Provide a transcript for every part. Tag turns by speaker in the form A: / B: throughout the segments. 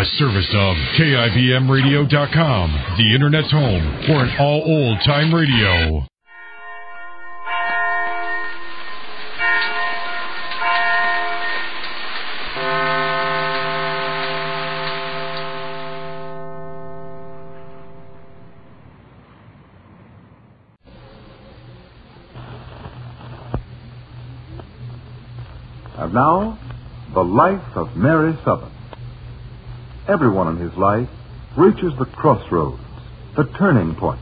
A: A service of KIBMradio.com, the Internet's home for an all old-time radio.
B: And now, the life of Mary Sothern. Everyone in his life reaches the crossroads, the turning point.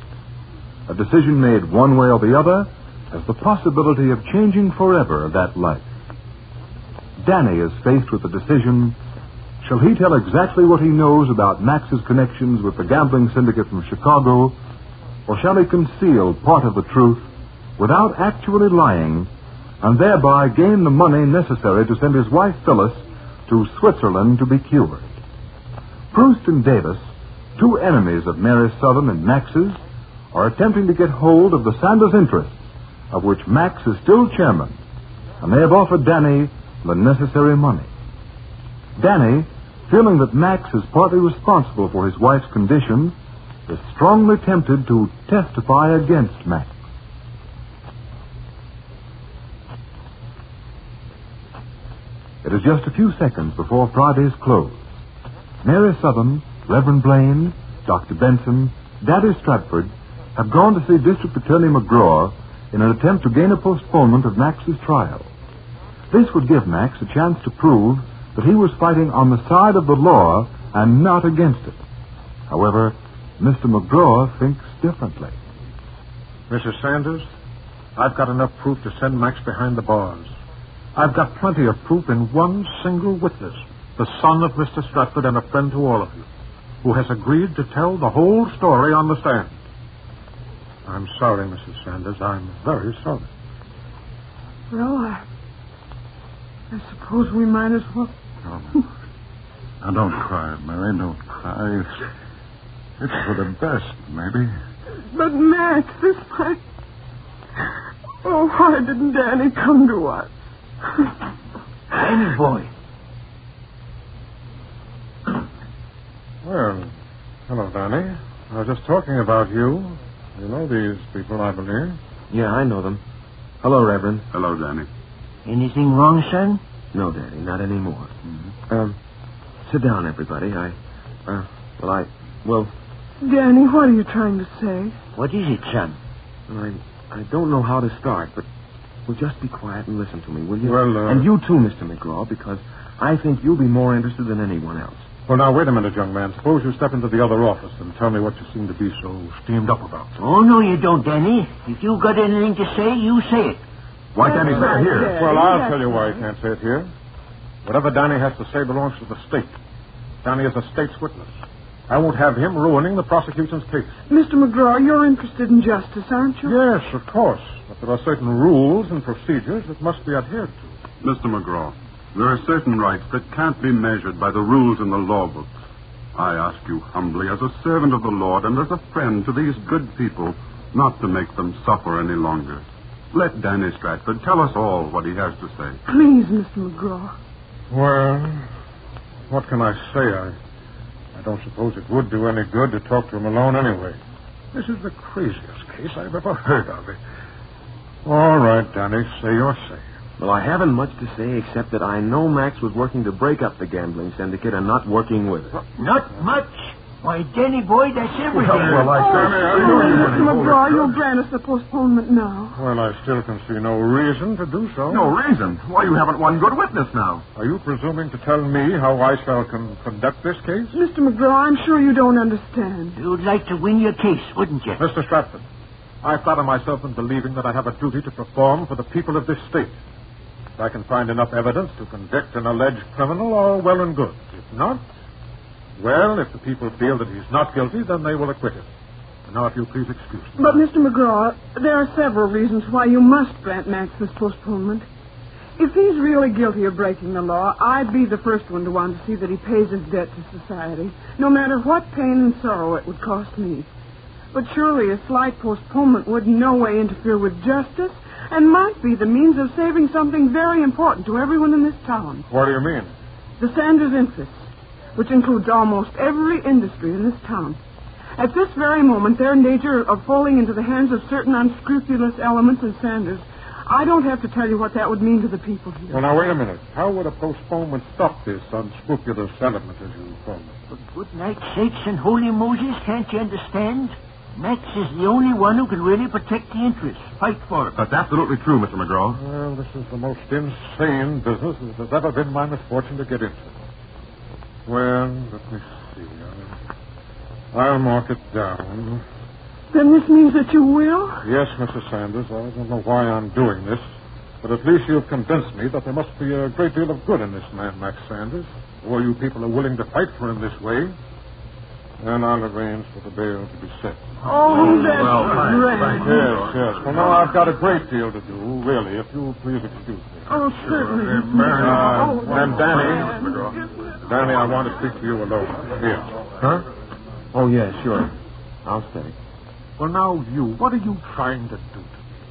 B: A decision made one way or the other has the possibility of changing forever that life. Danny is faced with the decision, shall he tell exactly what he knows about Max's connections with the gambling syndicate from Chicago, or shall he conceal part of the truth without actually lying, and thereby gain the money necessary to send his wife Phyllis to Switzerland to be cured? Proust and Davis, two enemies of Mary Sothern and Max's, are attempting to get hold of the Sanders interests, of which Max is still chairman, and they have offered Danny the necessary money. Danny, feeling that Max is partly responsible for his wife's condition, is strongly tempted to testify against Max. It is just a few seconds before Friday's close. Mary Sothern, Reverend Blaine, Dr. Benson, Daddy Stratford have gone to see District Attorney McGraw in an attempt to gain a postponement of Max's trial. This would give Max a chance to prove that he was fighting on the side of the law and not against it. However, Mr. McGraw thinks differently.
C: Mrs. Sanders, I've got enough proof to send Max behind the bars. I've got plenty of proof in one single witness, the son of Mr. Stratford and a friend to all of you, who has agreed to tell the whole story on the stand. I'm sorry, Mrs. Sanders. I'm very sorry.
D: Well, I suppose we might as well.
C: Oh. Now, don't cry, Mary. Don't cry. It's for the best, maybe.
D: But, Max, this might... Oh, why didn't Danny come to us?
E: Danny boy.
C: Well, hello, Danny. I was just talking about you. You know these people, I believe.
E: Yeah, I know them. Hello, Reverend.
C: Hello, Danny.
E: Anything wrong, son?
F: No, Daddy, not anymore.
C: Mm-hmm.
F: Sit down, everybody.
D: Danny, what are you trying to say?
E: What is it, son?
F: I don't know how to start, but just be quiet and listen to me, will you?
C: Well,
F: And you too, Mr. McGraw, because I think you'll be more interested than anyone else.
C: Well, now, wait a minute, young man. Suppose you step into the other office and tell me what you seem to be so steamed up about.
E: Oh, no, you don't, Danny. If you got anything to say, you say it.
C: Why can't he say it here?
D: Daddy,
C: Well, I'll tell you why he can't say it here. Whatever Danny has to say belongs to the state. Danny is a state's witness. I won't have him ruining the prosecution's case.
D: Mr. McGraw, you're interested in justice, aren't you?
C: Yes, of course. But there are certain rules and procedures that must be adhered to.
G: Mr. McGraw, there are certain rights that can't be measured by the rules in the law books. I ask you humbly, as a servant of the Lord and as a friend to these good people, not to make them suffer any longer. Let Danny Stratford tell us all what he has to say.
D: Please, Mr. McGraw.
C: Well, what can I say? I don't suppose it would do any good to talk to him alone anyway. This is the craziest case I've ever heard of. All right, Danny, say your say.
F: Well, I haven't much to say except that I know Max was working to break up the gambling syndicate and not working with it.
E: Not much. Why, Danny boy, that's everything.
D: Mr. McGraw, you'll grant us the postponement now.
C: Well, I still can see no reason to do so.
B: No reason? Why, you haven't one good witness now.
C: Are you presuming to tell me how I shall conduct this case?
D: Mr. McGraw, I'm sure you don't understand.
E: You'd like to win your case, wouldn't you?
C: Mr. Stratford, I flatter myself in believing that I have a duty to perform for the people of this state. If I can find enough evidence to convict an alleged criminal, all well and good. If not, well, if the people feel that he's not guilty, then they will acquit him. And now, if you'll please excuse me.
D: But, Mr. McGraw, there are several reasons why you must grant Max this postponement. If he's really guilty of breaking the law, I'd be the first one to want to see that he pays his debt to society, no matter what pain and sorrow it would cost me. But surely a slight postponement would in no way interfere with justice and might be the means of saving something very important to everyone in this town.
C: What do you mean?
D: The Sanders interests. which includes almost every industry in this town. At this very moment, they're in danger of falling into the hands of certain unscrupulous elements in Sanders. I don't have to tell you what that would mean to the people here.
C: Well, now, wait a minute. How would a postponement stop this unscrupulous element, as you call it?
E: For goodnight's sakes and holy Moses, can't you understand? Max is the only one who can really protect the interests. Fight for it.
F: That's absolutely true, Mr. McGraw.
C: Well, this is the most insane business that has ever been my misfortune to get into. Well, let me see. I'll mark it down.
D: Then this means that you will?
C: Yes, Mrs. Sanders. I don't know why I'm doing this, but at least you've convinced me that there must be a great deal of good in this man, Max Sanders. Or you people are willing to fight for him this way. And I'll arrange for the bail to be set.
D: Oh, that's great.
C: Yes. Well, now I've got a great deal to do, really, if you'll please excuse me.
D: Oh, certainly.
C: And Danny, I want to speak to you alone. Here.
F: Huh? Oh, yeah, sure. I'll stay.
C: Well, now, what are you trying to do to me,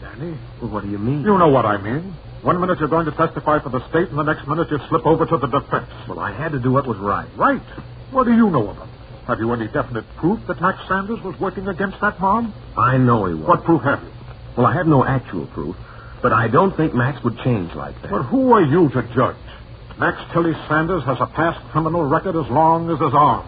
C: Danny?
F: Well, what do you mean?
C: You know what I mean. 1 minute you're going to testify for the state, and the next minute you slip over to the defense.
F: Well, I had to do what was right.
C: Right. What do you know about it? Have you any definite proof that Max Sanders was working against that mob?
F: I know he was.
C: What proof have you?
F: Well, I have no actual proof, but I don't think Max would change like that.
C: But who are you to judge? Max Tilly Sanders has a past criminal record as long as his arm.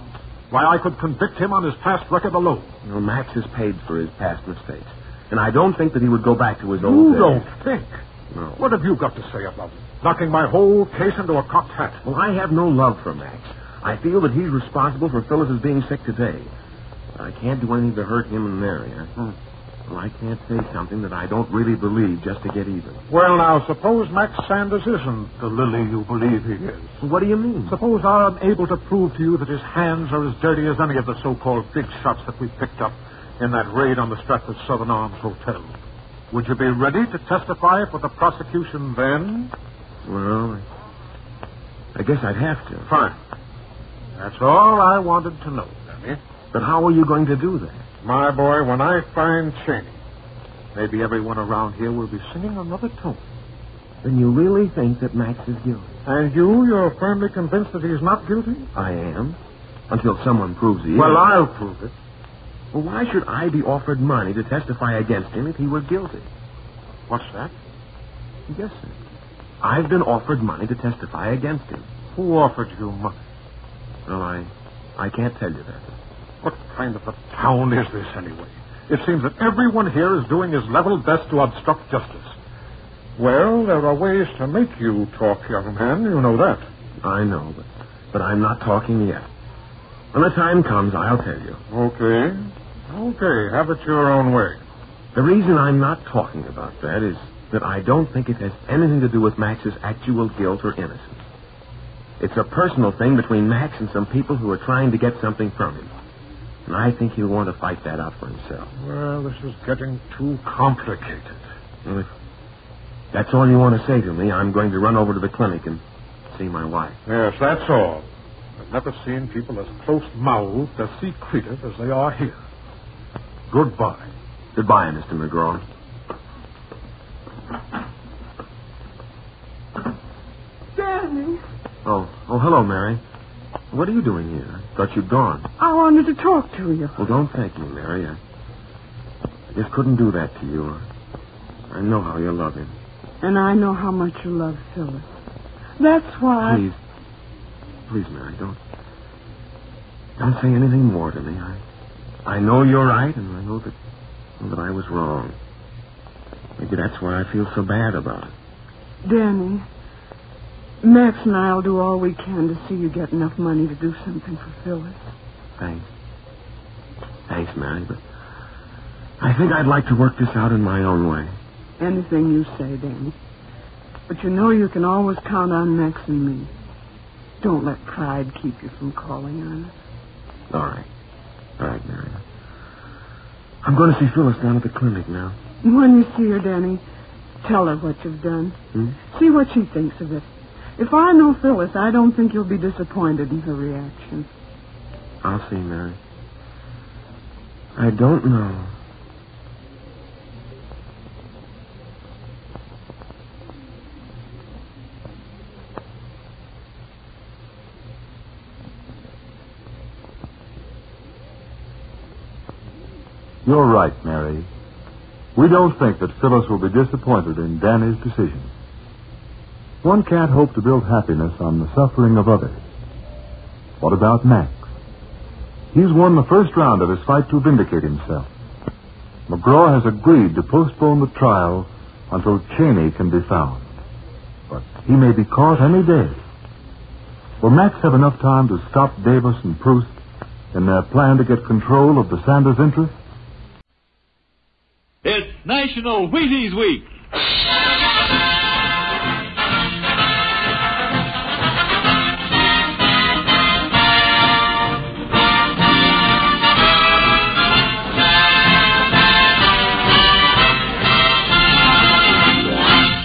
C: Why, I could convict him on his past record alone.
F: You know, Max has paid for his past mistakes, and I don't think that he would go back to his old
C: You
F: days.
C: don't think?
F: No.
C: What have you got to say about it? Knocking my whole case into a cocked hat.
F: Well, I have no love for Max. I feel that he's responsible for Phyllis's being sick today. But I can't do anything to hurt him and Mary. Well, I can't say something that I don't really believe just to get even.
C: Well, now, suppose Max Sanders isn't the Lily you believe he is.
F: Well, what do you mean?
C: Suppose I'm able to prove to you that his hands are as dirty as any of the so-called big shots that we picked up in that raid on the Stratford Southern Arms Hotel. Would you be ready to testify for the prosecution then?
F: Well, I guess I'd have to.
C: Fine. That's all I wanted to know, Danny.
F: But how are you going to do that?
C: My boy, when I find Cheney, maybe everyone around here will be singing another tune.
F: Then you really think that Max is guilty?
C: And you're firmly convinced that he's not guilty?
F: I am. Until someone proves he is.
C: Well, I'll prove it.
F: Well, why should I be offered money to testify against him if he were guilty?
C: What's that?
F: Yes, sir. I've been offered money to testify against him.
C: Who offered you money?
F: Well, I can't tell you that.
C: What kind of a town is this, anyway? It seems that everyone here is doing his level best to obstruct justice. Well, there are ways to make you talk, young man. You know that.
F: I know, but I'm not talking yet. When the time comes, I'll tell you.
C: Okay, have it your own way.
F: The reason I'm not talking about that is that I don't think it has anything to do with Max's actual guilt or innocence. It's a personal thing between Max and some people who are trying to get something from him. And I think he'll want to fight that out for himself.
C: Well, this is getting too complicated.
F: Well, if that's all you want to say to me, I'm going to run over to the clinic and see my wife.
C: Yes, that's all. I've never seen people as close-mouthed, as secretive as they are here. Goodbye.
F: Goodbye, Mr. McGraw.
D: Danny.
F: Oh, hello, Mary. What are you doing here? I thought you'd gone.
D: I wanted to talk to you.
F: Well, don't thank me, Mary. I just couldn't do that to you. I know how you love him.
D: And I know how much you love Phyllis. That's why...
F: Please, Mary, don't say anything more to me. I know you're right, and I know that I was wrong. Maybe that's why I feel so bad about it.
D: Danny, Max and I'll do all we can to see you get enough money to do something for Phyllis.
F: Thanks. Thanks, Mary, but I think I'd like to work this out in my own way.
D: Anything you say, Danny. But you know you can always count on Max and me. Don't let pride keep you from calling on us.
F: All right, Mary. I'm going to see Phyllis down at the clinic now.
D: When you see her, Danny, tell her what you've done. See what she thinks of it. If I know Phyllis, I don't think you'll be disappointed in her reaction.
F: I'll see, Mary. I don't know.
B: You're right, Mary. We don't think that Phyllis will be disappointed in Danny's decision. One can't hope to build happiness on the suffering of others. What about Max? He's won the first round of his fight to vindicate himself. McGraw has agreed to postpone the trial until Cheney can be found. But he may be caught any day. Will Max have enough time to stop Davis and Proust in their plan to get control of the Sanders interest?
H: It's National Wheaties Week.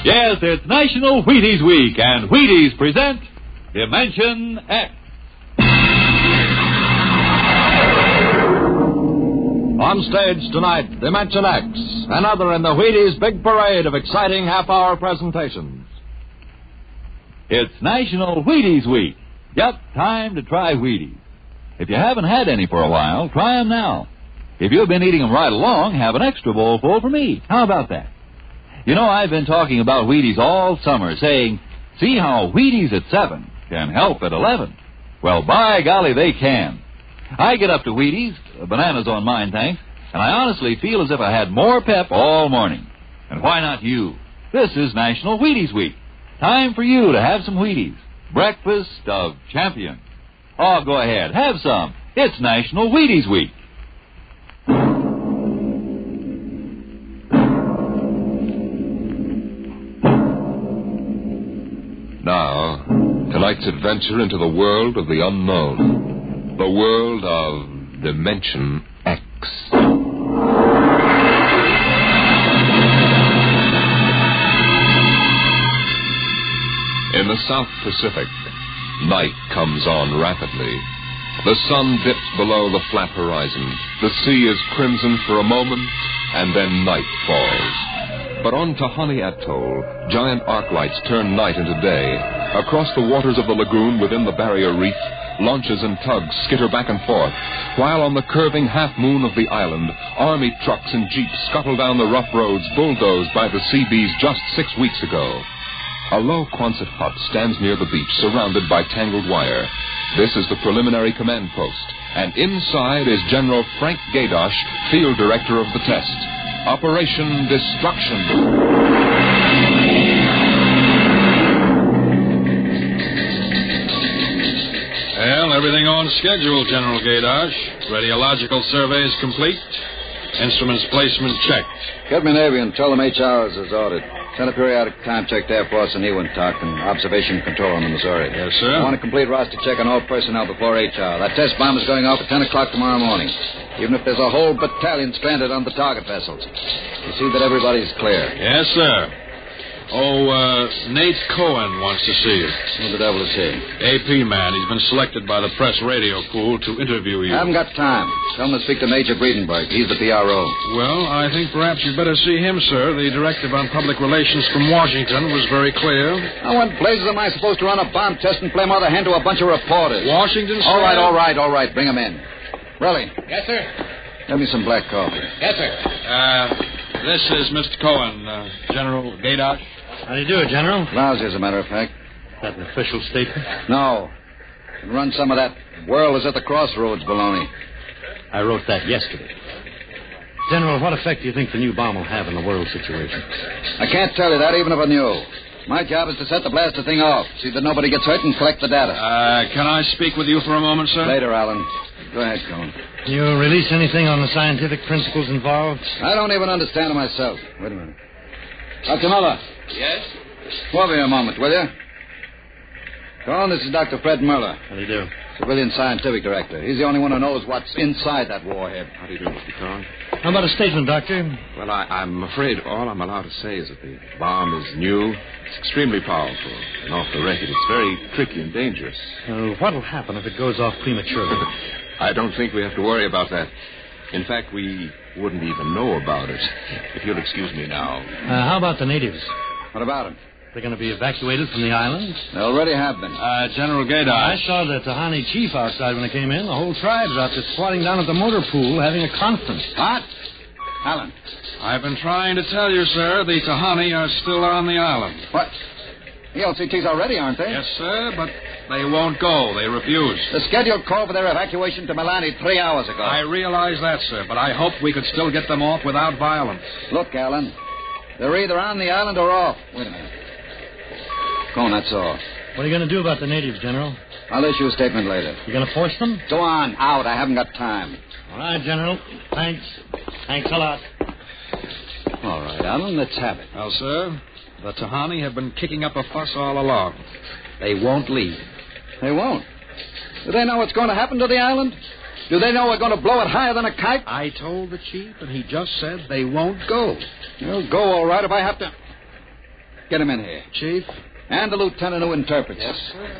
H: Yes, it's National Wheaties Week, and Wheaties present Dimension X.
I: On stage tonight, Dimension X, another in the Wheaties big parade of exciting half-hour presentations.
H: It's National Wheaties Week. Yep, time to try Wheaties. If you haven't had any for a while, try them now. If you've been eating them right along, have an extra bowl full for me. How about that? You know, I've been talking about Wheaties all summer, saying, see how Wheaties at 7 can help at 11. Well, by golly, they can. I get up to Wheaties, bananas on mine, thanks, and I honestly feel as if I had more pep all morning. And why not you? This is National Wheaties Week. Time for you to have some Wheaties. Breakfast of champions. Oh, go ahead, have some. It's National Wheaties Week.
J: Now, tonight's adventure into the world of the unknown. The world of Dimension X. In the South Pacific, night comes on rapidly. The sun dips below the flat horizon. The sea is crimson for a moment, and then night falls. But on Tahani Atoll, giant arc lights turn night into day. Across the waters of the lagoon within the barrier reef, launches and tugs skitter back and forth, while on the curving half-moon of the island, army trucks and jeeps scuttle down the rough roads bulldozed by the Seabees just 6 weeks ago. A low Quonset hut stands near the beach, surrounded by tangled wire. This is the preliminary command post, and inside is General Frank Gaydosh, field director of the test. Operation Destruction.
K: Well, everything on schedule, General Gaydosh. Radiological surveys complete. Instruments placement checked.
L: Get me Navy and tell them HR is ordered. Send a periodic time check to Air Force and Ewintock and observation control on the Missouri.
K: Yes, sir.
L: I want a complete roster check on all personnel before HR. That test bomb is going off at 10 o'clock tomorrow morning. Even if there's a whole battalion stranded on the target vessels. You see that everybody's clear.
K: Yes, sir. Oh, Nate Cohen wants to see you.
L: Who the devil is he?
K: AP man. He's been selected by the press radio pool to interview you.
L: I haven't got time. Tell him to speak to Major Breedenberg. He's the PRO.
K: Well, I think perhaps you'd better see him, sir. The directive on public relations from Washington was very clear.
L: Now, what blazes am I supposed to run a bomb test and play mother hen to a bunch of reporters?
K: Washington, sir?
L: All right. Bring him in. Relly.
K: Yes, sir.
L: Give me some black coffee.
K: Yes, sir. This is Mr. Cohen, General Gaydosh.
M: How do you do it, General?
L: Lousy, as a matter of fact.
M: Is that an official statement?
L: No. And run some of that world is at the crossroads baloney.
M: I wrote that yesterday. General, what effect do you think the new bomb will have in the world situation?
L: I can't tell you that, even if I knew. My job is to set the blaster thing off, see that nobody gets hurt, and collect the data.
K: Can I speak with you for a moment, sir?
L: Later, Alan. Go ahead, Cohen.
M: You release anything on the scientific principles involved?
L: I don't even understand it myself. Wait a minute. Dr. Muller.
N: Yes?
L: Come over here a moment, will you? Cohen, this is Dr. Fred Muller.
M: How do you do?
L: Civilian scientific director. He's the only one who knows what's inside that warhead.
F: How do you do, Mr. Cohen?
M: How about a statement, Doctor?
F: Well, I'm afraid all I'm allowed to say is that the bomb is new. It's extremely powerful. And off the record, it's very tricky and dangerous.
M: What'll happen if it goes off prematurely?
F: I don't think we have to worry about that. In fact, we wouldn't even know about it. If you'll excuse me now.
M: How about the natives?
L: What about them?
M: They're going to be evacuated from the island?
L: They already have been.
K: General Gaydosh.
M: I saw the Tahani chief outside when I came in. The whole tribe's out there squatting down at the motor pool having a conference.
L: What? Alan.
K: I've been trying to tell you, sir, the Tahani are still on the island.
L: What? The LCTs already, aren't they?
K: Yes, sir, but they won't go. They refuse.
L: The schedule called for their evacuation to Milani 3 hours ago.
K: I realize that, sir, but I hoped we could still get them off without violence.
L: Look, Alan, they're either on the island or off. Wait a minute. Go on, that's all.
M: What are you going to do about the natives, General?
L: I'll issue a statement later.
M: You going to force them?
L: Go on, out. I haven't got time.
M: All right, General. Thanks. Thanks a lot.
L: All right, Alan, let's have it.
K: Well, sir, the Tahani have been kicking up a fuss all along. They won't leave.
L: They won't. Do they know what's going to happen to the island? Do they know we're going to blow it higher than a kite?
K: I told the chief, and he just said they won't go.
L: They'll go all right if I have to. Get him in here.
K: Chief?
L: And the lieutenant who interprets.
K: Yes, sir.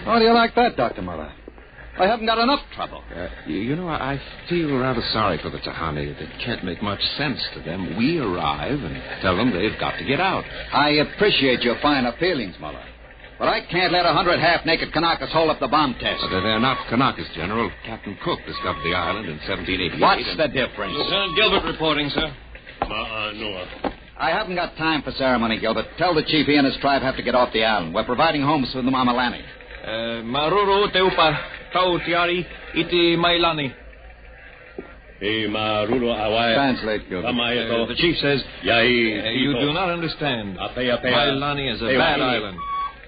L: How do you like that, Dr. Muller? I haven't got enough trouble.
F: I feel rather sorry for the Tahani. It can't make much sense to them. We arrive and tell them they've got to get out.
L: I appreciate your finer feelings, Muller. But I can't let 100 half-naked Kanakas hold up the bomb test.
F: But they're not Kanakas, General. Captain Cook discovered the island in 1788.
L: What's the difference?
N: Lieutenant Gilbert reporting, sir.
L: I haven't got time for ceremony, Gilbert. Tell the chief he and his tribe have to get off the island. We're providing homes for them on Milani.
N: Maruru teupa tau tiari iti mailani.
L: Translate, Gilbert.
N: The chief says, you do not understand. Mailani is a bad island.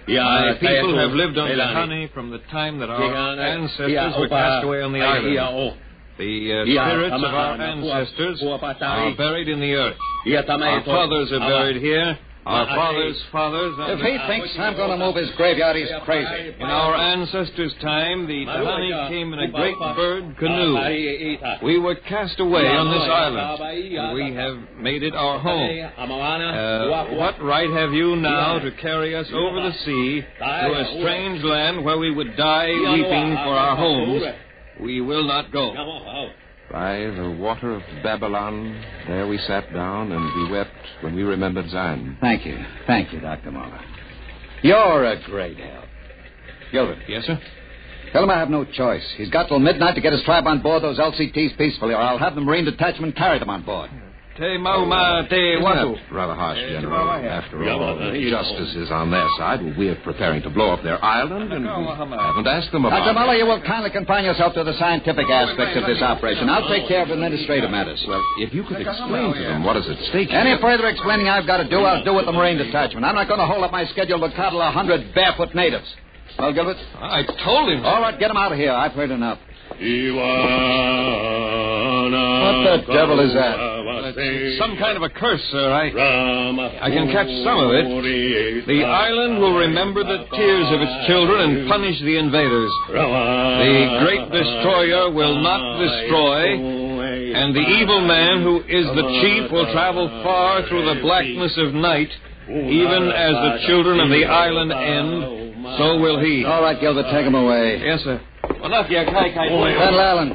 N: My people have lived on Tahani from the time that our ancestors were cast away on the island. The spirits of our ancestors are buried in the earth. Our fathers are buried here. Our fathers' fathers...
L: If he thinks I'm going to move his graveyard, he's crazy.
N: In our ancestors' time, the Tahani came in a great bird canoe. We were cast away on this island, and we have made it our home. What right have you now to carry us over the sea to a strange land where we would die weeping for our homes? We will not go.
F: By the water of Babylon, there we sat down and we wept when we remembered Zion.
L: Thank you. Thank you, Dr. Muller. You're a great help. Gilbert.
N: Yes, sir?
L: Tell him I have no choice. He's got till midnight to get his tribe on board those LCTs peacefully, or I'll have the Marine detachment carry them on board.
F: Rather harsh, General. After all, justice is on their side. We're preparing to blow up their island, and we haven't asked them about
L: Dr. Muller, you will kindly confine yourself to the scientific aspects of this operation. I'll take care of administrative matters.
F: Well, if you could explain to them what is at stake here.
L: Any further explaining I've got to do, I'll do with the Marine detachment. I'm not going to hold up my schedule to coddle 100 barefoot natives. Well, Gilbert?
N: I told him.
L: All right, get him out of here. I've heard enough. What the devil is that?
N: It's some kind of a curse, sir. I can catch some of it. The island will remember the tears of its children and punish the invaders. The great destroyer will not destroy, and the evil man who is the chief will travel far through the blackness of night, even as the children of the island end, so will he.
L: All right, Gilbert, take him away.
N: Yes, sir.
L: Colonel Allen,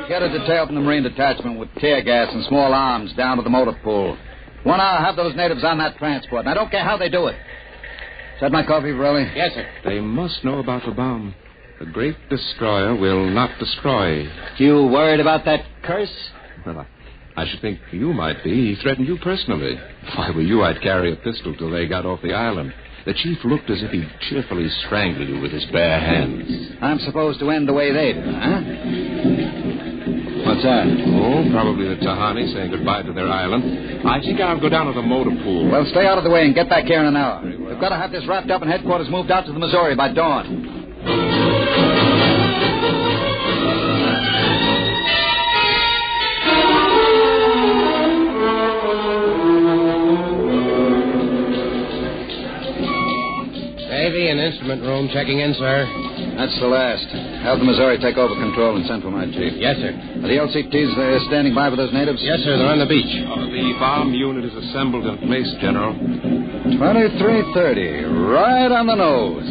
L: get a detail from the Marine detachment with tear gas and small arms down to the motor pool. 1 hour, have those natives on that transport, and I don't care how they do it. Is that my coffee, Peril?
N: Yes, sir.
F: They must know about the bomb. The great destroyer will not destroy.
L: You worried about that curse?
F: Well, I should think you might be. He threatened you personally. If I were you, I'd carry a pistol till they got off the island. The chief looked as if he'd cheerfully strangle you with his bare hands.
L: I'm supposed to end the way they did, huh? What's that?
F: Oh, probably the Tahani saying goodbye to their island. I think I'll go down to the motor pool.
L: Well, stay out of the way and get back here in an hour. We've got to have this wrapped up and headquarters moved out to the Missouri by dawn.
O: Navy and instrument room checking in, sir.
L: That's the last. Have the Missouri take over control and send for my chief.
O: Yes, sir.
L: Are the LCTs standing by with those natives?
O: Yes, sir. They're on the beach.
F: The bomb unit is assembled in place, General.
L: 2330. Right on the nose.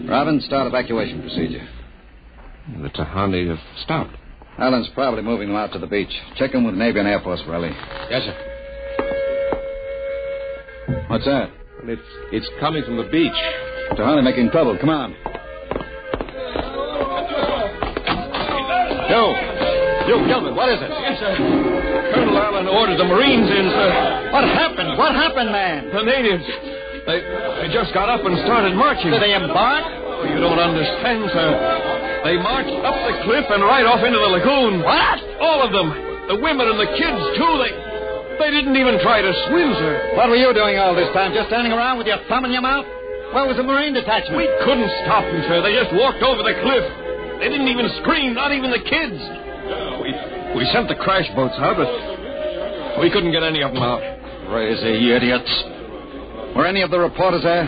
L: Robin, start evacuation procedure.
F: The Tahani have stopped.
L: Allen's probably moving them out to the beach. Check them with Navy and Air Force, Peril.
O: Yes, sir.
L: What's that?
F: It's coming from the beach.
L: Tahani making trouble. Come on. Yo,
M: You, Gilbert, what is it?
N: Yes, sir. Colonel Allen ordered the Marines in, sir.
L: What happened? What happened, man?
N: The natives. They just got up and started marching.
L: Did they embark?
N: Oh, you don't understand, sir. They marched up the cliff and right off into the lagoon.
L: What?
N: All of them. The women and the kids, too. They didn't even try to swim, sir.
L: What were you doing all this time? Just standing around with your thumb in your mouth? Where was the Marine detachment?
N: We couldn't stop them, sir. They just walked over the cliff. They didn't even scream, not even the kids. We sent the crash boats out, but we couldn't get any of them out.
L: Crazy idiots. Were any of the reporters there?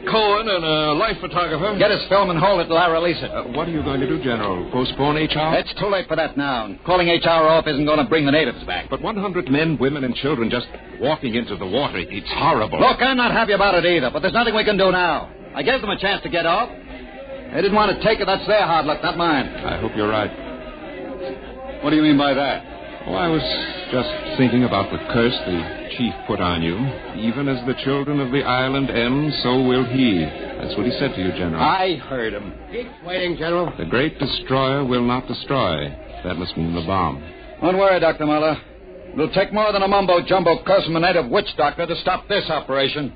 N: Cohen and a life photographer.
L: Get his film and hold it till I release it.
F: What are you going to do, General? Postpone HR?
L: It's too late for that now. Calling HR off isn't going to bring the natives back.
F: But 100 men, women, and children just walking into the water. It's horrible.
L: Look, I'm not happy about it either, but there's nothing we can do now. I gave them a chance to get off. They didn't want to take it. That's their hard luck, not mine.
F: I hope you're right.
L: What do you mean by that?
F: Oh, I was just thinking about the curse the chief put on you. Even as the children of the island end, so will he. That's what he said to you, General.
L: I heard him.
O: Keep waiting, General.
F: The great destroyer will not destroy. That must mean the bomb.
L: Don't worry, Dr. Muller. It'll take more than a mumbo-jumbo curse from a native witch doctor to stop this operation.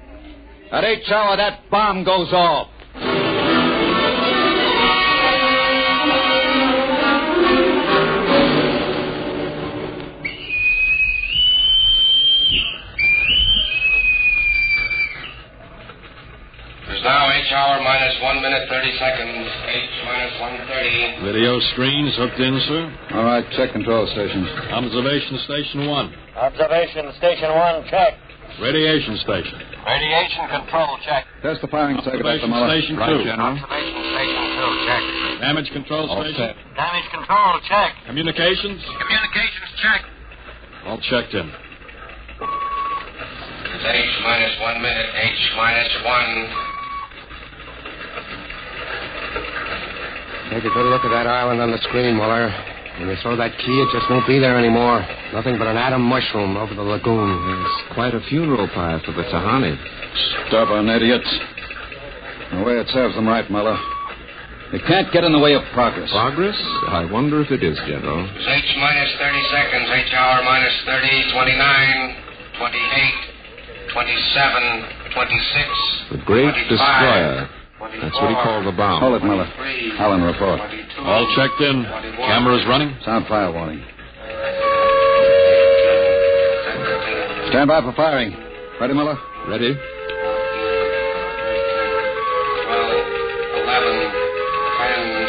L: At each hour, that bomb goes off.
O: Now, H hour minus 1 minute 30 seconds. H minus 1:30.
K: Video screens hooked in, sir.
L: All right, check control stations.
K: Observation station 1.
O: Observation station 1, check.
K: Radiation station.
O: Radiation control, check.
L: Test the firing circuit, Dr.
K: Observation
L: Muller.
K: station 2.
F: Right, General.
O: Observation station 2, check.
K: Damage control
F: All
K: station.
F: set.
O: Damage control, check.
K: Communications.
O: Communications, check.
K: All checked in.
O: It's H minus 1 minute. H minus 1.
P: Take a good look at that island on the screen, Muller. When you throw that key, it just won't be there anymore. Nothing but an atom mushroom over the lagoon.
F: It's quite a funeral pyre for the Tahani.
L: Stubborn idiots. The way it serves them right, Muller. They can't get in the way of progress.
F: Progress? I wonder if it is, General.
O: It's H minus 30 seconds. H hour minus 30, 29, 28, 27, 26.
F: The great
O: 25.
F: destroyer. That's what he called the bomb.
L: Hold it, Muller. Allen, report.
K: All checked in. Cameras running.
L: Sound fire warning. Stand by for firing. Ready, Muller?
F: Ready?
O: 12, 11, 10,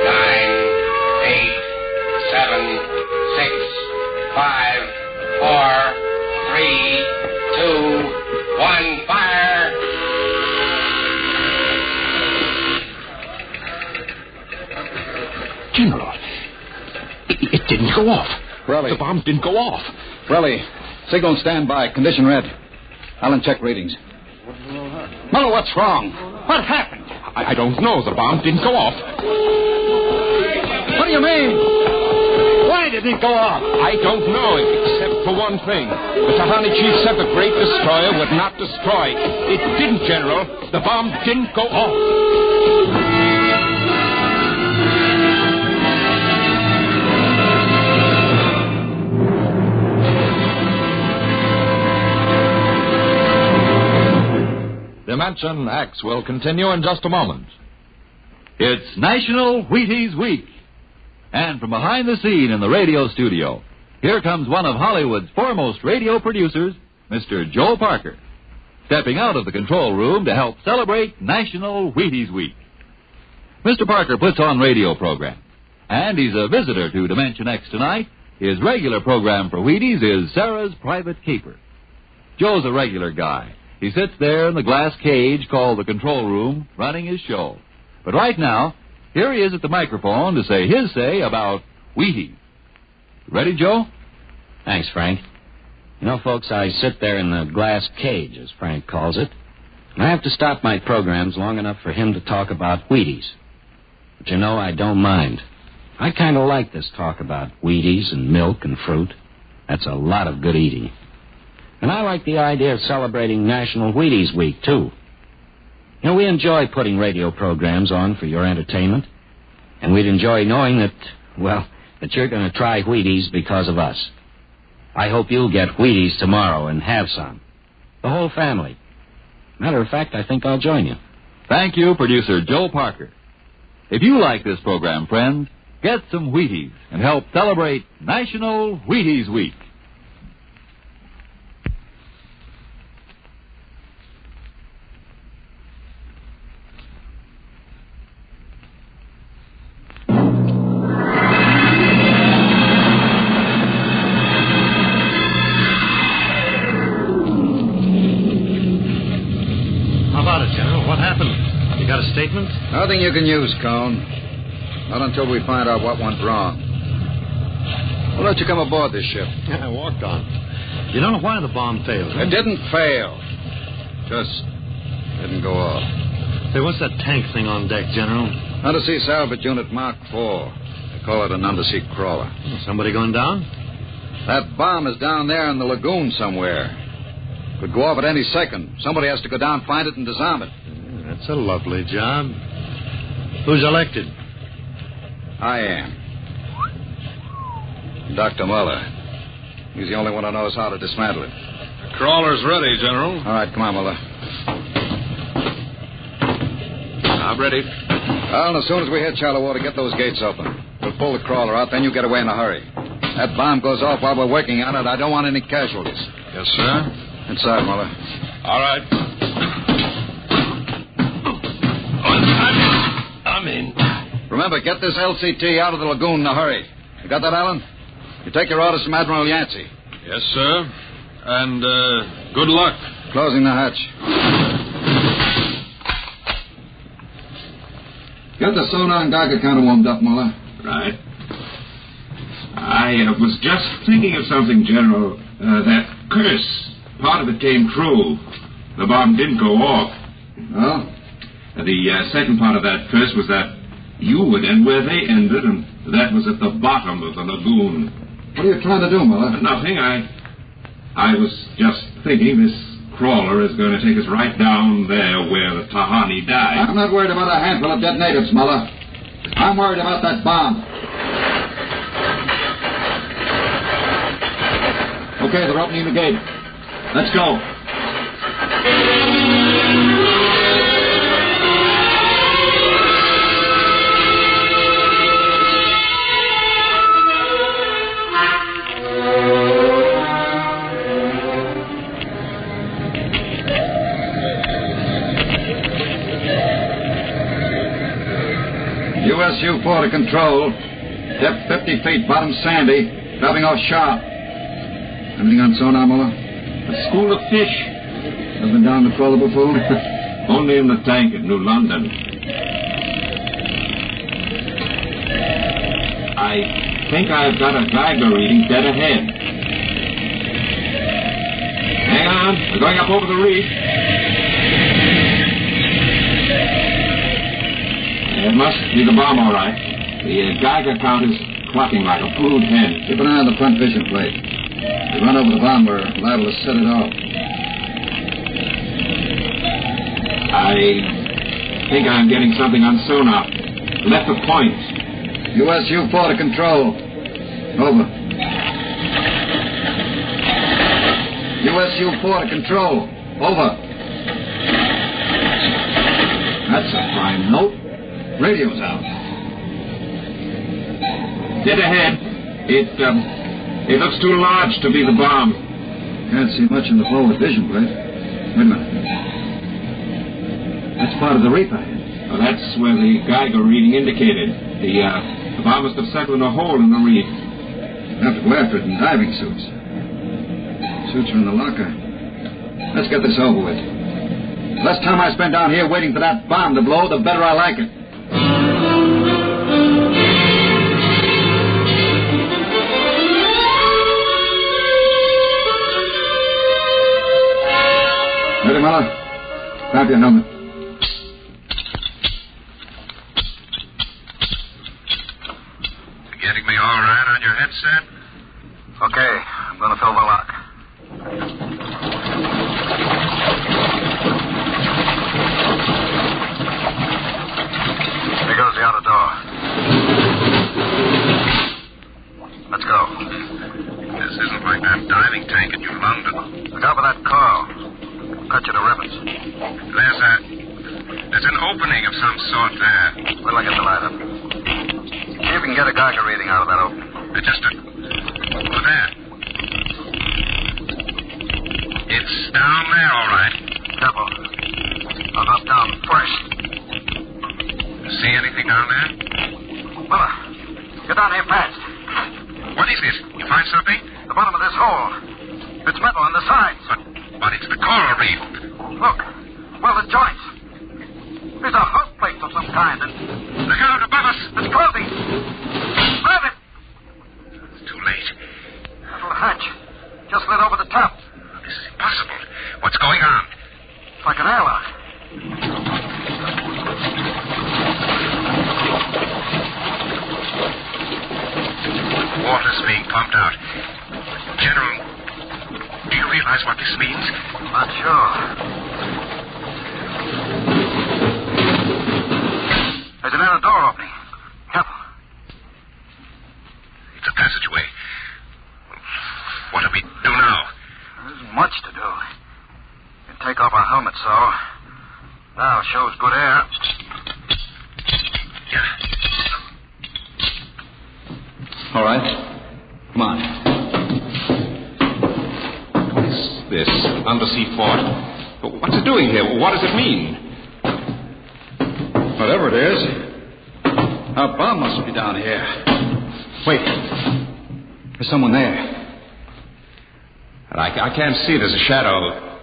O: 9, 8, 7, 6, 5, 4, 3, 2, 1, fire!
F: General, it didn't go off.
L: Relly.
F: The bomb didn't go off.
L: Relly, signal stand by. Condition red. Allen, check readings. Muller, what's wrong? What happened?
F: I don't know. The bomb didn't go off.
L: What do you mean? Why didn't it go off?
F: I don't know, except for one thing. The Tahani chief said the great destroyer would not destroy. It didn't, General. The bomb didn't go off.
I: Dimension X will continue in just a moment.
H: It's National Wheaties Week. And from behind the scene in the radio studio, here comes one of Hollywood's foremost radio producers, Mr. Joe Parker, stepping out of the control room to help celebrate National Wheaties Week. Mr. Parker puts on radio programs, and he's a visitor to Dimension X tonight. His regular program for Wheaties is Sarah's Private Caper. Joe's a regular guy. He sits there in the glass cage called the control room, running his show. But right now, here he is at the microphone to say his say about Wheaties. Ready, Joe?
M: Thanks, Frank. You know, folks, I sit there in the glass cage, as Frank calls it, and I have to stop my programs long enough for him to talk about Wheaties. But you know, I don't mind. I kind of like this talk about Wheaties and milk and fruit. That's a lot of good eating. And I like the idea of celebrating National Wheaties Week, too. You know, we enjoy putting radio programs on for your entertainment, and we'd enjoy knowing that, well, that you're going to try Wheaties because of us. I hope you'll get Wheaties tomorrow and have some. The whole family. Matter of fact, I think I'll join you.
H: Thank you, producer Joe Parker. If you like this program, friends, get some Wheaties and help celebrate National Wheaties Week.
L: Statement? Nothing you can use, Cone. Not until we find out what went wrong. We'll let you come aboard this ship.
C: Yeah, I walked on. You don't know why the bomb failed, huh?
L: It didn't fail. Just didn't go off.
C: Hey, what's that tank thing on deck, General?
L: Undersea Salvage Unit Mark IV. They call it an undersea crawler.
C: Somebody going down?
L: That bomb is down there in the lagoon somewhere. Could go off at any second. Somebody has to go down, find it, and disarm it.
C: That's a lovely job. Who's elected?
L: I am. Dr. Muller. He's the only one who knows how to dismantle it.
K: The crawler's ready, General.
L: All right, come on, Muller.
K: I'm ready.
L: Well, as soon as we hit shallow water, get those gates open. We'll pull the crawler out, then you get away in a hurry. That bomb goes off while we're working on it. I don't want any casualties.
K: Yes, sir.
L: Inside, Muller.
K: All right. I'm in.
L: Remember, get this LCT out of the lagoon in a hurry. You got that, Alan? You take your orders from Admiral Yancey.
K: Yes, sir. And, good luck.
L: Closing the hatch. Get the sonar and Geiger counter warmed up, Muller.
Q: Right. I was just thinking of something, General. That curse, part of it came true. The bomb didn't go off.
L: Oh?
Q: The second part of that curse was that you would end where they ended, and that was at the bottom of the lagoon.
L: What are you trying to do, Muller?
Q: Nothing. I was just thinking this crawler is going to take us right down there where the Tahani died.
L: I'm not worried about a handful of dead natives, Muller. I'm worried about that bomb. Okay, they're opening the gate. Let's go. USU-4 to control. Depth 50 feet, bottom sandy. Dropping off sharp. Anything on sonar, Muller?
Q: A school of fish.
L: Ever been down the crawler before?
Q: Only in the tank at New London. I think I've got a Geiger reading dead ahead. Hang on. We're going up over the reef. It must be the bomb, all right. The Geiger count is clucking like a brood hen.
L: Keep an eye on the front vision plate. If we run over the bomb, we're liable to set it off.
Q: I think I'm getting something on sonar. Left of point.
L: USU-4 to control. Over. USU-4 to control. Over. That's a prime note. Radio's out.
Q: Dead ahead. It looks too large to be the bomb.
L: Can't see much in the forward vision plate. Wait a minute. That's part of the reef ahead.
Q: Well, that's where the Geiger reading indicated. The bomb must have settled in a hole in the reef.
L: We'll have to go after it in diving suits. Suits are in the locker. Let's get this over with. The less time I spend down here waiting for that bomb to blow, the better I like it. Ready, Muller? Grab your helmet.
O: Getting me all right on your headset? Okay, I'm going to fill the lock. There goes the outer door.
L: Look out for that car. Cut you to ribbons.
O: There's an opening of some sort there.
L: Wait till I get the light up. See if we can get a Geiger reading out of that opening.
O: Over there. It's down there, all right.
L: Careful. I'll drop down first.
O: See anything down there?
L: Miller, get down here fast.
O: What is this? You find something?
L: The bottom of this hole. It's metal on the sides.
O: But it's the coral reef.
L: Look. Well, the joints. These are hook plates of some kind. And
O: look out above us.
L: It's closing. Grab it.
O: It's too late.
L: That little hatch just slid over the top.
O: This is impossible. What's going on?
L: It's like an airlock.
O: Water's being pumped out. General, do you realize what this means?
L: Not sure. There's an inner door opening. Careful.
O: It's a passageway. What do we do now?
L: There isn't much to do. You can take off our helmets, so. Now shows good air.
O: Yeah.
R: All right. Come on.
S: What is this undersea fort? What's it doing here? What does it mean?
R: Whatever it is, our bomb must be down here. Wait. There's someone there.
S: I can't see. There's a shadow.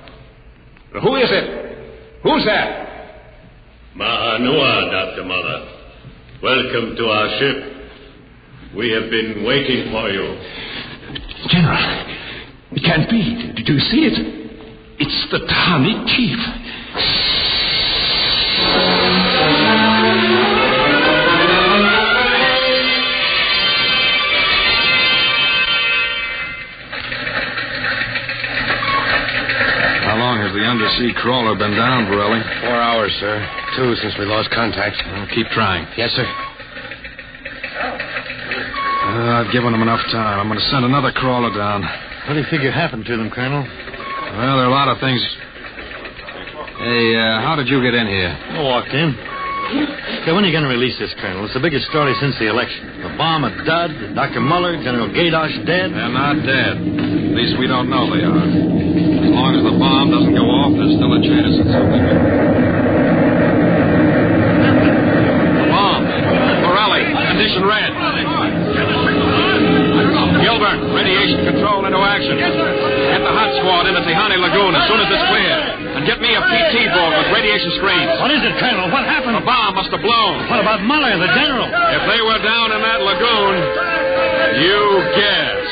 S: Who is it? Who's that?
T: Ma'anua, Dr. Mother. Welcome to our ship. We have been waiting for you.
Q: General, it can't be. Do you see it? It's the Tahani chief.
N: How long has the undersea crawler been down, Peril?
P: 4 hours, sir. 2 since we lost contact.
N: Well, keep trying.
P: Yes, sir.
N: I've given them enough time. I'm going to send another crawler down.
C: What do you figure happened to them, Colonel?
N: Well, there are a lot of things. Hey, how did you get in here?
C: I walked in. Okay, when are you going to release this, Colonel? It's the biggest story since the election. The bomb at Dud, Dr. Muller, General Gadosh dead.
N: They're not dead. At least we don't know they are. As long as the bomb doesn't go off, there's still a chance that something will. The bomb. Morelli, condition red. Gilbert, radiation control into action. Get the hot squad into Tahani Lagoon as soon as it's clear. And get me a PT board with radiation screens.
C: What is it, Colonel? What happened?
N: The bomb must have blown.
C: What about Muller, the general?
N: If they were down in that lagoon, you guess.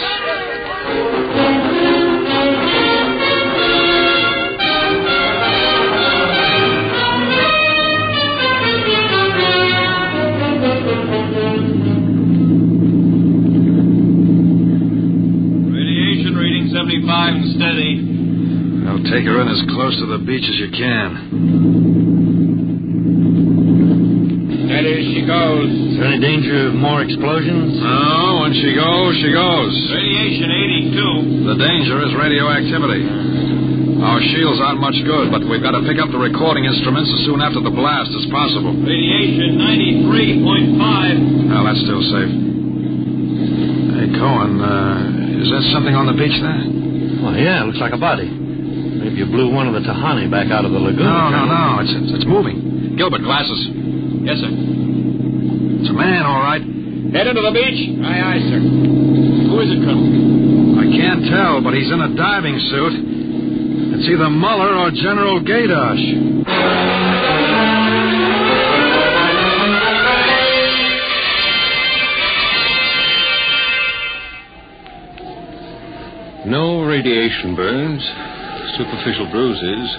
K: Radiation reading 75 and steady.
N: Now take her in as close to the beach as you can.
K: Steady she goes.
C: Is there any danger of more explosions?
N: No, when she goes, she goes.
K: Radiation 82.
N: The danger is radioactivity. Our shields aren't much good, but we've got to pick up the recording instruments as soon after the blast as possible.
K: Radiation 93.5.
N: Well, that's still safe. Hey, Cohen, is that something on the beach there?
C: Well, yeah, it looks like a body. Maybe you blew one of the Tahani back out of the lagoon.
N: No. It's moving. Gilbert, glasses.
K: Yes, sir.
N: It's a man, all right.
K: Head into the beach.
T: Aye, aye, sir.
K: Who is it, Colonel?
N: I can't tell, but he's in a diving suit. It's either Muller or General Gadosh.
R: No radiation burns, superficial bruises,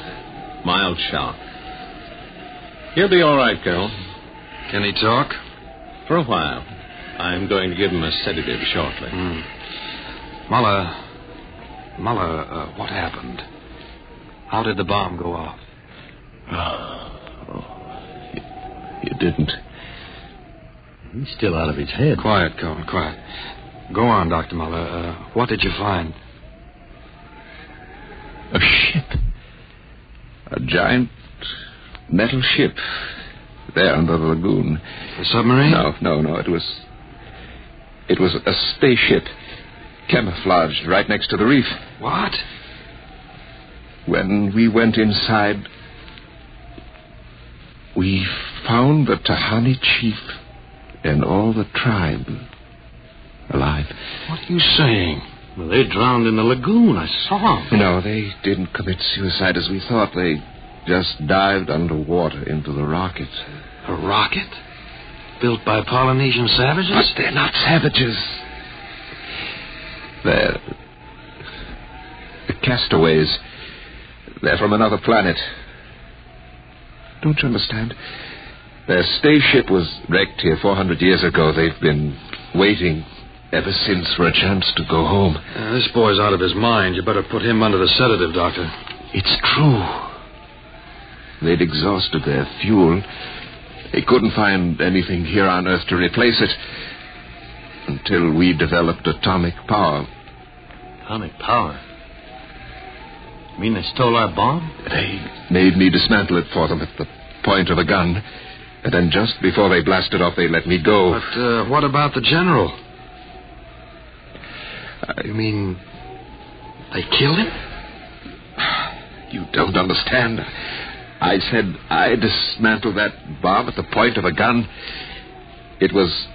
R: mild shock. He'll be all right, Colonel.
N: Can he talk?
R: For a while. I'm going to give him a sedative shortly.
N: Muller, what happened? How did the bomb go off?
R: You didn't.
C: He's still out of his head.
N: Quiet, Cohen, quiet. Go on, Dr. Muller. What did you find?
R: A giant metal ship there under the lagoon.
N: A submarine?
R: No. It was a spaceship camouflaged right next to the reef.
N: What?
R: When we went inside, we found the Tahani chief and all the tribe alive.
N: What are you saying? Well, they drowned in the lagoon. I saw them.
R: No, they didn't commit suicide as we thought. They just dived underwater into the rocket.
N: A rocket? Built by Polynesian savages?
R: But they're not savages. They're the Castaways. They're from another planet. Don't you understand? Their spaceship was wrecked here 400 years ago. They've been waiting ever since for a chance to go home.
N: This boy's out of his mind. You better put him under the sedative, Doctor.
R: It's true. They'd exhausted their fuel. They couldn't find anything here on Earth to replace it until we developed atomic power.
N: Atomic power? You mean they stole our bomb?
R: They made me dismantle it for them at the point of a gun. And then just before they blasted off, they let me go.
N: But what about the general? You mean they killed him?
R: You don't understand. I said I dismantled that bomb at the point of a gun. It was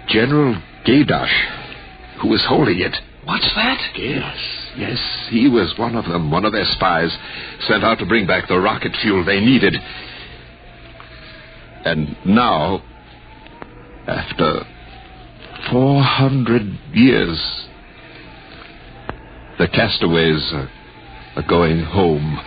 R: General Gaydosh who was holding it.
N: What's that?
R: Yes, he was one of them, one of their spies, sent out to bring back the rocket fuel they needed. And now, after 400 years, the Castaways are going home.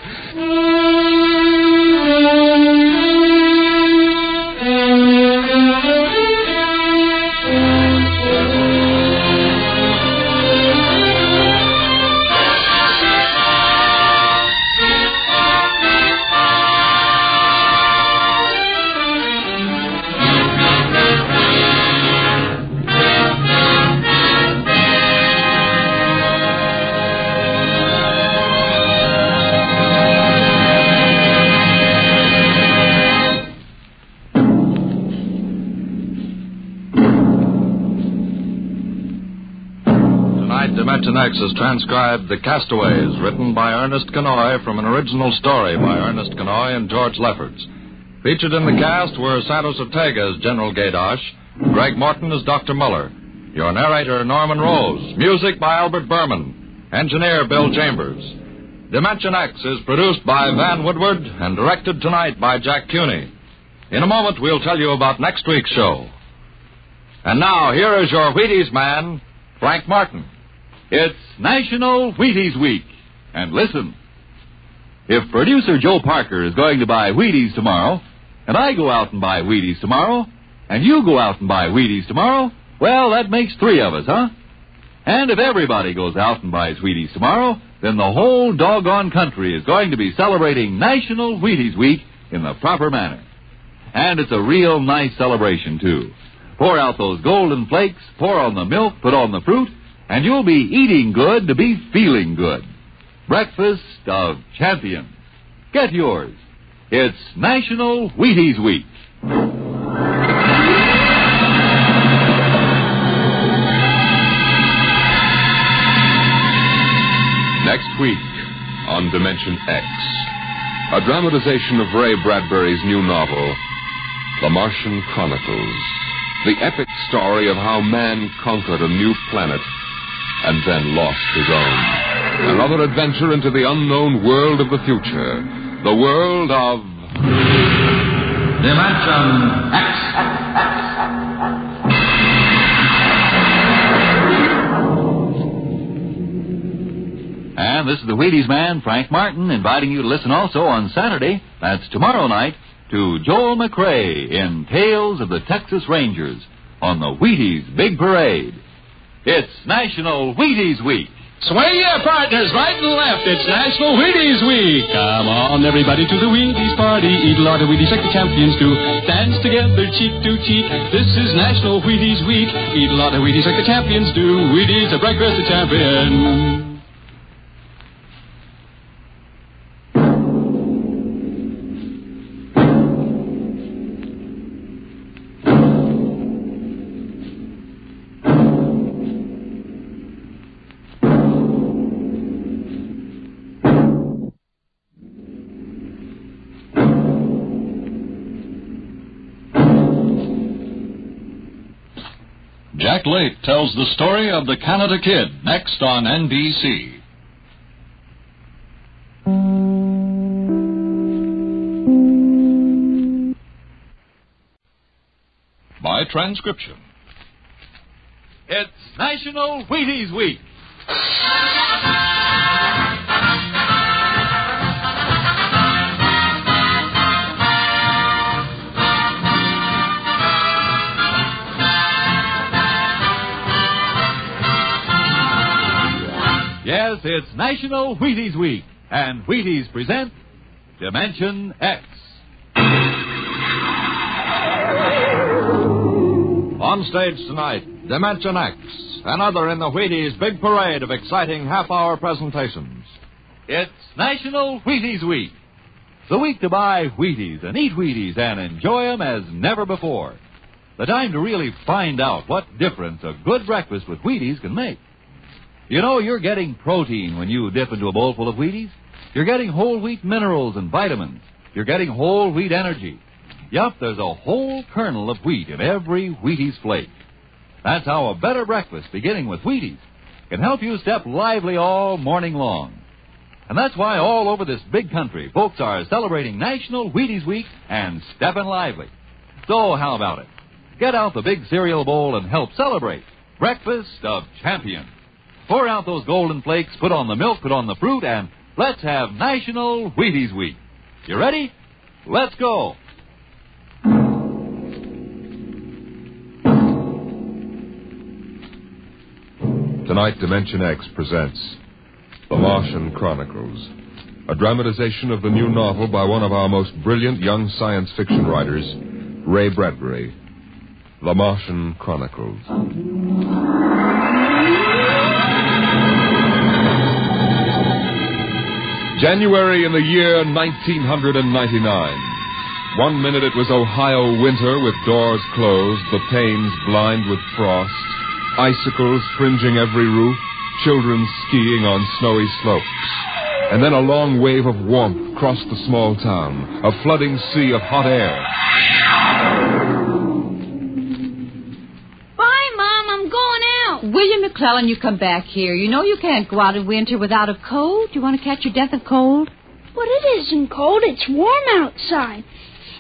I: X has transcribed The Castaways, written by Ernest Kenoy from an original story by Ernest Kenoy and George Lefferts. Featured in the cast were Santos Ortega as General Gaydosh, Greg Morton as Dr. Muller, your narrator Norman Rose, music by Albert Berman, engineer Bill Chambers. Dimension X is produced by Van Woodward and directed tonight by Jack Cuney. In a moment, we'll tell you about next week's show. And now, here is your Wheaties man, Frank Martin.
H: It's National Wheaties Week. And listen, if producer Joe Parker is going to buy Wheaties tomorrow, and I go out and buy Wheaties tomorrow, and you go out and buy Wheaties tomorrow, well, that makes 3 of us, huh? And if everybody goes out and buys Wheaties tomorrow, then the whole doggone country is going to be celebrating National Wheaties Week in the proper manner. And it's a real nice celebration, too. Pour out those golden flakes, pour on the milk, put on the fruit, and you'll be eating good to be feeling good. Breakfast of champions. Get yours. It's National Wheaties Week.
J: Next week on Dimension X, a dramatization of Ray Bradbury's new novel, The Martian Chronicles, the epic story of how man conquered a new planet and then lost his own. Another adventure into the unknown world of the future, the world of
I: Dimension X.
H: And this is the Wheaties man, Frank Martin, inviting you to listen also on Saturday, that's tomorrow night, to Joel McRae in Tales of the Texas Rangers on the Wheaties Big Parade. It's National Wheaties Week.
U: Sway your partners right and left. It's National Wheaties Week. Come on, everybody, to the Wheaties party. Eat a lot of Wheaties like the champions do. Dance together, cheek to cheek. This is National Wheaties Week. Eat a lot of Wheaties like the champions do. Wheaties, a breakfast of champions.
H: Jack Lake tells the story of the Canada Kid, next on NBC. By transcription. It's National Wheaties Week. Yes, it's National Wheaties Week, and Wheaties present Dimension X.
I: On stage tonight, Dimension X, another in the Wheaties big parade of exciting half-hour presentations.
H: It's National Wheaties Week. The week to buy Wheaties and eat Wheaties and enjoy them as never before. The time to really find out what difference a good breakfast with Wheaties can make. You know, you're getting protein when you dip into a bowl full of Wheaties. You're getting whole wheat minerals and vitamins. You're getting whole wheat energy. Yup, there's a whole kernel of wheat in every Wheaties flake. That's how a better breakfast, beginning with Wheaties, can help you step lively all morning long. And that's why all over this big country, folks are celebrating National Wheaties Week and stepping lively. So how about it? Get out the big cereal bowl and help celebrate Breakfast of Champions. Pour out those golden flakes, put on the milk, put on the fruit, and let's have National Wheaties Week. You ready? Let's go.
A: Tonight, Dimension X presents The Martian Chronicles, a dramatization of the new novel by one of our most brilliant young science fiction writers, Ray Bradbury. The Martian Chronicles. January in the year 1999. 1 minute it was Ohio winter with doors closed, the panes blind with frost, icicles fringing every roof, children skiing on snowy slopes. And then a long wave of warmth crossed the small town, a flooding sea of hot air.
V: Bye, Mom, I'm going out.
W: William McClellan, you come back here. You know you can't go out in winter without a cold. You want to catch your death of cold?
V: But it isn't cold. It's warm outside.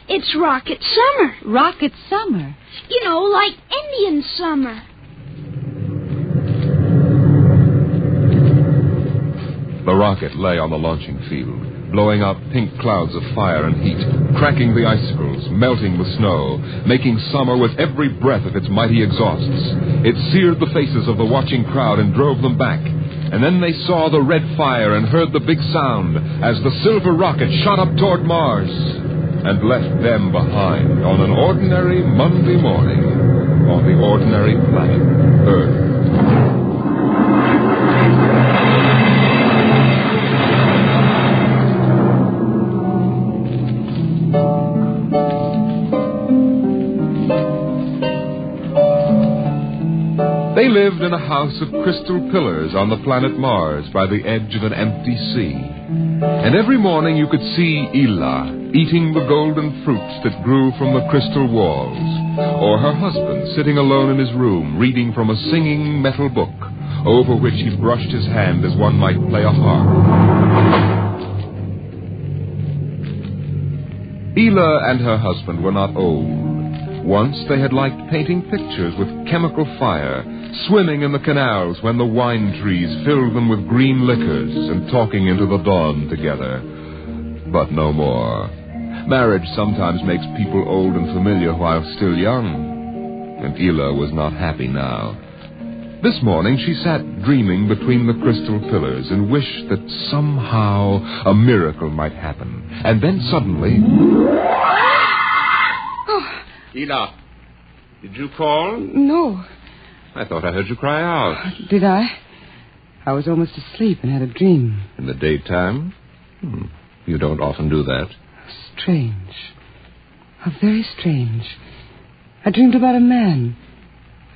V: It's rocket summer.
W: Rocket summer?
V: You know, like Indian summer.
A: The rocket lay on the launching field, blowing up pink clouds of fire and heat, cracking the icicles, melting the snow, making summer with every breath of its mighty exhausts. It seared the faces of the watching crowd and drove them back. And then they saw the red fire and heard the big sound as the silver rocket shot up toward Mars and left them behind on an ordinary Monday morning on the ordinary planet Earth. They lived in a house of crystal pillars on the planet Mars by the edge of an empty sea. And every morning you could see Ela eating the golden fruits that grew from the crystal walls, or her husband sitting alone in his room reading from a singing metal book over which he brushed his hand as one might play a harp. Ela and her husband were not old. Once they had liked painting pictures with chemical fire, swimming in the canals when the wine trees filled them with green liquors, and talking into the dawn together. But no more. Marriage sometimes makes people old and familiar while still young, and Ela was not happy now. This morning she sat dreaming between the crystal pillars and wished that somehow a miracle might happen. And then suddenly...
P: Ela, did you call?
X: No.
P: I thought I heard you cry out.
X: Did I? I was almost asleep and had a dream.
P: In the daytime? You don't often do that.
X: Strange. How very strange. I dreamed about a man.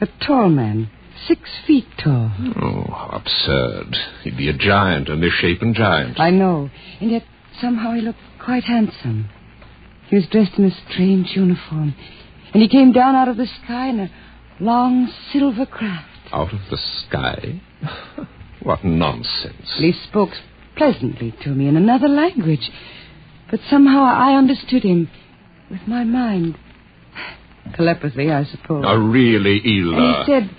X: A tall man. 6 feet tall.
P: Oh, how absurd. He'd be a giant, a misshapen giant.
X: I know. And yet somehow he looked quite handsome. He was dressed in a strange uniform. And he came down out of the sky in a long silver craft.
S: Out of the sky? What nonsense.
X: He spoke pleasantly to me in another language, but somehow I understood him with my mind. Telepathy, I suppose.
S: Oh, really, Ela?
X: And he said,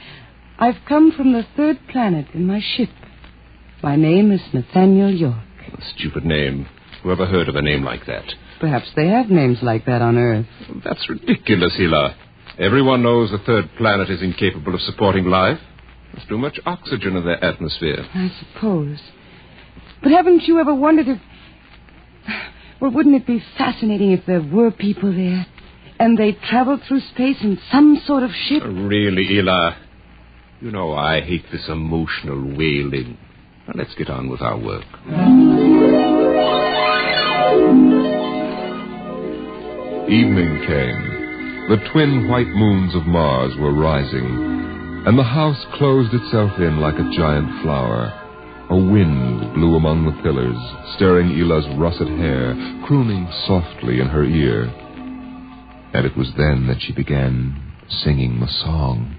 X: I've come from the third planet in my ship. My name is Nathaniel York.
S: A stupid name. Who ever heard of a name like that?
X: Perhaps they have names like that on Earth.
S: That's ridiculous, Ela. Everyone knows the third planet is incapable of supporting life. There's too much oxygen in their atmosphere.
X: I suppose. But haven't you ever wondered if... Well, wouldn't it be fascinating if there were people there, and they traveled through space in some sort of ship?
S: Really, Ela? You know I hate this emotional wailing. Now, let's get on with our work.
A: Evening came. The twin white moons of Mars were rising, and the house closed itself in like a giant flower. A wind blew among the pillars, stirring Ela's russet hair, crooning softly in her ear. And it was then that she began singing the song.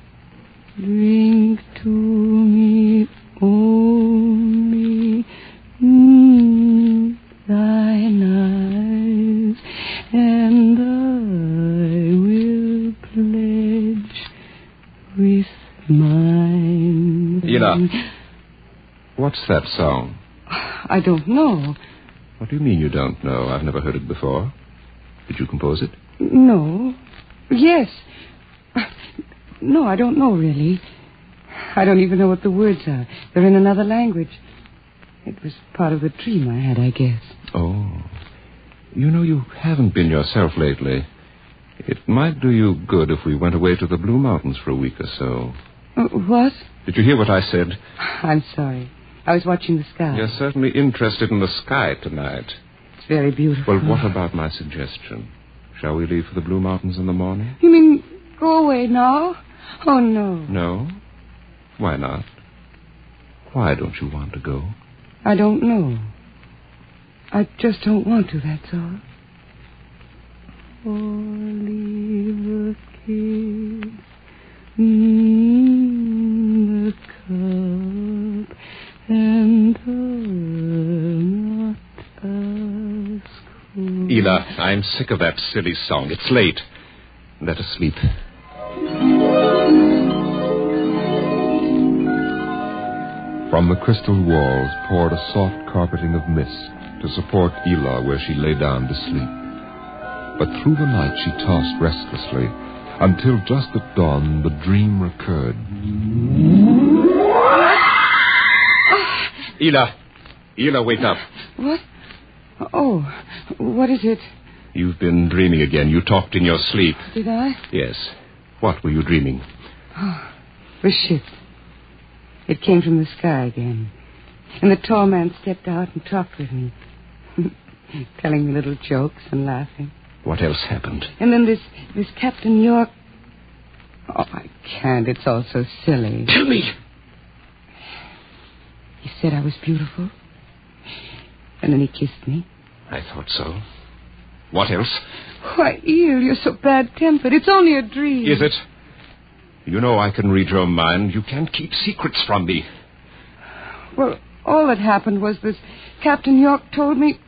X: Drink to me only thine eyes, and I will pledge with mine.
S: Ela, what's that song?
X: I don't know.
S: What do you mean you don't know? I've never heard it before. Did you compose it?
X: No. Yes. No, I don't know, really. I don't even know what the words are. They're in another language. It was part of the dream I had, I guess.
S: Oh. You know, you haven't been yourself lately. It might do you good if we went away to the Blue Mountains for a week or so.
X: What?
S: Did you hear what I said?
X: I'm sorry. I was watching the sky.
S: You're certainly interested in the sky tonight.
X: It's very beautiful.
S: Well, what about my suggestion? Shall we leave for the Blue Mountains in the morning?
X: You mean go away now? Oh, no.
S: No? Why not? Why don't you want to go?
X: I don't know. I just don't want to, that's all. Oliver kiss the cup, and I'll not ask.
S: Ela, I'm sick of that silly song. It's late. Let us sleep.
A: From the crystal walls poured a soft carpeting of mist to support Ela where she lay down to sleep. But through the night she tossed restlessly until just at dawn the dream recurred.
S: Ela, wake up.
X: What? Oh, what is it?
S: You've been dreaming again. You talked in your sleep.
X: Did I?
S: Yes. What were you dreaming?
X: Oh, the ship. It came from the sky again. And the tall man stepped out and talked with me. Telling me little jokes and laughing.
S: What else happened?
X: And then this Captain York... Oh, I can't. It's all so silly.
S: Tell me.
X: He said I was beautiful. And then he kissed me.
S: I thought so. What else?
X: Why, Eel, you're so bad-tempered. It's only a dream.
S: Is it? You know I can read your mind. You can't keep secrets from me.
X: Well, all that happened was this Captain York told me...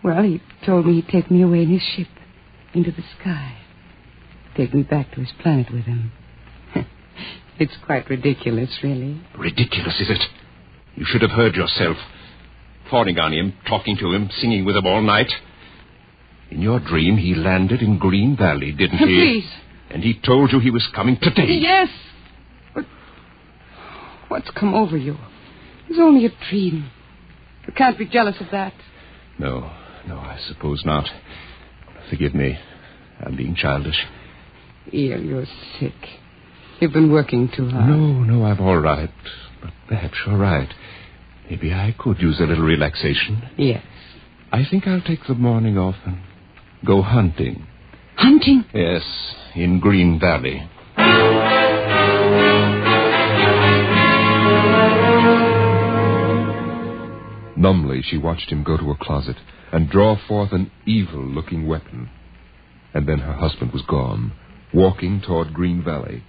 X: Well, he told me he'd take me away in his ship into the sky. Take me back to his planet with him. It's quite ridiculous, really.
S: Ridiculous, is it? You should have heard yourself. Fawning on him, talking to him, singing with him all night. In your dream, he landed in Green Valley, didn't he?
X: Please.
S: And he told you he was coming today.
X: Yes. But what's come over you? It's only a dream. You can't be jealous of that.
S: No, I suppose not. Forgive me. I'm being childish.
X: Eel, you're sick. You've been working too hard.
S: No, I'm all right. But perhaps you're right. Maybe I could use a little relaxation.
X: Yes.
S: I think I'll take the morning off and go hunting.
X: Hunting?
S: Yes, in Green Valley.
A: Numbly, she watched him go to a closet and draw forth an evil-looking weapon. And then her husband was gone, walking toward Green Valley.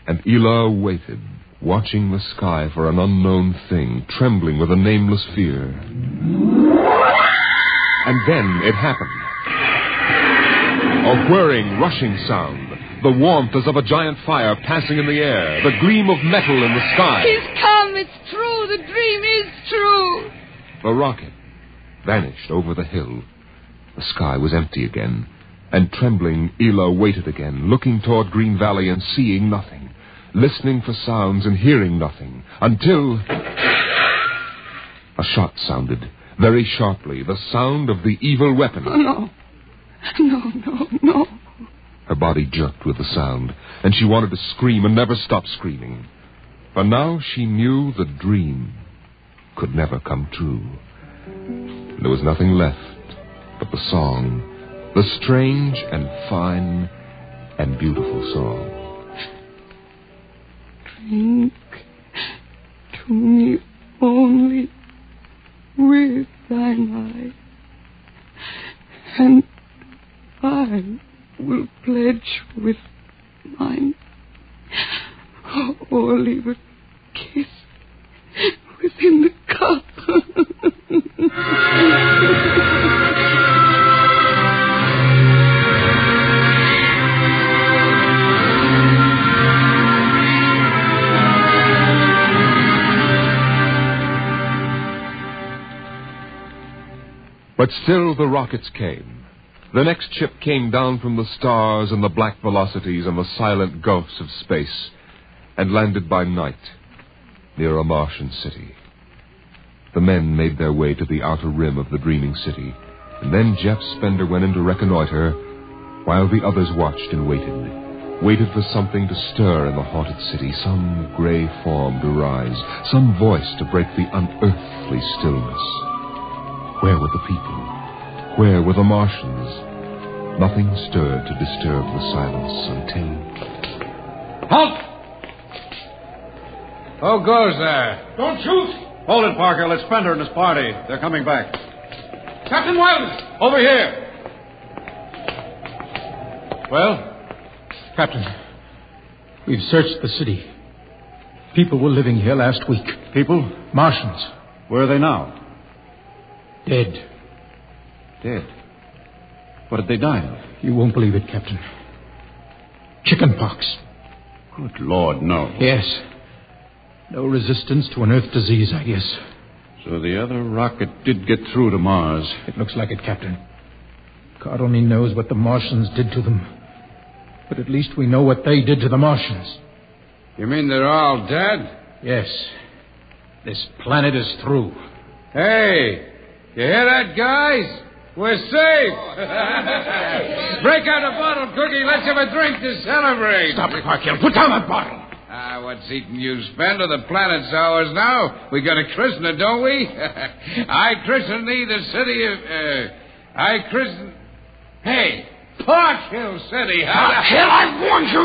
A: And Ela waited, watching the sky for an unknown thing, trembling with a nameless fear. And then it happened. A whirring, rushing sound. The warmth as of a giant fire passing in the air. The gleam of metal in the sky.
V: He's come. It's true. The dream is true.
A: The rocket vanished over the hill. The sky was empty again. And trembling, Ela waited again, looking toward Green Valley and seeing nothing. Listening for sounds and hearing nothing. Until a shot sounded, very sharply. The sound of the evil weapon.
X: Oh, no. No.
A: Her body jerked with the sound, and she wanted to scream and never stop screaming. For now she knew the dream could never come true. There was nothing left but the song, the strange and fine and beautiful song.
X: Drink to me only with thine eye, and I will pledge with mine, or leave a kiss within the cup.
A: But still the rockets came. The next ship came down from the stars and the black velocities and the silent gulfs of space and landed by night near a Martian city. The men made their way to the outer rim of the dreaming city, and then Jeff Spender went in to reconnoiter while the others watched and waited for something to stir in the haunted city, some gray form to rise, some voice to break the unearthly stillness. Where were the people? Where were the Martians? Nothing stirred to disturb the silence until...
B: Halt! Who goes there?
D: Don't shoot!
B: Hold it, Parker. Let's Spender and his party. They're coming back.
D: Captain Wilder!
B: Over here.
D: Well? Captain, we've searched the city. People were living here last week.
B: People?
D: Martians.
B: Where are they now?
D: Dead.
B: Dead? What did they die of?
D: You won't believe it, Captain. Chickenpox.
B: Good Lord, no.
D: Yes. No resistance to an Earth disease, I guess.
B: So the other rocket did get through to Mars.
D: It looks like it, Captain. God only knows what the Martians did to them. But at least we know what they did to the Martians.
B: You mean they're all dead?
D: Yes. This planet is through.
B: Hey, you hear that, guys? We're safe. Break out a bottle, Cookie. Let's have a drink to celebrate.
D: Stop it, Parkhill. Put down that bottle.
B: What's eating you, Spender? The planet's ours now. We got to christen it, don't we? I christen thee the city of... I christen... Hey, Park Hill City.
D: Park Hill, I warned you.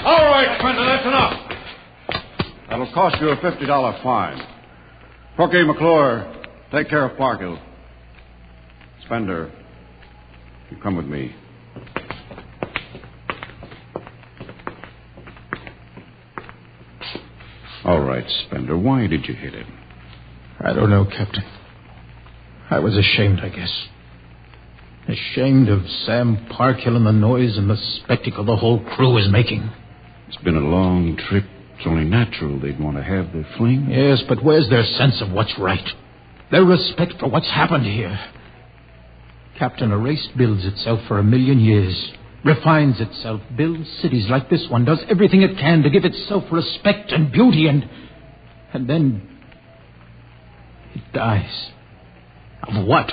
B: All right, Spender, that's enough. That'll cost you a $50 fine. Cookie, McClure, take care of Park Hill. Spender, you come with me. All right, Spender, why did you hit him?
D: I don't know, Captain. I was ashamed, I guess. Ashamed of Sam Parkhill and the noise and the spectacle the whole crew is making.
B: It's been a long trip. It's only natural they'd want to have their fling.
D: Yes, but where's their sense of what's right? Their respect for what's happened here? Captain, a race builds itself for 1,000,000 years, refines itself, builds cities like this one, does everything it can to give itself respect and beauty, and then it dies. Of what?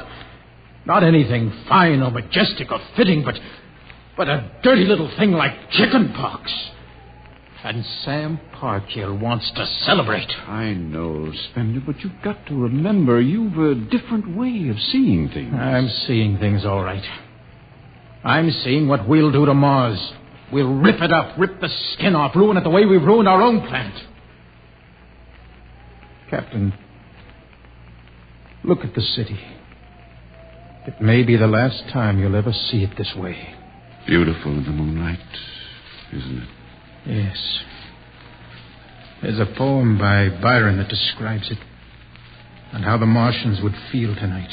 D: Not anything fine or majestic or fitting, but a dirty little thing like chickenpox. And Sam Parkhill wants to celebrate.
B: I know, Spender, but you've got to remember you've a different way of seeing things.
D: I'm seeing things all right. I'm seeing what we'll do to Mars. We'll rip it up, rip the skin off, ruin it the way we've ruined our own planet. Captain, look at the city. It may be the last time you'll ever see it this way.
B: Beautiful in the moonlight, isn't it?
D: Yes. There's a poem by Byron that describes it, and how the Martians would feel tonight,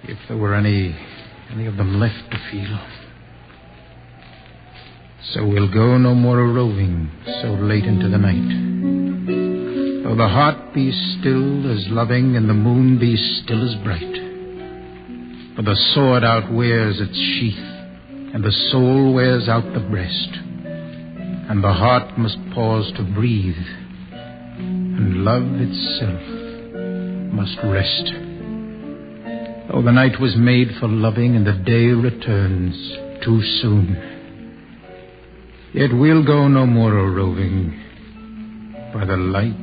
D: if there were any of them left to feel. So we'll go no more a-roving so late into the night. Though the heart be still as loving and the moon be still as bright. For the sword outwears its sheath, and the soul wears out the breast. And the heart must pause to breathe, and love itself must rest. Though the night was made for loving and the day returns too soon, yet we'll go no more a-roving by the light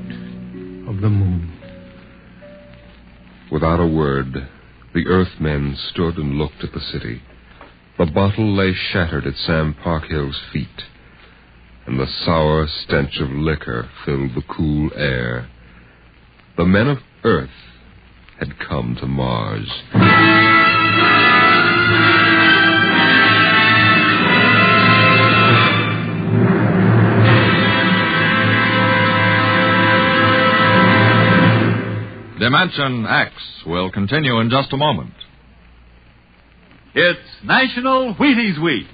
D: of the moon.
A: Without a word, the Earthmen stood and looked at the city. The bottle lay shattered at Sam Parkhill's feet, and the sour stench of liquor filled the cool air. The men of Earth had come to Mars.
I: Dimension X will continue in just a moment.
H: It's National Wheaties Week.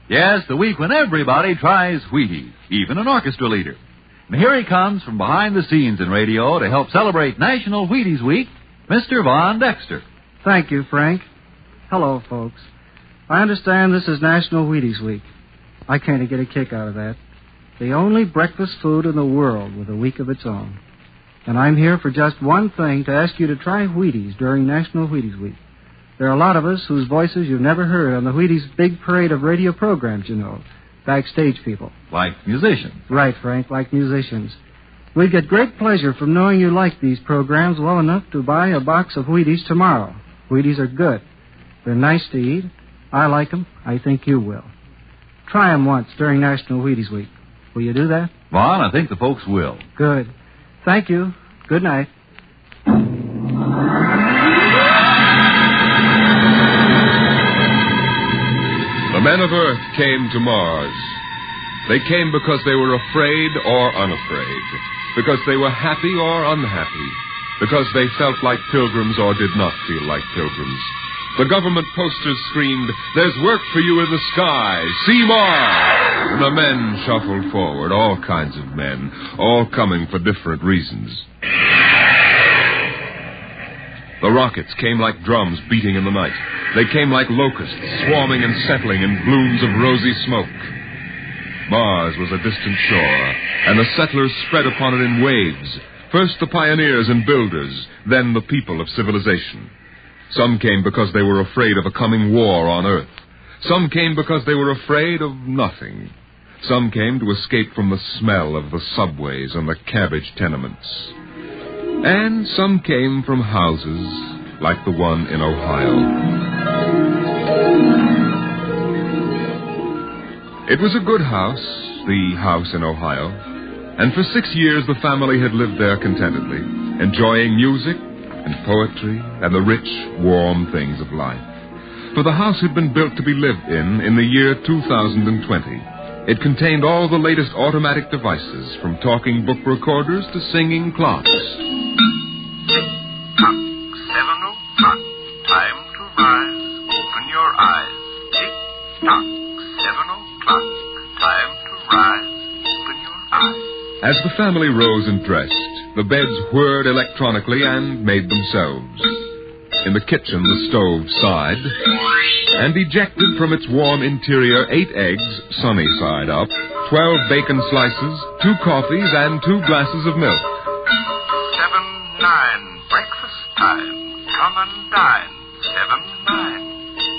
H: Yes, the week when everybody tries Wheaties, even an orchestra leader. And here he comes from behind the scenes in radio to help celebrate National Wheaties Week, Mr. Von Dexter.
E: Thank you, Frank. Hello, folks. I understand this is National Wheaties Week. I kind of get a kick out of that. The only breakfast food in the world with a week of its own. And I'm here for just one thing, to ask you to try Wheaties during National Wheaties Week. There are a lot of us whose voices you've never heard on the Wheaties big parade of radio programs, you know. Backstage people.
H: Like musicians.
E: Right, Frank, like musicians. We get great pleasure from knowing you like these programs well enough to buy a box of Wheaties tomorrow. Wheaties are good. They're nice to eat. I like them. I think you will. Try them once during National Wheaties Week. Will you do that?
H: Vaughn, I think the folks will.
E: Good. Thank you. Good night.
A: The men of Earth came to Mars. They came because they were afraid or unafraid, because they were happy or unhappy, because they felt like pilgrims or did not feel like pilgrims. The government posters screamed, "There's work for you in the sky. See Mars!" And the men shuffled forward, all kinds of men, all coming for different reasons. The rockets came like drums beating in the night. They came like locusts, swarming and settling in blooms of rosy smoke. Mars was a distant shore, and the settlers spread upon it in waves. First the pioneers and builders, then the people of civilization. Some came because they were afraid of a coming war on Earth. Some came because they were afraid of nothing. Some came to escape from the smell of the subways and the cabbage tenements. And some came from houses like the one in Ohio. It was a good house, the house in Ohio, and for 6 years the family had lived there contentedly, enjoying music and poetry and the rich, warm things of life. For the house had been built to be lived in the year 2020. It contained all the latest automatic devices, from talking book recorders to singing clocks.
F: 7:00, time to rise, open your eyes. Tick-tock, 7:00, time to rise, open your eyes.
A: As the family rose and dressed, the beds whirred electronically and made themselves. In the kitchen, the stove sighed, and ejected from its warm interior 8 eggs, sunny side up, 12 bacon slices, 2 coffees, and 2 glasses of milk.
F: 7:09, breakfast time. Come and dine. 7:09.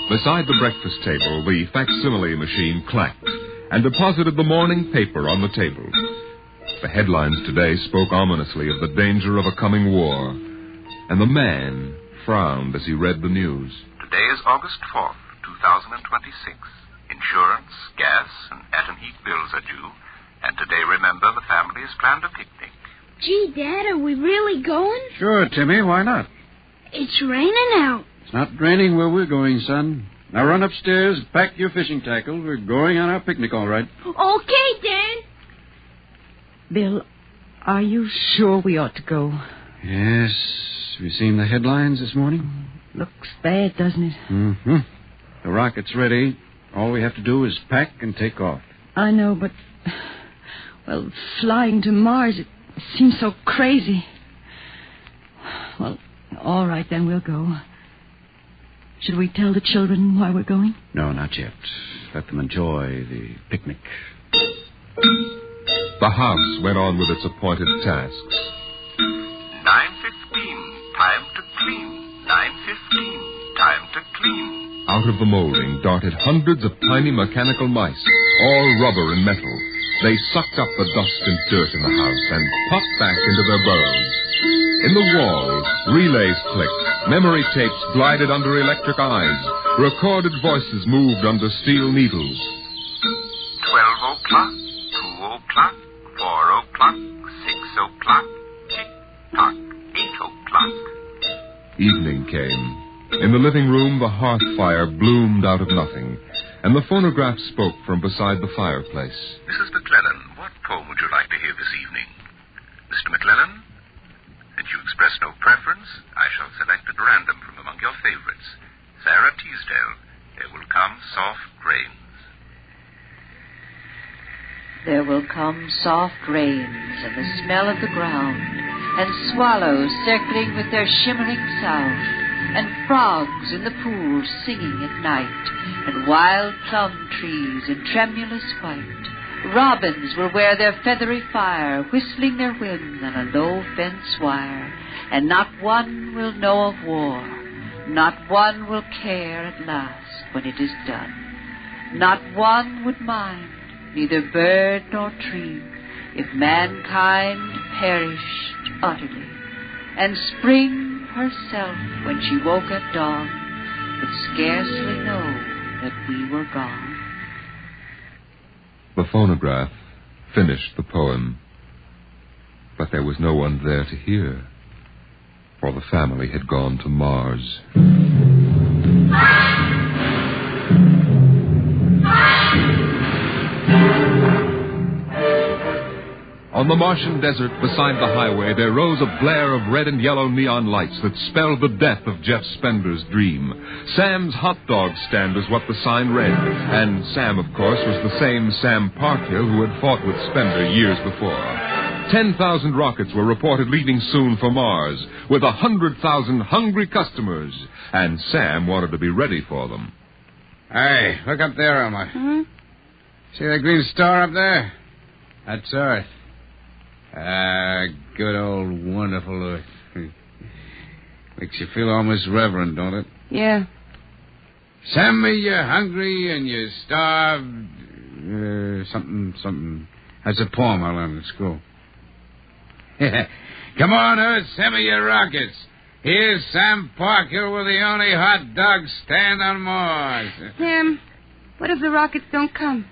A: Beside the breakfast table, the facsimile machine clacked and deposited the morning paper on the table. The headlines today spoke ominously of the danger of a coming war, and the man frowned as he read the news.
F: Today is August 4th, 2026. Insurance, gas, and at-and-heat bills are due. And today, remember, the family has planned a picnic.
V: Gee, Dad, are we really going?
B: Sure, Timmy, why not?
V: It's raining out.
B: It's not raining where we're going, son. Now run upstairs, pack your fishing tackle. We're going on our picnic, all right.
V: Okay, Dan.
X: Bill, are you sure we ought to go?
B: Yes. Have you seen the headlines this morning?
X: Looks bad, doesn't it?
B: Mm-hmm. The rocket's ready. All we have to do is pack and take off.
X: I know, but... Well, flying to Mars, it seems so crazy. Well, all right, then we'll go. Should we tell the children why we're going?
B: No, not yet. Let them enjoy the picnic.
A: The house went on with its appointed tasks.
F: 9:15, time to clean. 9:15, time to clean.
A: Out of the molding darted hundreds of tiny mechanical mice, all rubber and metal. They sucked up the dust and dirt in the house and popped back into their burrows. In the walls, relays clicked, memory tapes glided under electric eyes, recorded voices moved under steel needles.
F: 12 o'clock, 2 o'clock, 4 o'clock, 6 o'clock, tick-tock, 8 o'clock.
A: Evening came. In the living room, the hearth fire bloomed out of nothing, and the phonograph spoke from beside the fireplace.
F: Mrs. McClellan, what poem would you like to hear this evening? Mr. McClellan? Since you express no preference, I shall select at random from among your favorites. Sarah Teasdale, There Will Come Soft Rains.
W: There will come soft rains and the smell of the ground, and swallows circling with their shimmering sound, and frogs in the pools singing at night, and wild plum trees in tremulous white. Robins will wear their feathery fire, whistling their whims on a low fence wire, and not one will know of war, not one will care at last when it is done. Not one would mind, neither bird nor tree, if mankind perished utterly, and spring herself, when she woke at dawn, would scarcely know that we were gone.
A: The phonograph finished the poem, but there was no one there to hear, for the family had gone to Mars. On the Martian desert beside the highway, there rose a blare of red and yellow neon lights that spelled the death of Jeff Spender's dream. Sam's hot dog stand was what the sign read, and Sam, of course, was the same Sam Parkhill who had fought with Spender years before. 10,000 rockets were reported leaving soon for Mars, with 100,000 hungry customers, and Sam wanted to be ready for them.
G: Hey, look up there, Elmer.
X: Hmm?
G: See that green star up there? That's Earth. Good old wonderful Earth. Makes you feel almost reverent, don't it?
X: Yeah.
G: Send me you're hungry and you're starved. Something. That's a poem I learned at school. Come on, Earth, send me your rockets. Here's Sam Parkhill with the only hot dog stand on Mars.
X: Sam, what if the rockets don't come?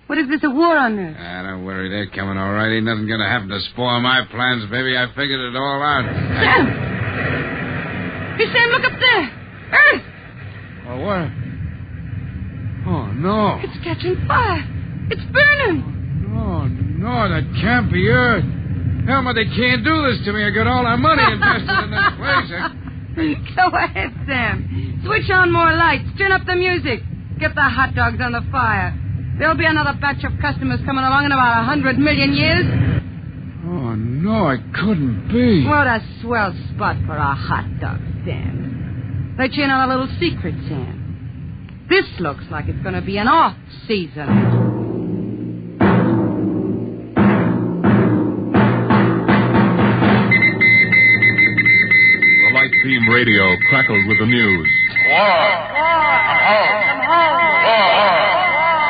X: What if there's a war on Earth?
G: Don't worry, they're coming all right. Ain't nothing gonna happen to spoil my plans, baby. I figured it all out.
X: Sam! Hey, Sam, look up there! Earth!
G: Oh, what? Oh, no.
X: It's catching fire. It's burning.
G: No, that can't be Earth. Elmer, they can't do this to me. I got all our money invested in this place.
X: Go ahead, Sam. Switch on more lights. Turn up the music. Get the hot dogs on the fire. There'll be another batch of customers coming along in about 100 million years.
G: Oh, no, it couldn't be.
X: What a swell spot for a hot dog stand. Let you in on a little secret, Sam. This looks like it's going to be an off-season.
A: The light beam radio crackled with the news.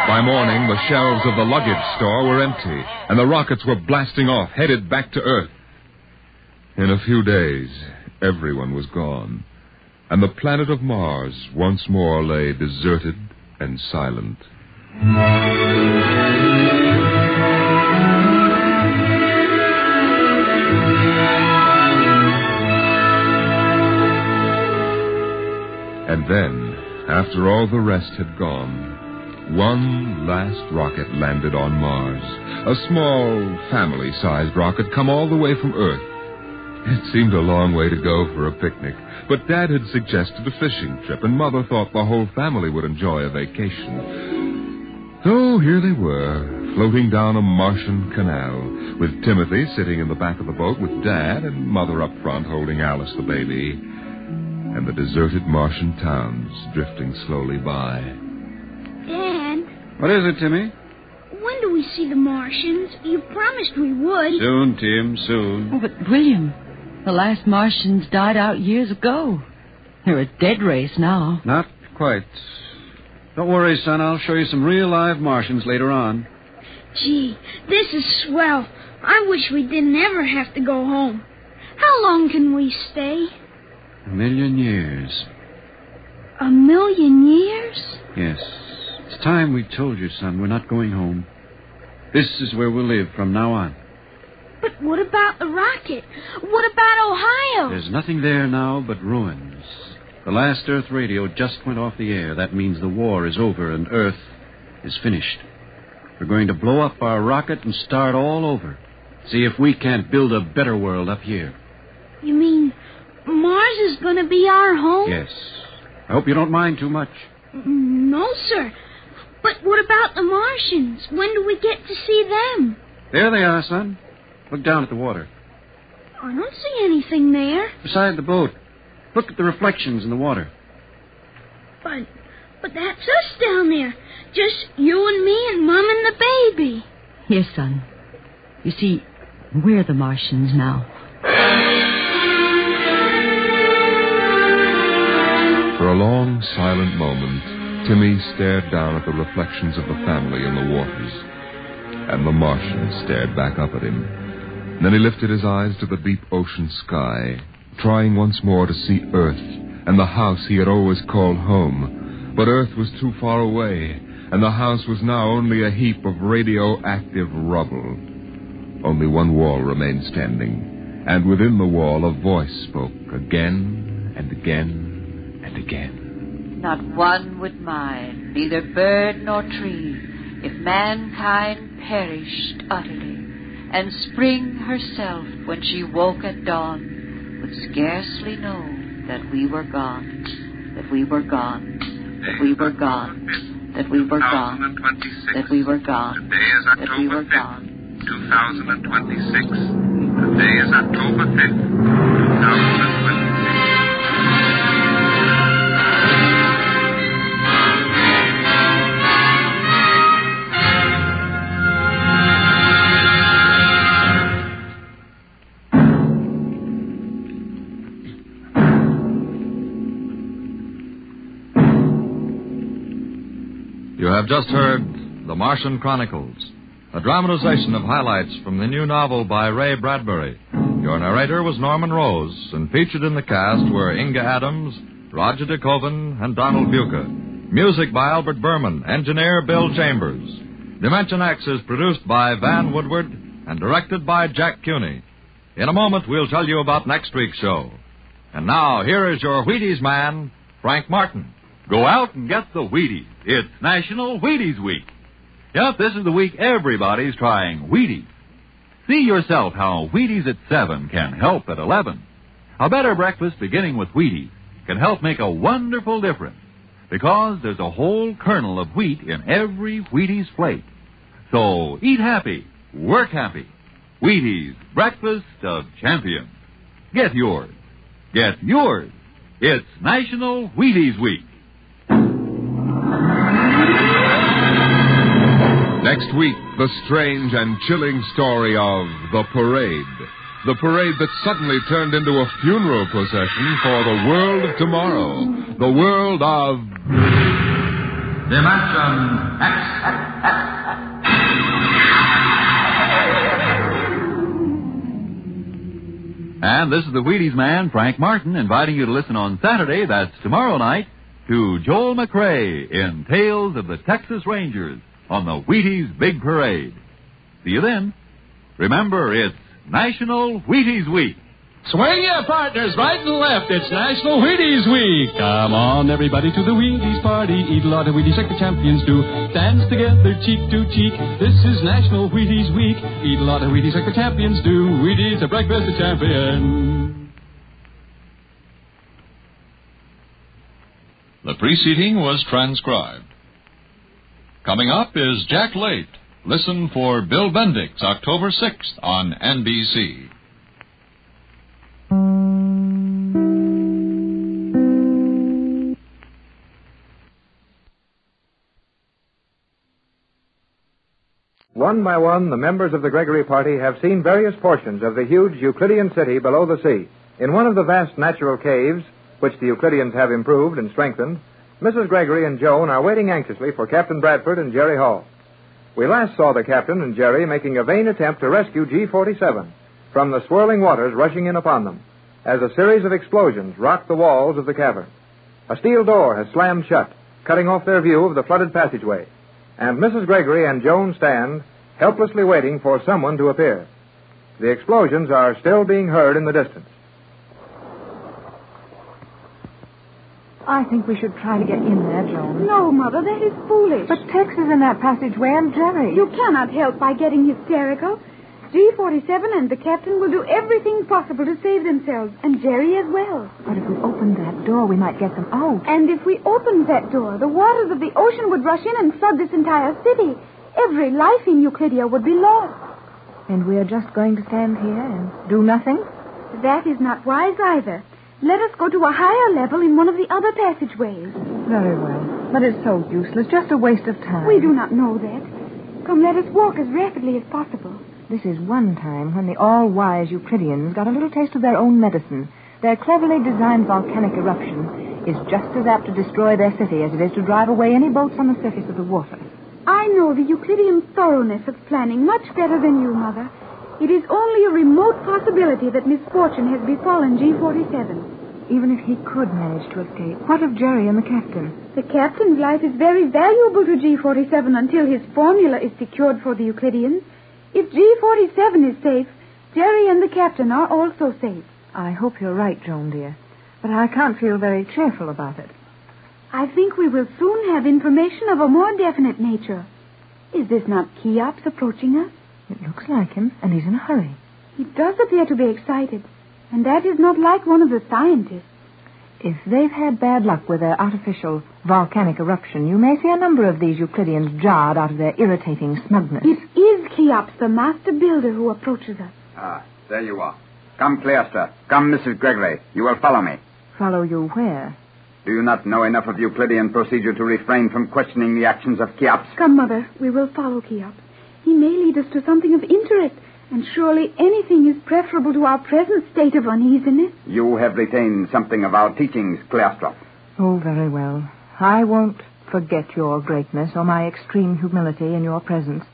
A: By morning, the shelves of the luggage store were empty, and the rockets were blasting off, headed back to Earth. In a few days, everyone was gone, and the planet of Mars once more lay deserted and silent. And then, after all the rest had gone, one last rocket landed on Mars. A small, family-sized rocket come all the way from Earth. It seemed a long way to go for a picnic, but Dad had suggested a fishing trip, and Mother thought the whole family would enjoy a vacation. So here they were, floating down a Martian canal, with Timothy sitting in the back of the boat with Dad and Mother up front holding Alice the baby, and the deserted Martian towns drifting slowly by.
V: Dad?
B: What is it, Timmy?
V: When do we see the Martians? You promised we would.
B: Soon, Tim, soon.
X: Oh, but William, the last Martians died out years ago. They're a dead race now.
B: Not quite. Don't worry, son. I'll show you some real live Martians later on.
V: Gee, this is swell. I wish we didn't ever have to go home. How long can we stay?
B: 1,000,000 years.
V: 1,000,000 years?
B: Yes. It's time we told you, son, we're not going home. This is where we'll live from now on.
V: But what about the rocket? What about Ohio?
B: There's nothing there now but ruins. The last Earth radio just went off the air. That means the war is over and Earth is finished. We're going to blow up our rocket and start all over. See if we can't build a better world up here.
V: You mean Mars is going to be our home?
B: Yes. I hope you don't mind too much.
V: No, sir. But what about the Martians? When do we get to see them?
B: There they are, son. Look down at the water.
V: I don't see anything there.
B: Beside the boat. Look at the reflections in the water.
V: But that's us down there. Just you and me and Mom and the baby.
X: Yes, son. You see, we're the Martians now.
A: For a long, silent moment, Timmy stared down at the reflections of the family in the waters. And the Martian stared back up at him. Then he lifted his eyes to the deep ocean sky, trying once more to see Earth and the house he had always called home. But Earth was too far away, and the house was now only a heap of radioactive rubble. Only one wall remained standing, and within the wall a voice spoke again and again and again.
W: Not one would mind, neither bird nor tree, if mankind perished utterly, and spring herself, when she woke at dawn, would scarcely know that we were gone, that we were gone, that we were gone, that we were gone, that we were gone, that we were gone.
F: 2026. Today is October 5th, 2026.
I: You have just heard The Martian Chronicles, a dramatization of highlights from the new novel by Ray Bradbury. Your narrator was Norman Rose, and featured in the cast were Inga Adams, Roger DeKoven, and Donald Buca. Music by Albert Berman, engineer Bill Chambers. Dimension X is produced by Van Woodward and directed by Jack Cuney. In a moment, we'll tell you about next week's show. And now, here is your Wheaties man, Frank Martin.
H: Go out and get the Wheaties. It's National Wheaties Week. Yep, this is the week everybody's trying Wheaties. See yourself how Wheaties at 7 can help at 11. A better breakfast beginning with Wheaties can help make a wonderful difference, because there's a whole kernel of wheat in every Wheaties plate. So eat happy, work happy. Wheaties, breakfast of champions. Get yours. Get yours. It's National Wheaties Week.
A: Next week, the strange and chilling story of the parade. The parade that suddenly turned into a funeral procession for the world of tomorrow. The world of...
H: Dimension X. And this is the Wheaties man, Frank Martin, inviting you to listen on Saturday, that's tomorrow night, to Joel McRae in Tales of the Texas Rangers on the Wheaties Big Parade. See you then. Remember, it's National Wheaties Week.
U: Swing your partners right and left. It's National Wheaties Week. Come on, everybody, to the Wheaties party. Eat a lot of Wheaties like the champions do. Dance together, cheek to cheek. This is National Wheaties Week. Eat a lot of Wheaties like the champions do. Wheaties, a breakfast of champions.
I: The preceding was transcribed. Coming up is Jack Late. Listen for Bill Bendix, October 6th on NBC.
L: One by one, the members of the Gregory party have seen various portions of the huge Euclidean city below the sea. In one of the vast natural caves, which the Euclideans have improved and strengthened, Mrs. Gregory and Joan are waiting anxiously for Captain Bradford and Jerry Hall. We last saw the captain and Jerry making a vain attempt to rescue G-47 from the swirling waters rushing in upon them, as a series of explosions rocked the walls of the cavern. A steel door has slammed shut, cutting off their view of the flooded passageway, and Mrs. Gregory and Joan stand helplessly waiting for someone to appear. The explosions are still being heard in the distance.
M: I think we should try to get in there, Joan.
V: No, Mother, that is foolish.
M: But Tex is in that passageway and Jerry.
V: You cannot help by getting hysterical. G-47 and the captain will do everything possible to save themselves, and Jerry as well.
M: But if we opened that door, we might get them out.
V: And if we opened that door, the waters of the ocean would rush in and flood this entire city. Every life in Euclidia would be lost.
M: And we're just going to stand here and do nothing?
V: That is not wise either. Let us go to a higher level in one of the other passageways.
M: Very well. But it's so useless, just a waste of time.
V: We do not know that. Come, let us walk as rapidly as possible.
M: This is one time when the all-wise Euclideans got a little taste of their own medicine. Their cleverly designed volcanic eruption is just as apt to destroy their city as it is to drive away any boats on the surface of the water.
V: I know the Euclidean thoroughness of planning much better than you, Mother. It is only a remote possibility that misfortune has befallen G-47.
M: Even if he could manage to escape, what of Jerry and the captain?
V: The captain's life is very valuable to G-47 until his formula is secured for the Euclideans. If G-47 is safe, Jerry and the captain are also safe.
M: I hope you're right, Joan, dear. But I can't feel very cheerful about it.
V: I think we will soon have information of a more definite nature. Is this not Cheops approaching us?
M: It looks like him, and he's in a hurry.
V: He does appear to be excited, and that is not like one of the scientists.
M: If they've had bad luck with their artificial volcanic eruption, you may see a number of these Euclideans jarred out of their irritating smugness.
V: It is Cheops, the master builder, who approaches us.
O: Ah, there you are. Come, Cleaster. Come, Mrs. Gregory. You will follow me.
M: Follow you where?
O: Do you not know enough of Euclidean procedure to refrain from questioning the actions of Cheops?
V: Come, Mother. We will follow Cheops. He may lead us to something of interest, and surely anything is preferable to our present state of uneasiness.
O: You have retained something of our teachings, Cleaster.
M: Oh, very well. I won't forget your greatness or my extreme humility in your presence.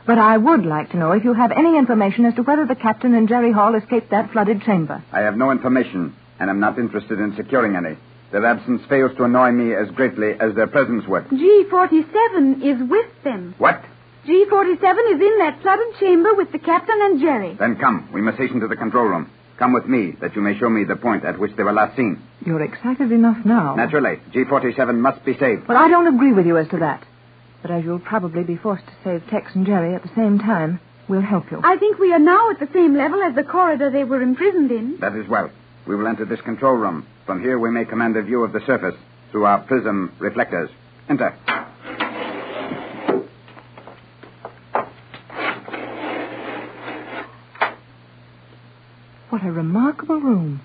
M: But I would like to know if you have any information as to whether the captain and Jerry Hall escaped that flooded chamber.
O: I have no information, and am not interested in securing any. Their absence fails to annoy me as greatly as their presence would.
V: G-47 is with them.
O: What?
V: G-47 is in that flooded chamber with the captain and Jerry.
O: Then come. We must hasten to the control room. Come with me, that you may show me the point at which they were last seen.
M: You're excited enough now.
O: Naturally. G-47 must be saved.
M: Well, I don't agree with you as to that. But as you'll probably be forced to save Tex and Jerry at the same time, we'll help you.
V: I think we are now at the same level as the corridor they were imprisoned in.
O: That is well. We will enter this control room. From here we may command a view of the surface through our prism reflectors. Enter.
M: What a remarkable room.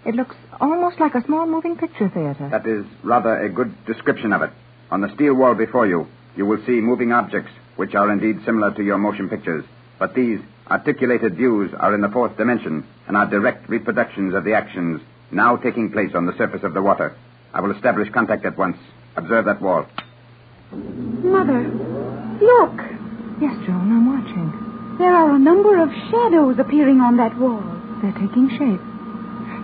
M: It looks almost like a small moving picture theater.
O: That is rather a good description of it. On the steel wall before you, you will see moving objects, which are indeed similar to your motion pictures. But these articulated views are in the fourth dimension and are direct reproductions of the actions now taking place on the surface of the water. I will establish contact at once. Observe that wall.
V: Mother, look.
M: Yes, Joan, I'm watching.
V: There are a number of shadows appearing on that wall.
M: They're taking shape.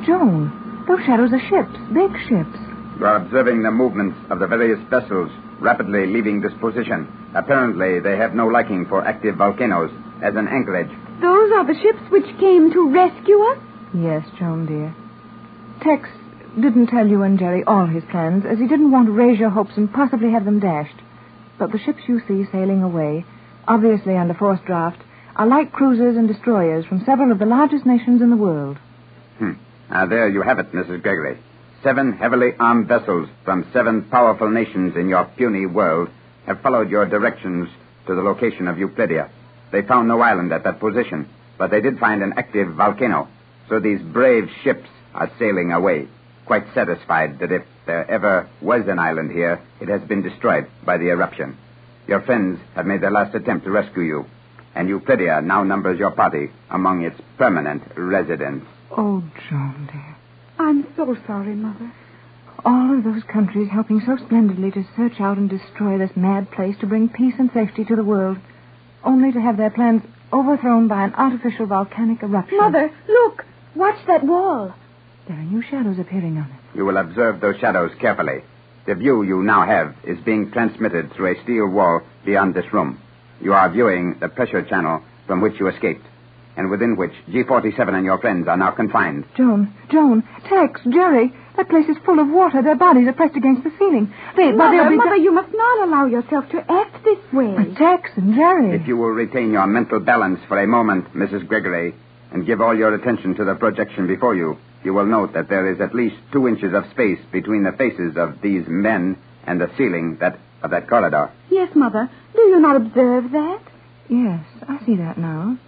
M: Joan, those shadows are ships, big ships.
O: You are observing the movements of the various vessels rapidly leaving this position. Apparently, they have no liking for active volcanoes as an anchorage.
V: Those are the ships which came to rescue us?
M: Yes, Joan, dear. Tex didn't tell you and Jerry all his plans, as he didn't want to raise your hopes and possibly have them dashed. But the ships you see sailing away, obviously under forced draft, are light cruisers and destroyers from several of the largest nations in the world.
O: There you have it, Mrs. Gregory. 7 heavily armed vessels from 7 powerful nations in your puny world have followed your directions to the location of Euclidia. They found no island at that position, but they did find an active volcano. So these brave ships are sailing away, quite satisfied that if there ever was an island here, it has been destroyed by the eruption. Your friends have made their last attempt to rescue you, and Euclidia now numbers your party among its permanent residents.
M: Oh, Joan, dear.
V: I'm so sorry, Mother.
M: All of those countries helping so splendidly to search out and destroy this mad place to bring peace and safety to the world, only to have their plans overthrown by an artificial volcanic eruption.
V: Mother, look! Watch that wall.
M: There are new shadows appearing on it.
O: You will observe those shadows carefully. The view you now have is being transmitted through a steel wall beyond this room. You are viewing the pressure channel from which you escaped, and within which G47 and your friends are now confined.
M: Joan, Tex, Jerry, that place is full of water. Their bodies are pressed against the ceiling.
V: Mother, you must not allow yourself to act this way.
M: Tex and Jerry.
O: If you will retain your mental balance for a moment, Mrs. Gregory, and give all your attention to the projection before you, you will note that there is at least 2 inches of space between the faces of these men and the ceiling of that corridor.
V: Yes, Mother. Do you not observe that?
M: Yes, I see that now.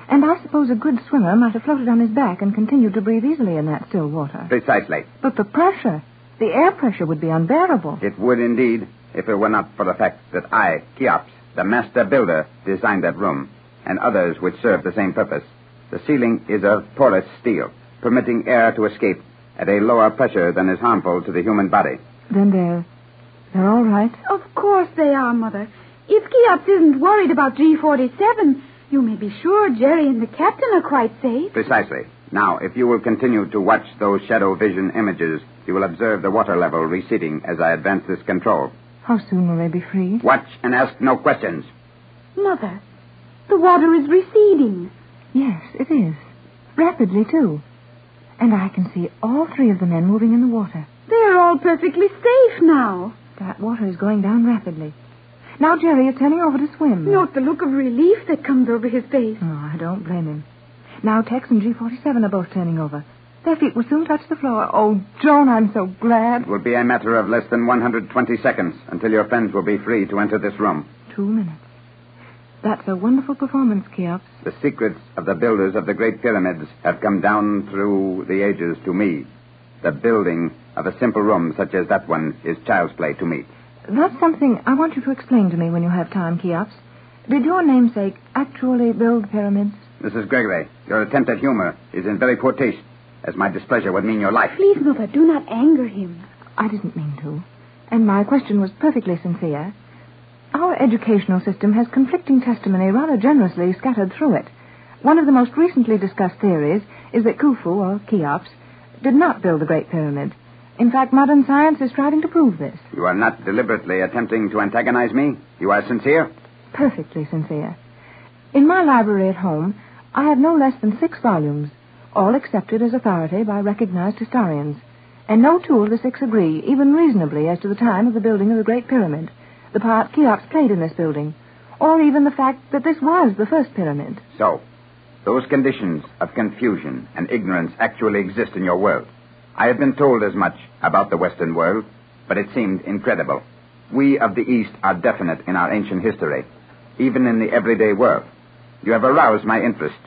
M: And I suppose a good swimmer might have floated on his back and continued to breathe easily in that still water.
O: Precisely.
M: But the pressure, the air pressure would be unbearable.
O: It would indeed, if it were not for the fact that I, Cheops, the master builder, designed that room, and others which serve the same purpose. The ceiling is of porous steel, permitting air to escape at a lower pressure than is harmful to the human body.
M: Then they're all right?
V: Of course they are, Mother. If Cheops isn't worried about G47, you may be sure Jerry and the captain are quite safe.
O: Precisely. Now, if you will continue to watch those shadow vision images, you will observe the water level receding as I advance this control.
M: How soon will they be freed?
O: Watch and ask no questions.
V: Mother, the water is receding.
M: Yes, it is. Rapidly, too. And I can see all 3 of the men moving in the water.
V: They're all perfectly safe now.
M: That water is going down rapidly. Now Jerry is turning over to swim.
V: Note the look of relief that comes over his face.
M: Oh, I don't blame him. Now Tex and G47 are both turning over. Their feet will soon touch the floor. Oh, Joan, I'm so glad.
O: It will be a matter of less than 120 seconds until your friends will be free to enter this room.
M: 2 minutes. That's a wonderful performance, Cheops.
O: The secrets of the builders of the Great Pyramids have come down through the ages to me. The building of a simple room such as that one is child's play to me.
M: That's something I want you to explain to me when you have time, Cheops. Did your namesake actually build pyramids?
O: Mrs. Gregory, your attempt at humor is in very poor taste, as my displeasure would mean your life.
V: Please, Mother, do not anger him.
M: I didn't mean to. And my question was perfectly sincere. Our educational system has conflicting testimony rather generously scattered through it. One of the most recently discussed theories is that Khufu, or Cheops, did not build the Great Pyramid. In fact, modern science is striving to prove this.
O: You are not deliberately attempting to antagonize me? You are sincere?
M: Perfectly sincere. In my library at home, I have no less than 6 volumes, all accepted as authority by recognized historians. And no 2 of the 6 agree, even reasonably, as to the time of the building of the Great Pyramid, the part Cheops played in this building, or even the fact that this was the first pyramid.
O: So, those conditions of confusion and ignorance actually exist in your world. I have been told as much about the Western world, but it seemed incredible. We of the East are definite in our ancient history, even in the everyday world. You have aroused my interest.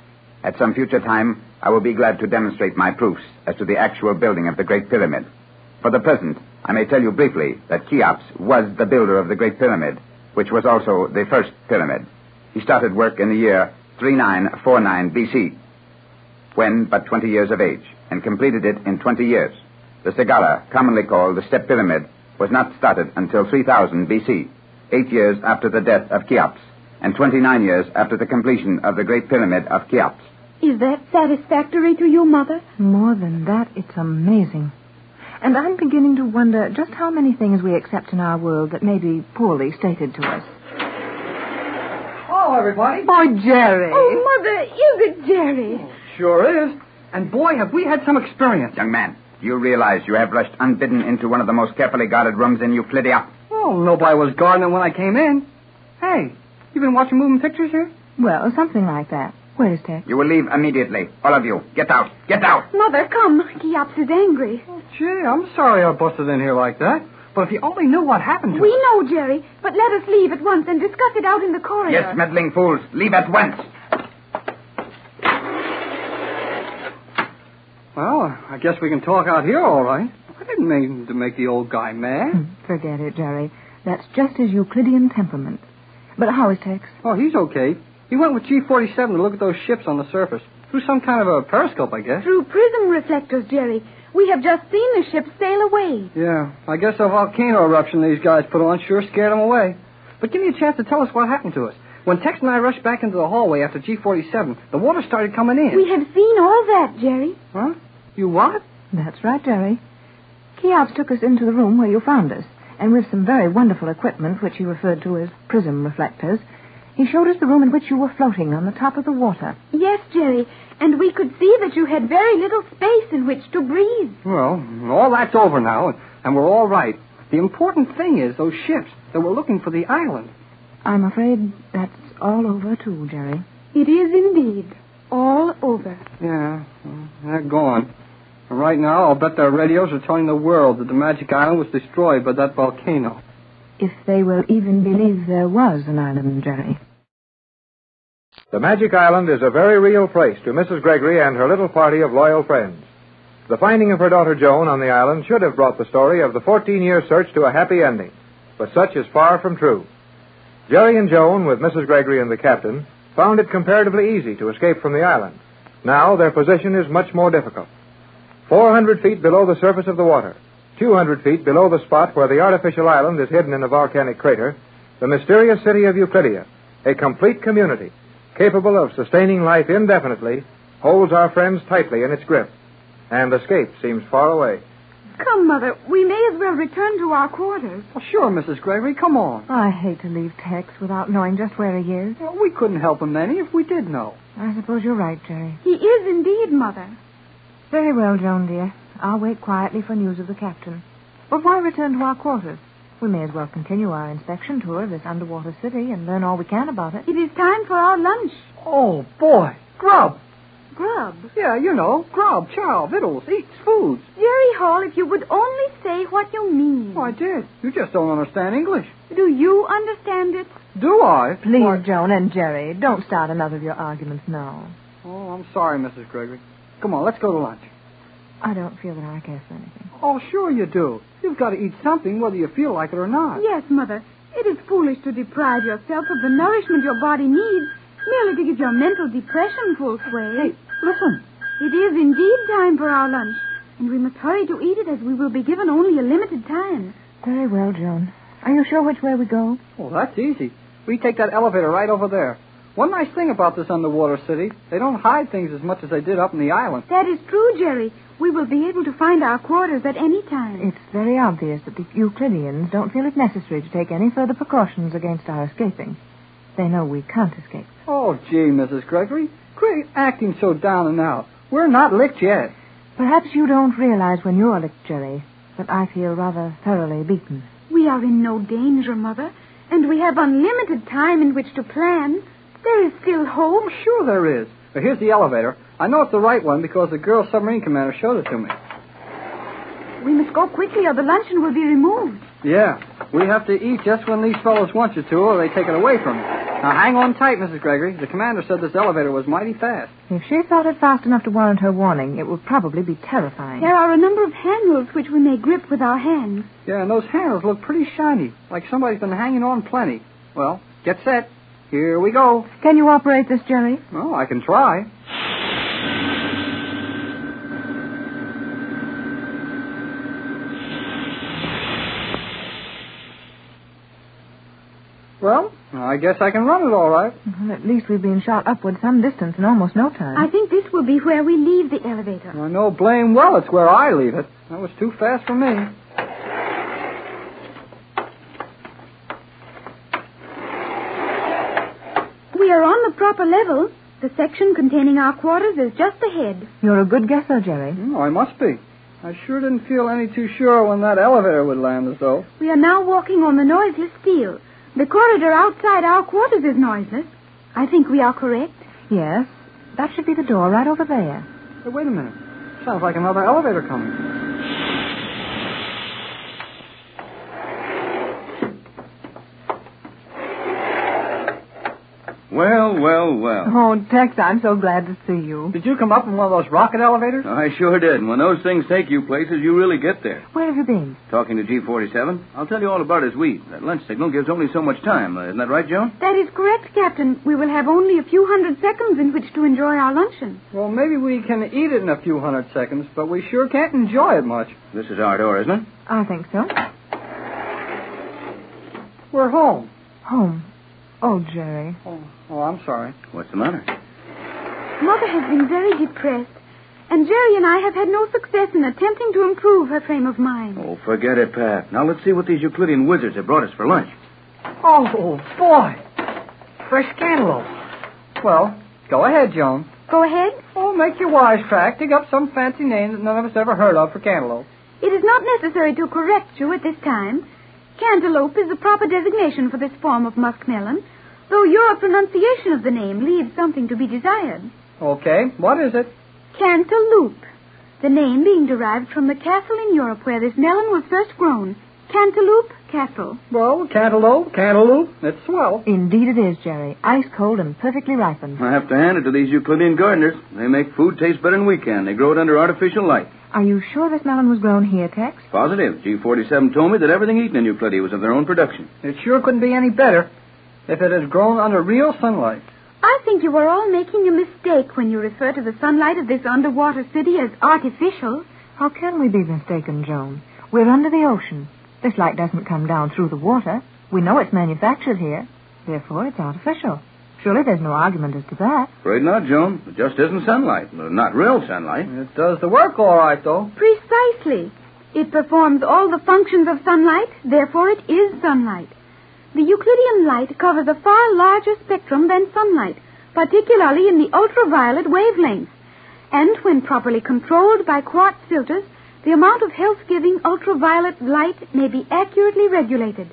O: At some future time, I will be glad to demonstrate my proofs as to the actual building of the Great Pyramid. For the present, I may tell you briefly that Cheops was the builder of the Great Pyramid, which was also the first pyramid. He started work in the year 3949 BC, when but 20 years of age, and completed it in 20 years. The Sagara, commonly called the Step Pyramid, was not started until 3000 BC, 8 years after the death of Cheops, and 29 years after the completion of the Great Pyramid of Cheops.
V: Is that satisfactory to you, Mother?
M: More than that, it's amazing. And I'm beginning to wonder just how many things we accept in our world that may be poorly stated to us.
C: Hello, everybody.
M: Oh, Jerry.
V: Oh, Mother, is it Jerry?
C: Sure is. And boy, have we had some experience.
O: Young man, do you realize you have rushed unbidden into one of the most carefully guarded rooms in Euclidia?
C: Oh, nobody was guarding it when I came in. Hey, you been watching moving pictures here?
M: Well, something like that. Where is Tex?
O: You will leave immediately. All of you. Get out. Get out.
V: Mother, come. Cheops is angry.
C: Oh, gee, I'm sorry I busted in here like that. But if you only knew what happened to us.
V: We know, Jerry, but let us leave at once and discuss it out in the corridor.
O: Yes, meddling fools. Leave at once.
C: Well, I guess we can talk out here all right. I didn't mean to make the old guy mad.
M: Forget it, Jerry. That's just his Euclidean temperament. But how is Tex?
C: Oh, he's okay. He went with G47 to look at those ships on the surface. Through some kind of a periscope, I guess.
V: Through prism reflectors, Jerry. We have just seen the ship sail away.
C: Yeah, I guess the volcano eruption these guys put on sure scared them away. But give me a chance to tell us what happened to us. When Tex and I rushed back into the hallway after G47, the water started coming in.
V: We have seen all that, Jerry.
C: Huh? You what?
M: That's right, Jerry. Cheops took us into the room where you found us, and with some very wonderful equipment, which he referred to as prism reflectors, he showed us the room in which you were floating on the top of the water.
V: Yes, Jerry, and we could see that you had very little space in which to breathe.
C: Well, all that's over now, and we're all right. The important thing is those ships that were looking for the island.
M: I'm afraid that's all over, too, Jerry.
V: It is indeed all over.
C: Yeah, well, they're gone. And right now, I'll bet their radios are telling the world that the Magic Island was destroyed by that volcano.
M: If they will even believe there was an island, Jerry.
L: The Magic Island is a very real place to Mrs. Gregory and her little party of loyal friends. The finding of her daughter Joan on the island should have brought the story of the 14-year search to a happy ending, but such is far from true. Jerry and Joan, with Mrs. Gregory and the captain, found it comparatively easy to escape from the island. Now their position is much more difficult. 400 feet below the surface of the water, 200 feet below the spot where the artificial island is hidden in a volcanic crater, the mysterious city of Euclidia, a complete community, capable of sustaining life indefinitely, holds our friends tightly in its grip, and escape seems far away.
V: Come, Mother, we may as well return to our quarters.
C: Well, sure, Mrs. Gregory, come on.
M: I hate to leave Tex without knowing just where he is.
C: Well, we couldn't help him any if we did know.
M: I suppose you're right, Jerry.
V: He is indeed, Mother.
M: Very well, Joan, dear. I'll wait quietly for news of the captain. But why return to our quarters? We may as well continue our inspection tour of this underwater city and learn all we can about it.
V: It is time for our lunch.
C: Oh, boy. Grub.
V: Grub?
C: Yeah, you know, grub, chow, victuals, eats, foods.
V: Jerry Hall, if you would only say what you mean.
C: Oh, I did. You just don't understand English.
V: Do you understand it?
C: Do I?
M: Please,
C: Why...
M: Joan and Jerry, don't start another of your arguments now.
C: Oh, I'm sorry, Mrs. Gregory. Come on, let's go to lunch.
M: I don't feel that I care for anything.
C: Oh, sure you do. You've got to eat something whether you feel like it or not.
V: Yes, Mother. It is foolish to deprive yourself of the nourishment your body needs merely to give your mental depression full sway.
C: Hey, listen.
V: It is indeed time for our lunch, and we must hurry to eat it as we will be given only a limited time.
M: Very well, Joan. Are you sure which way we go?
C: Oh, that's easy. We take that elevator right over there. One nice thing about this underwater city, they don't hide things as much as they did up in the island.
V: That is true, Jerry. We will be able to find our quarters at any time.
M: It's very obvious that the Euclideans don't feel it necessary to take any further precautions against our escaping. They know we can't escape.
C: Oh, gee, Mrs. Gregory. Quit acting so down and out. We're not licked yet.
M: Perhaps you don't realize when you're licked, Jerry, but I feel rather thoroughly beaten.
V: We are in no danger, Mother, and we have unlimited time in which to plan. There is still hope.
C: Oh, sure there is. But here's the elevator. I know it's the right one because the girl submarine commander showed it to me.
V: We must go quickly or the luncheon will be removed.
C: Yeah. We have to eat just when these fellows want you to or they take it away from you. Now, hang on tight, Mrs. Gregory. The commander said this elevator was mighty fast.
M: If she thought it fast enough to warrant her warning, it would probably be terrifying.
V: There are a number of handles which we may grip with our hands.
C: Yeah, and those handles look pretty shiny, like somebody's been hanging on plenty. Well, get set. Here we go.
M: Can you operate this, Jerry?
C: Oh, I can try. Well, I guess I can run it all right.
M: Well, at least we've been shot upward some distance in almost no time.
V: I think this will be where we leave the elevator.
C: I know blame well it's where I leave it. That was too fast for me.
V: We are on the proper level. The section containing our quarters is just ahead.
M: You're a good guesser, Jerry.
C: I must be. I sure didn't feel any too sure when that elevator would land us, though.
V: We are now walking on the noiseless steel. The corridor outside our quarters is noiseless. I think we are correct.
M: Yes. That should be the door right over there.
C: Hey, wait a minute. Sounds like another elevator coming.
K: Well, well, well.
M: Oh, Tex, I'm so glad to see you.
C: Did you come up in one of those rocket elevators?
K: I sure did. And when those things take you places, you really get there.
M: Where have you been?
K: Talking to G47. I'll tell you all about his wheat. That lunch signal gives only so much time. Isn't that right, Joan?
V: That is correct, Captain. We will have only a few hundred seconds in which to enjoy our luncheon.
C: Well, maybe we can eat it in a few hundred seconds, but we sure can't enjoy it much.
K: This is our door, isn't it?
M: I think so.
C: We're home.
M: Home. Oh, Jerry.
C: Oh, I'm sorry.
K: What's the matter?
V: Mother has been very depressed, and Jerry and I have had no success in attempting to improve her frame of mind.
K: Oh, forget it, Pat. Now let's see what these Euclidean wizards have brought us for lunch.
C: Oh, boy. Fresh cantaloupe. Well, go ahead, Joan.
V: Go ahead.
C: Oh, make your wisecrack. Dig up some fancy name that none of us ever heard of for cantaloupe.
V: It is not necessary to correct you at this time. Cantaloupe is the proper designation for this form of muskmelon, though your pronunciation of the name leaves something to be desired.
C: Okay, what is it?
V: Cantaloupe, the name being derived from the castle in Europe where this melon was first grown. Cantaloupe Castle.
C: Well, cantaloupe, it's swell.
M: Indeed it is, Jerry. Ice cold and perfectly ripened.
K: I have to hand it to these Euclidean gardeners. They make food taste better than we can. They grow it under artificial light.
M: Are you sure this melon was grown here, Tex?
K: Positive. G47 told me that everything eaten in Euclidia was of their own production.
C: It sure couldn't be any better if it had grown under real sunlight.
V: I think you are all making a mistake when you refer to the sunlight of this underwater city as artificial.
M: How can we be mistaken, Joan? We're under the ocean. This light doesn't come down through the water. We know it's manufactured here. Therefore, it's artificial. Surely there's no argument as to that.
K: Afraid not, Joan. It just isn't sunlight. Not real sunlight.
C: It does the work all right, though.
V: Precisely. It performs all the functions of sunlight, therefore it is sunlight. The Euclidean light covers a far larger spectrum than sunlight, particularly in the ultraviolet wavelength. And when properly controlled by quartz filters, the amount of health-giving ultraviolet light may be accurately regulated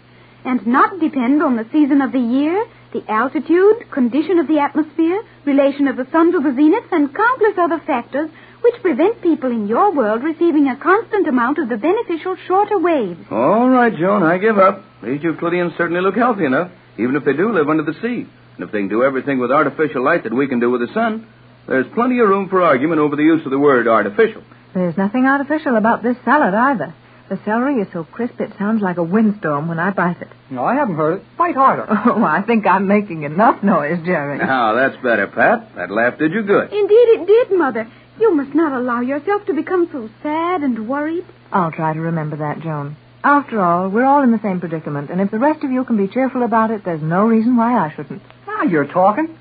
V: and not depend on the season of the year, the altitude, condition of the atmosphere, relation of the sun to the zenith, and countless other factors which prevent people in your world receiving a constant amount of the beneficial shorter waves.
K: All right, Joan, I give up. These Euclideans certainly look healthy enough, even if they do live under the sea. And if they can do everything with artificial light that we can do with the sun, there's plenty of room for argument over the use of the word artificial.
M: There's nothing artificial about this salad either. The celery is so crisp it sounds like a windstorm when I bite it.
C: No, I haven't heard it. Bite harder.
M: Oh, I think I'm making enough noise, Jerry.
K: Now, that's better, Pat. That laugh did you good.
V: Indeed it did, Mother. You must not allow yourself to become so sad and worried.
M: I'll try to remember that, Joan. After all, we're all in the same predicament, and if the rest of you can be cheerful about it, there's no reason why I shouldn't.
C: Now you're talking.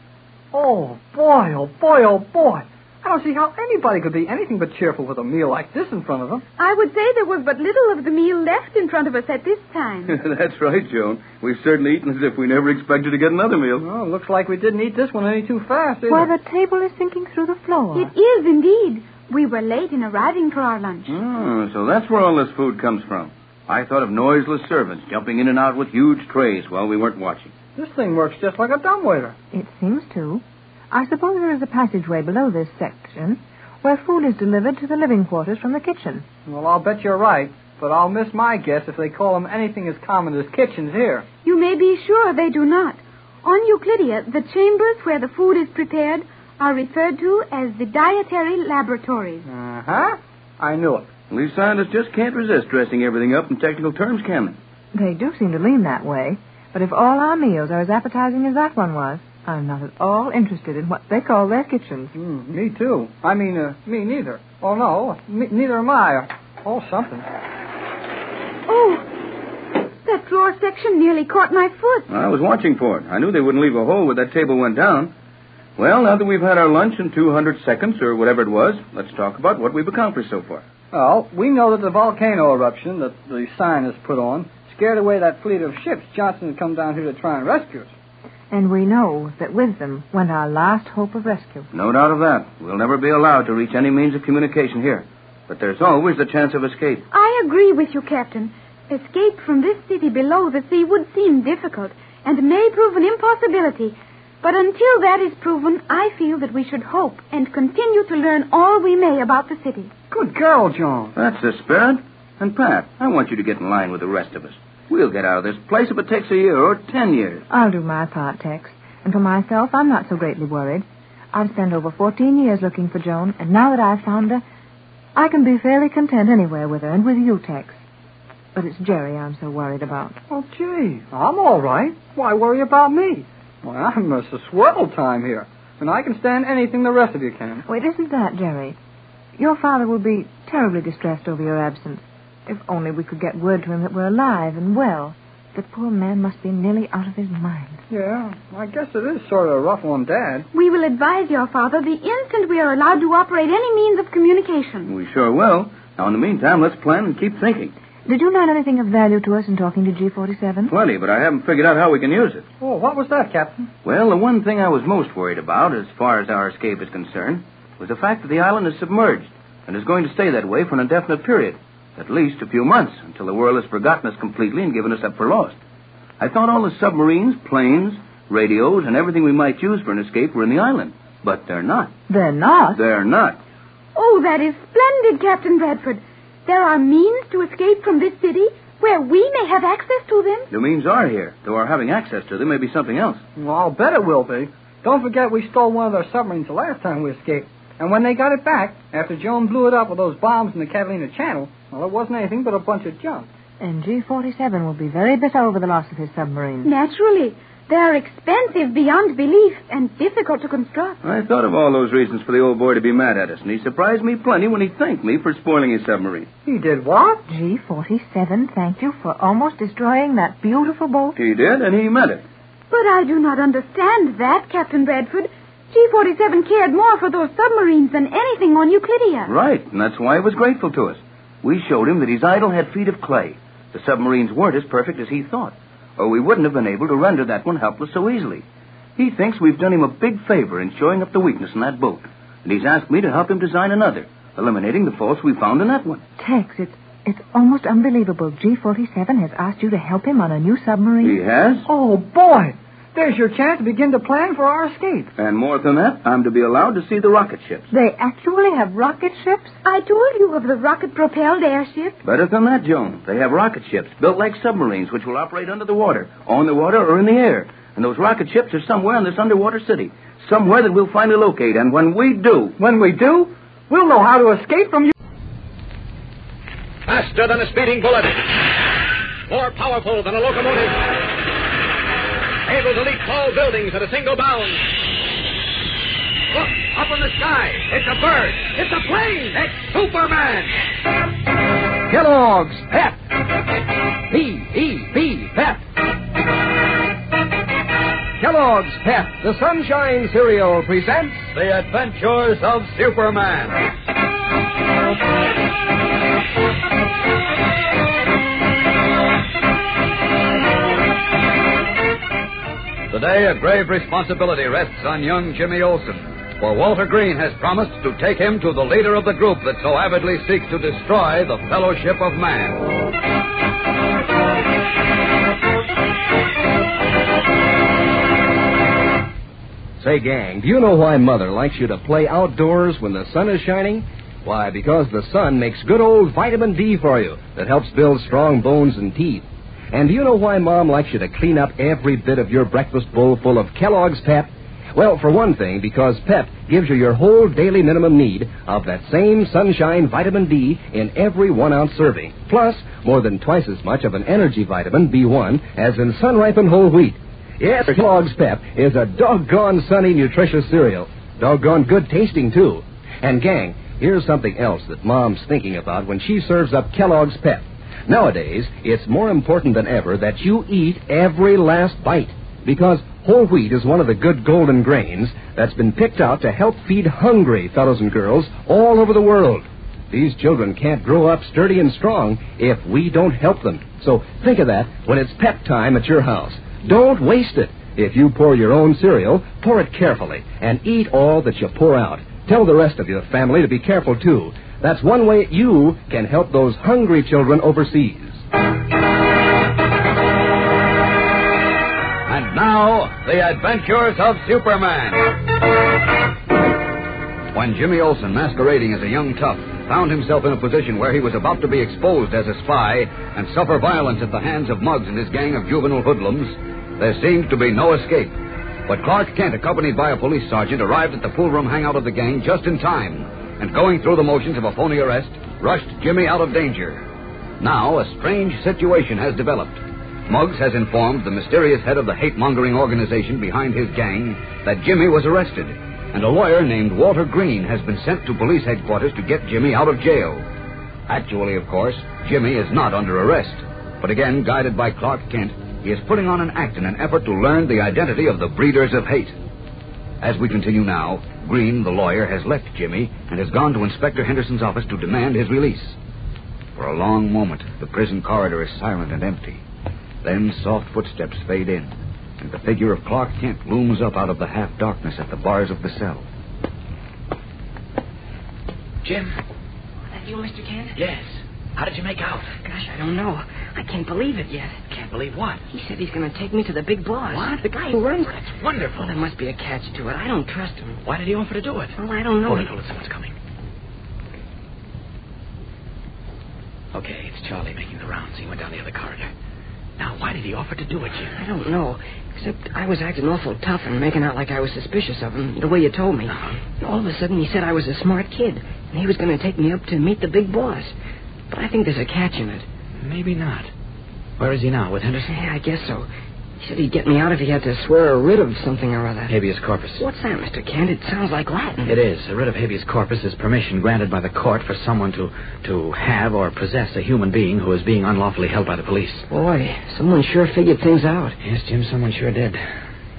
C: Oh, boy, oh, boy, oh, boy. I don't see how anybody could be anything but cheerful with a meal like this in front of them.
V: I would say there was but little of the meal left in front of us at this time.
K: That's right, Joan. We've certainly eaten as if we never expected to get another meal.
C: Well, looks like we didn't eat this one any too fast,
M: Why, the table is sinking through the floor.
V: It is, indeed. We were late in arriving for our lunch.
K: Oh, so that's where all this food comes from. I thought of noiseless servants jumping in and out with huge trays while we weren't watching.
C: This thing works just like a dumbwaiter.
M: It seems to. I suppose there is a passageway below this section where food is delivered to the living quarters from the kitchen.
C: Well, I'll bet you're right, but I'll miss my guess if they call them anything as common as kitchens here.
V: You may be sure they do not. On Euclidia, the chambers where the food is prepared are referred to as the dietary laboratories.
C: Uh-huh. I knew it.
K: These scientists just can't resist dressing everything up in technical terms, can they?
M: They do seem to lean that way. But if all our meals are as appetizing as that one was, I'm not at all interested in what they call their kitchens.
C: Me too. I mean, me neither. Oh, no, neither am I. Oh, something.
V: Oh, that floor section nearly caught my foot.
K: I was watching for it. I knew they wouldn't leave a hole where that table went down. Well, now that we've had our lunch in 200 seconds, or whatever it was, let's talk about what we've accomplished so far.
C: Well, we know that the volcano eruption that the scientists put on scared away that fleet of ships Johnson had come down here to try and rescue us.
M: And we know that with them went our last hope of rescue.
K: No doubt of that. We'll never be allowed to reach any means of communication here. But there's always the chance of escape.
V: I agree with you, Captain. Escape from this city below the sea would seem difficult and may prove an impossibility. But until that is proven, I feel that we should hope and continue to learn all we may about the city.
C: Good girl, Joan.
K: That's the spirit. And, Pat, I want you to get in line with the rest of us. We'll get out of this place if it takes a year or 10 years.
M: I'll do my part, Tex. And for myself, I'm not so greatly worried. I've spent over 14 years looking for Joan, and now that I've found her, I can be fairly content anywhere with her and with you, Tex. But it's Jerry I'm so worried about.
C: Oh, gee, I'm all right. Why worry about me? Well, I'm a swell time here, and I can stand anything the rest of you can.
M: Well, it isn't that, Jerry. Your father will be terribly distressed over your absence. If only we could get word to him that we're alive and well. The poor man must be nearly out of his mind.
C: Yeah, I guess it is sort of rough on Dad.
V: We will advise your father the instant we are allowed to operate any means of communication.
K: We sure will. Now, in the meantime, let's plan and keep thinking.
M: Did you learn anything of value to us in talking to G47?
K: Plenty, but I haven't figured out how we can use it.
C: Oh, what was that, Captain?
K: Well, the one thing I was most worried about, as far as our escape is concerned, was the fact that the island is submerged and is going to stay that way for an indefinite period. At least a few months, until the world has forgotten us completely and given us up for lost. I thought all the submarines, planes, radios, and everything we might use for an escape were in the island. But they're not.
M: They're not?
K: They're not.
V: Oh, that is splendid, Captain Bradford. There are means to escape from this city where we may have access to them.
K: The means are here, though our having access to them may be something else.
C: Well, I'll bet it will be. Don't forget we stole one of their submarines the last time we escaped. And when they got it back, after Joan blew it up with those bombs in the Catalina Channel, well, it wasn't anything but a bunch of junk.
M: And G47 will be very bitter over the loss of his submarine.
V: Naturally. They are expensive beyond belief and difficult to construct.
K: I thought of all those reasons for the old boy to be mad at us, and he surprised me plenty when he thanked me for spoiling his submarine.
C: He did what?
M: G47 thanked you for almost destroying that beautiful boat?
K: He did, and he meant it.
V: But I do not understand that, Captain Bradford. G47 cared more for those submarines than anything on Euclidia.
K: Right, and that's why he was grateful to us. We showed him that his idol had feet of clay. The submarines weren't as perfect as he thought, or we wouldn't have been able to render that one helpless so easily. He thinks we've done him a big favor in showing up the weakness in that boat, and he's asked me to help him design another, eliminating the faults we found in that one.
M: Tex, it's almost unbelievable. G47 has asked you to help him on a new submarine.
K: He has?
C: Oh, boy! There's your chance to begin to plan for our escape.
K: And more than that, I'm to be allowed to see the rocket ships.
M: They actually have rocket ships?
V: I told you of the rocket-propelled airship.
K: Better than that, Joan. They have rocket ships built like submarines which will operate under the water, on the water, or in the air. And those rocket ships are somewhere in this underwater city. Somewhere that we'll finally locate. And when we do...
C: When we do, we'll know how to escape from you.
N: Faster than a speeding bullet. More powerful than a locomotive. Able to leap tall buildings at a single bound. Look, up in the sky. It's a bird. It's a plane. It's Superman.
Q: Kellogg's Pep. P-E-P, Pep. Kellogg's Pep, the Sunshine Cereal, presents
N: The Adventures of Superman. Today, a grave responsibility rests on young Jimmy Olsen, for Walter Green has promised to take him to the leader of the group that so avidly seeks to destroy the Fellowship of Man.
Q: Say, gang, do you know why Mother likes you to play outdoors when the sun is shining? Why, because the sun makes good old vitamin D for you that helps build strong bones and teeth. And do you know why Mom likes you to clean up every bit of your breakfast bowl full of Kellogg's Pep? Well, for one thing, because Pep gives you your whole daily minimum need of that same sunshine vitamin D in every 1-ounce serving. Plus, more than twice as much of an energy vitamin, B1, as in sun-ripened whole wheat. Yes, Kellogg's Pep is a doggone sunny, nutritious cereal. Doggone good tasting, too. And, gang, here's something else that Mom's thinking about when she serves up Kellogg's Pep. Nowadays, it's more important than ever that you eat every last bite, because whole wheat is one of the good golden grains that's been picked out to help feed hungry fellows and girls all over the world. These children can't grow up sturdy and strong if we don't help them. So think of that when it's Pep time at your house. Don't waste it. If you pour your own cereal, pour it carefully and eat all that you pour out. Tell the rest of your family to be careful, too. That's one way you can help those hungry children overseas.
J: And now, the adventures of Superman.
K: When Jimmy Olsen, masquerading as a young tough, found himself in a position where he was about to be exposed as a spy and suffer violence at the hands of Muggs and his gang of juvenile hoodlums, there seemed to be no escape. But Clark Kent, accompanied by a police sergeant, arrived at the pool room hangout of the gang just in time, and going through the motions of a phony arrest, rushed Jimmy out of danger. Now, a strange situation has developed. Muggs has informed the mysterious head of the hate-mongering organization behind his gang that Jimmy was arrested, and a lawyer named Walter Green has been sent to police headquarters to get Jimmy out of jail. Actually, of course, Jimmy is not under arrest, but again, guided by Clark Kent, he is putting on an act in an effort to learn the identity of the breeders of hate. As we continue now, Green, the lawyer, has left Jimmy and has gone to Inspector Henderson's office to demand his release. For a long moment, the prison corridor is silent and empty. Then soft footsteps fade in, and the figure of Clark Kent looms up out of the half-darkness at the bars of the cell.
P: Jim? That you, Mr. Kent?
N: Yes. How did you make out?
P: Gosh, I don't know. I can't believe it yet.
N: Can't believe what?
P: He said he's going to take me to the big boss.
N: What?
P: The guy who runs...
N: That's wonderful.
P: Well, there must be a catch to it. I don't trust him.
N: Why did he offer to do it?
P: Well, I don't know.
N: Hold it, someone's coming. Okay, it's Charlie making the rounds. He went down the other corridor. Now, why did he offer to do it, Jim?
P: I don't know. Except I was acting awful tough and making out like I was suspicious of him, the way you told me. And all of a sudden, he said I was a smart kid, and he was going to take me up to meet the big boss. But I think there's a catch in it.
N: Maybe not. Where is he now, with Henderson?
P: Yeah, I guess so. He said he'd get me out if he had to swear a writ of something or other.
N: Habeas corpus.
P: What's that, Mr. Kent? It sounds like Latin.
N: It is. A writ of habeas corpus is permission granted by the court for someone to have or possess a human being who is being unlawfully held by the police.
P: Boy, someone sure figured things out.
N: Yes, Jim, someone sure did.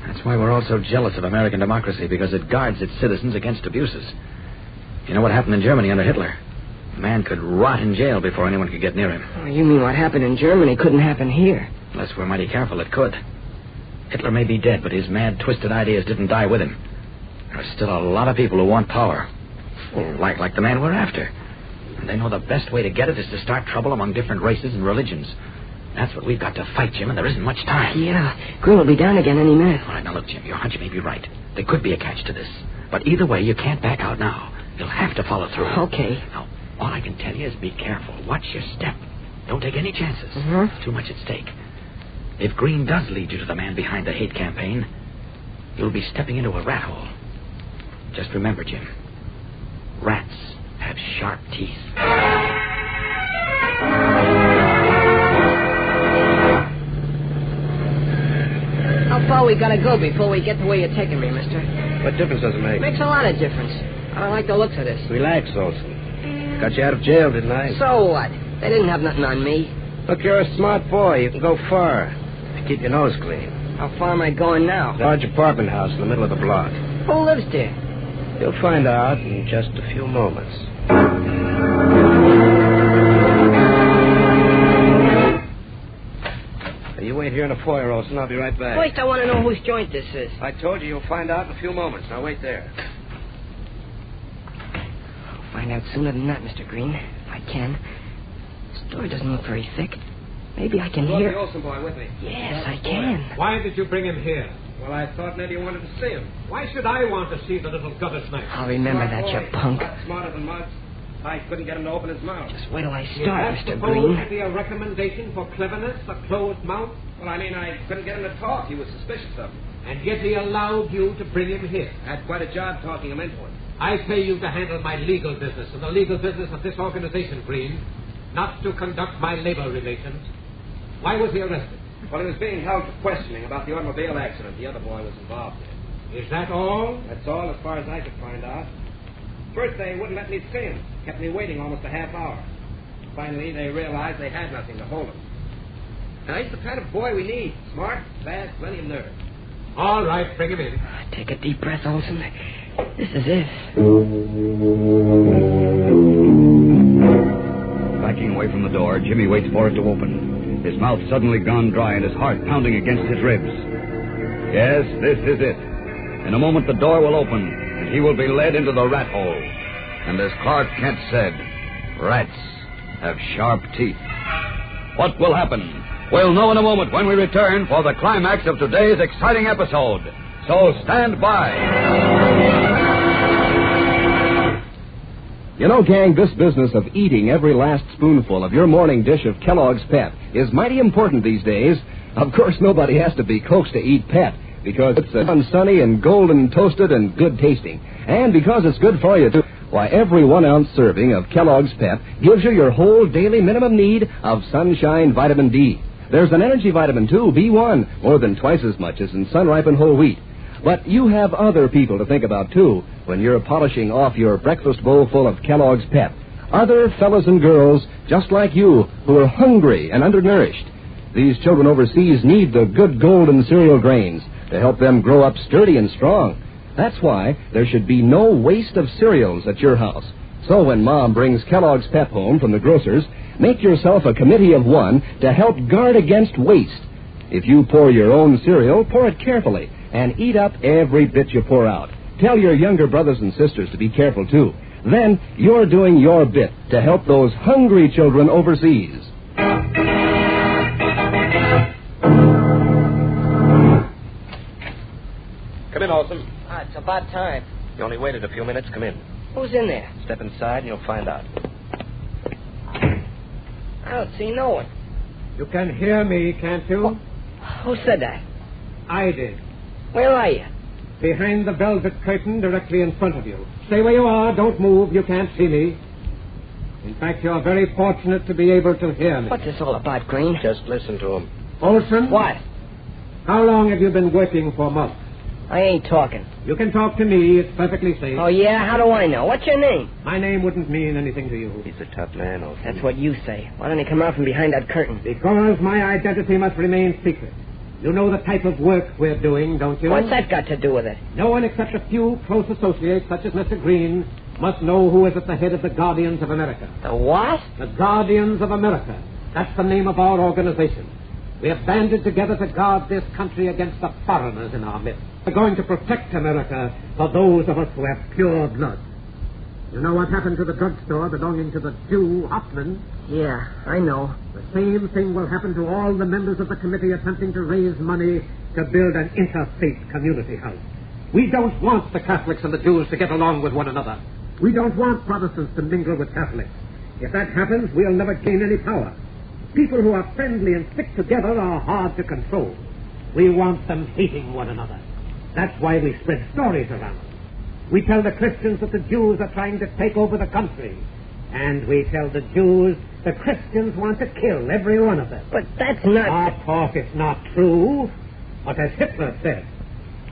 N: That's why we're all so jealous of American democracy, because it guards its citizens against abuses. You know what happened in Germany under Hitler? A man could rot in jail before anyone could get near him.
P: Oh, you mean what happened in Germany couldn't happen here?
N: Unless we're mighty careful, it could. Hitler may be dead, but his mad, twisted ideas didn't die with him. There are still a lot of people who want power. Well, like the man we're after. And they know the best way to get it is to start trouble among different races and religions. That's what we've got to fight, Jim, and there isn't much time.
P: Yeah, Green will be down again any minute.
N: All right, now look, Jim, your hunch may be right. There could be a catch to this. But either way, you can't back out now. You'll have to follow through.
P: Okay.
N: Now, all I can tell you is be careful. Watch your step. Don't take any chances.
P: Mm-hmm.
N: Too much at stake. If Green does lead you to the man behind the hate campaign, you'll be stepping into a rat hole. Just remember, Jim, rats have sharp teeth.
P: How far we gotta go before we get to where you're taking me, mister?
Q: What difference does it make?
P: Makes a lot of difference. I don't like the looks of this.
Q: Relax, Olsen. Got you out of jail, didn't I?
P: So what? They didn't have nothing on me.
Q: Look, you're a smart boy. You can go far. Keep your nose clean.
P: How far am I going now?
Q: Large apartment house in the middle of the block.
P: Who lives there?
Q: You'll find out in just a few moments. You wait here in the foyer, Olsen. I'll be right back.
P: First, I want to know whose joint this is.
Q: I told you you'll find out in a few moments. Now wait there.
P: I'll find out sooner than that, Mr. Green. If I can. The story doesn't look very thick. Maybe I can hear...
Q: the Olsen boy with me.
P: Yes, I can.
R: Why did you bring him here?
Q: Well, I thought maybe you wanted to see him.
R: Why should I want to see the little gutter snipe?
P: I'll remember that, you punk.
Q: Smarter than Muggs. I couldn't get him to open his mouth.
P: Just wait till I
R: Is
P: start,
R: that
P: Mr.
R: supposed
P: Green.
R: to be a recommendation for cleverness, a closed mouth?
Q: Well, I mean, I couldn't get him to talk. He was suspicious of him.
R: And yet he allowed you to bring him here.
Q: I had quite a job talking him into it.
R: I pay you to handle my legal business and the legal business of this organization, Green, not to conduct my labor relations. Why was he arrested?
Q: Well, he was being held for questioning about the automobile accident the other boy was involved in.
R: Is that all?
Q: That's all as far as I could find out. First, they wouldn't let me see him. Kept me waiting almost a half hour. Finally, they realized they had nothing to hold him. Now, he's the kind of boy we need. Smart, fast, plenty of nerve.
R: All right, bring him in.
P: Take a deep breath, Olsen. This is it.
K: Backing away from the door, Jimmy waits for it to open. His mouth suddenly gone dry and his heart pounding against his ribs.
J: Yes, this is it. In a moment, the door will open, and he will be led into the rat hole. And as Clark Kent said, rats have sharp teeth. What will happen? We'll know in a moment when we return for the climax of today's exciting episode. So stand by.
Q: You know, gang, this business of eating every last spoonful of your morning dish of Kellogg's Pep is mighty important these days. Of course, nobody has to be coaxed to eat Pep, because it's sunny and golden toasted and good tasting. And because it's good for you, too. Why, every 1 ounce serving of Kellogg's Pep gives you your whole daily minimum need of sunshine vitamin D. There's an energy vitamin, too, B1, more than twice as much as in sun-ripened whole wheat. But you have other people to think about, too, when you're polishing off your breakfast bowl full of Kellogg's Pep. Other fellas and girls just like you who are hungry and undernourished. These children overseas need the good golden cereal grains to help them grow up sturdy and strong. That's why there should be no waste of cereals at your house. So when Mom brings Kellogg's Pep home from the grocer's, make yourself a committee of one to help guard against waste. If you pour your own cereal, pour it carefully and eat up every bit you pour out. Tell your younger brothers and sisters to be careful, too. Then you're doing your bit to help those hungry children overseas.
N: Come in, Olson.
P: It's about time.
N: You only waited a few minutes. Come in.
P: Who's in there?
N: Step inside and you'll find out.
P: I don't see no one.
R: You can hear me, can't you?
P: Who said that?
R: I did.
P: Where are you?
R: Behind the velvet curtain directly in front of you. Stay where you are. Don't move. You can't see me. In fact, you're very fortunate to be able to hear me.
P: What's this all about, Green?
N: Just listen to him.
R: Olson?
P: What?
R: How long have you been working for Muff?
P: I ain't talking.
R: You can talk to me. It's perfectly safe.
P: Oh, yeah? How do I know? What's your name?
R: My name wouldn't mean anything to you.
N: He's a tough man, Olson.
P: That's what you say. Why don't he come out from behind that curtain?
R: Because my identity must remain secret. You know the type of work we're doing, don't you?
P: What's that got to do with it?
R: No one except a few close associates, such as Mr. Green, must know who is at the head of the Guardians of America.
P: The what?
R: The Guardians of America. That's the name of our organization. We have banded together to guard this country against the foreigners in our midst. We're going to protect America for those of us who have pure blood. You know what happened to the drugstore belonging to the Jew Hoffman?
P: Yeah, I know.
R: The same thing will happen to all the members of the committee attempting to raise money to build an interfaith community house. We don't want the Catholics and the Jews to get along with one another. We don't want Protestants to mingle with Catholics. If that happens, we'll never gain any power. People who are friendly and stick together are hard to control. We want them hating one another. That's why we spread stories around. We tell the Christians that the Jews are trying to take over the country. And we tell the Jews the Christians want to kill every one of them.
P: But that's not...
R: Of course, it's not true. But as Hitler said,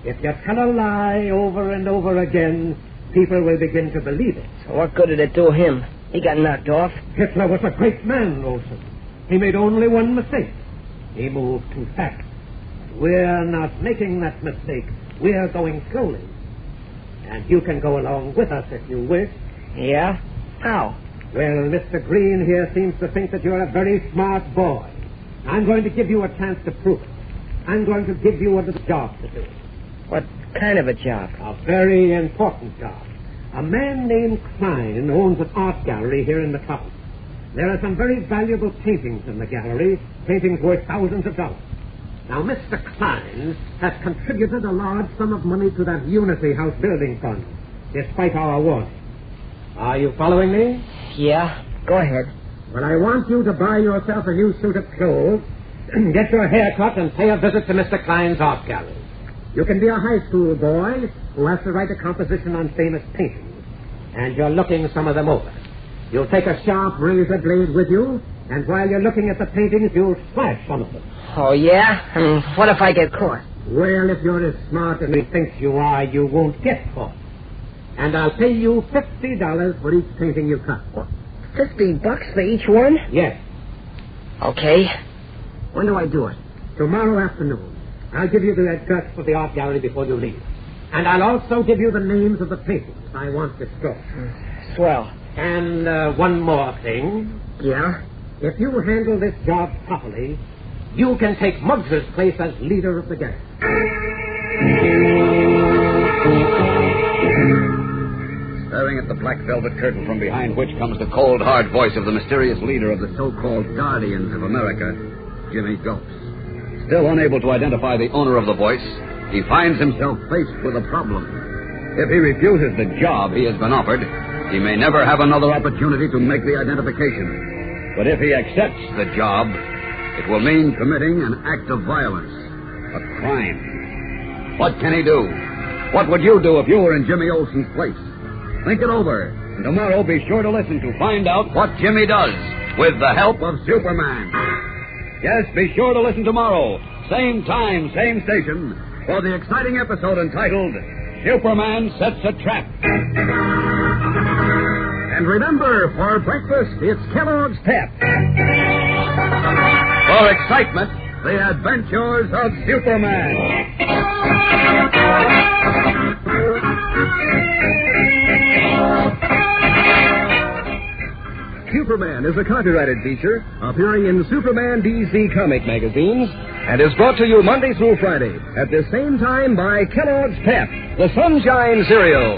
R: if you tell a lie over and over again, people will begin to believe it.
P: So what good did it do him? He got knocked off.
R: Hitler was a great man, Olson. He made only one mistake. He moved too fast. We're not making that mistake. We're going slowly. And you can go along with us if you wish.
P: Yeah? How?
R: Well, Mr. Green here seems to think that you're a very smart boy. I'm going to give you a chance to prove it. I'm going to give you a little job to do.
P: What kind of a job?
R: A very important job. A man named Klein owns an art gallery here in Metropolis. There are some very valuable paintings in the gallery, paintings worth thousands of dollars. Now, Mr. Klein has contributed a large sum of money to that Unity House building fund, despite our warning. Are you following me?
P: Yeah, go ahead.
R: Well, I want you to buy yourself a new suit of clothes, get your hair cut, and pay a visit to Mr. Klein's art gallery. You can be a high school boy who has to write a composition on famous paintings, and you're looking some of them over. You'll take a sharp razor blade with you, and while you're looking at the paintings, you'll slash some of them.
P: Oh, yeah? I mean, what if I get caught?
R: Well, if you're as smart as he thinks you are, you won't get caught. And I'll pay you $50 for each painting you cut.
P: What? $50 for each one?
R: Yes.
P: Okay. When do I do it?
R: Tomorrow afternoon. I'll give you the address for the art gallery before you leave. And I'll also give you the names of the paintings I want destroyed.
P: Swell.
R: And one more thing.
P: Yeah?
R: If you handle this job properly, you can take Muggs's place as leader of the gang.
J: black velvet curtain from behind which comes the cold, hard voice of the mysterious leader of the so-called Guardians of America, Jimmy Gulps. Still unable to identify the owner of the voice, he finds himself faced with a problem. If he refuses the job he has been offered, he may never have another opportunity to make the identification. But if he accepts the job, it will mean committing an act of violence, a crime. What can he do? What would you do if you were in Jimmy Olsen's place? Think it over, and tomorrow be sure to listen to find out what Jimmy does with the help of Superman. Yes, be sure to listen tomorrow, same time, same station, for the exciting episode entitled Superman Sets a Trap. And remember, for breakfast, it's Kellogg's Pep. For excitement, the adventures of Superman.
Q: Superman is a copyrighted feature appearing in Superman DC comic magazines and is brought to you Monday through Friday at the same time by Kellogg's Pep, the Sunshine Cereal.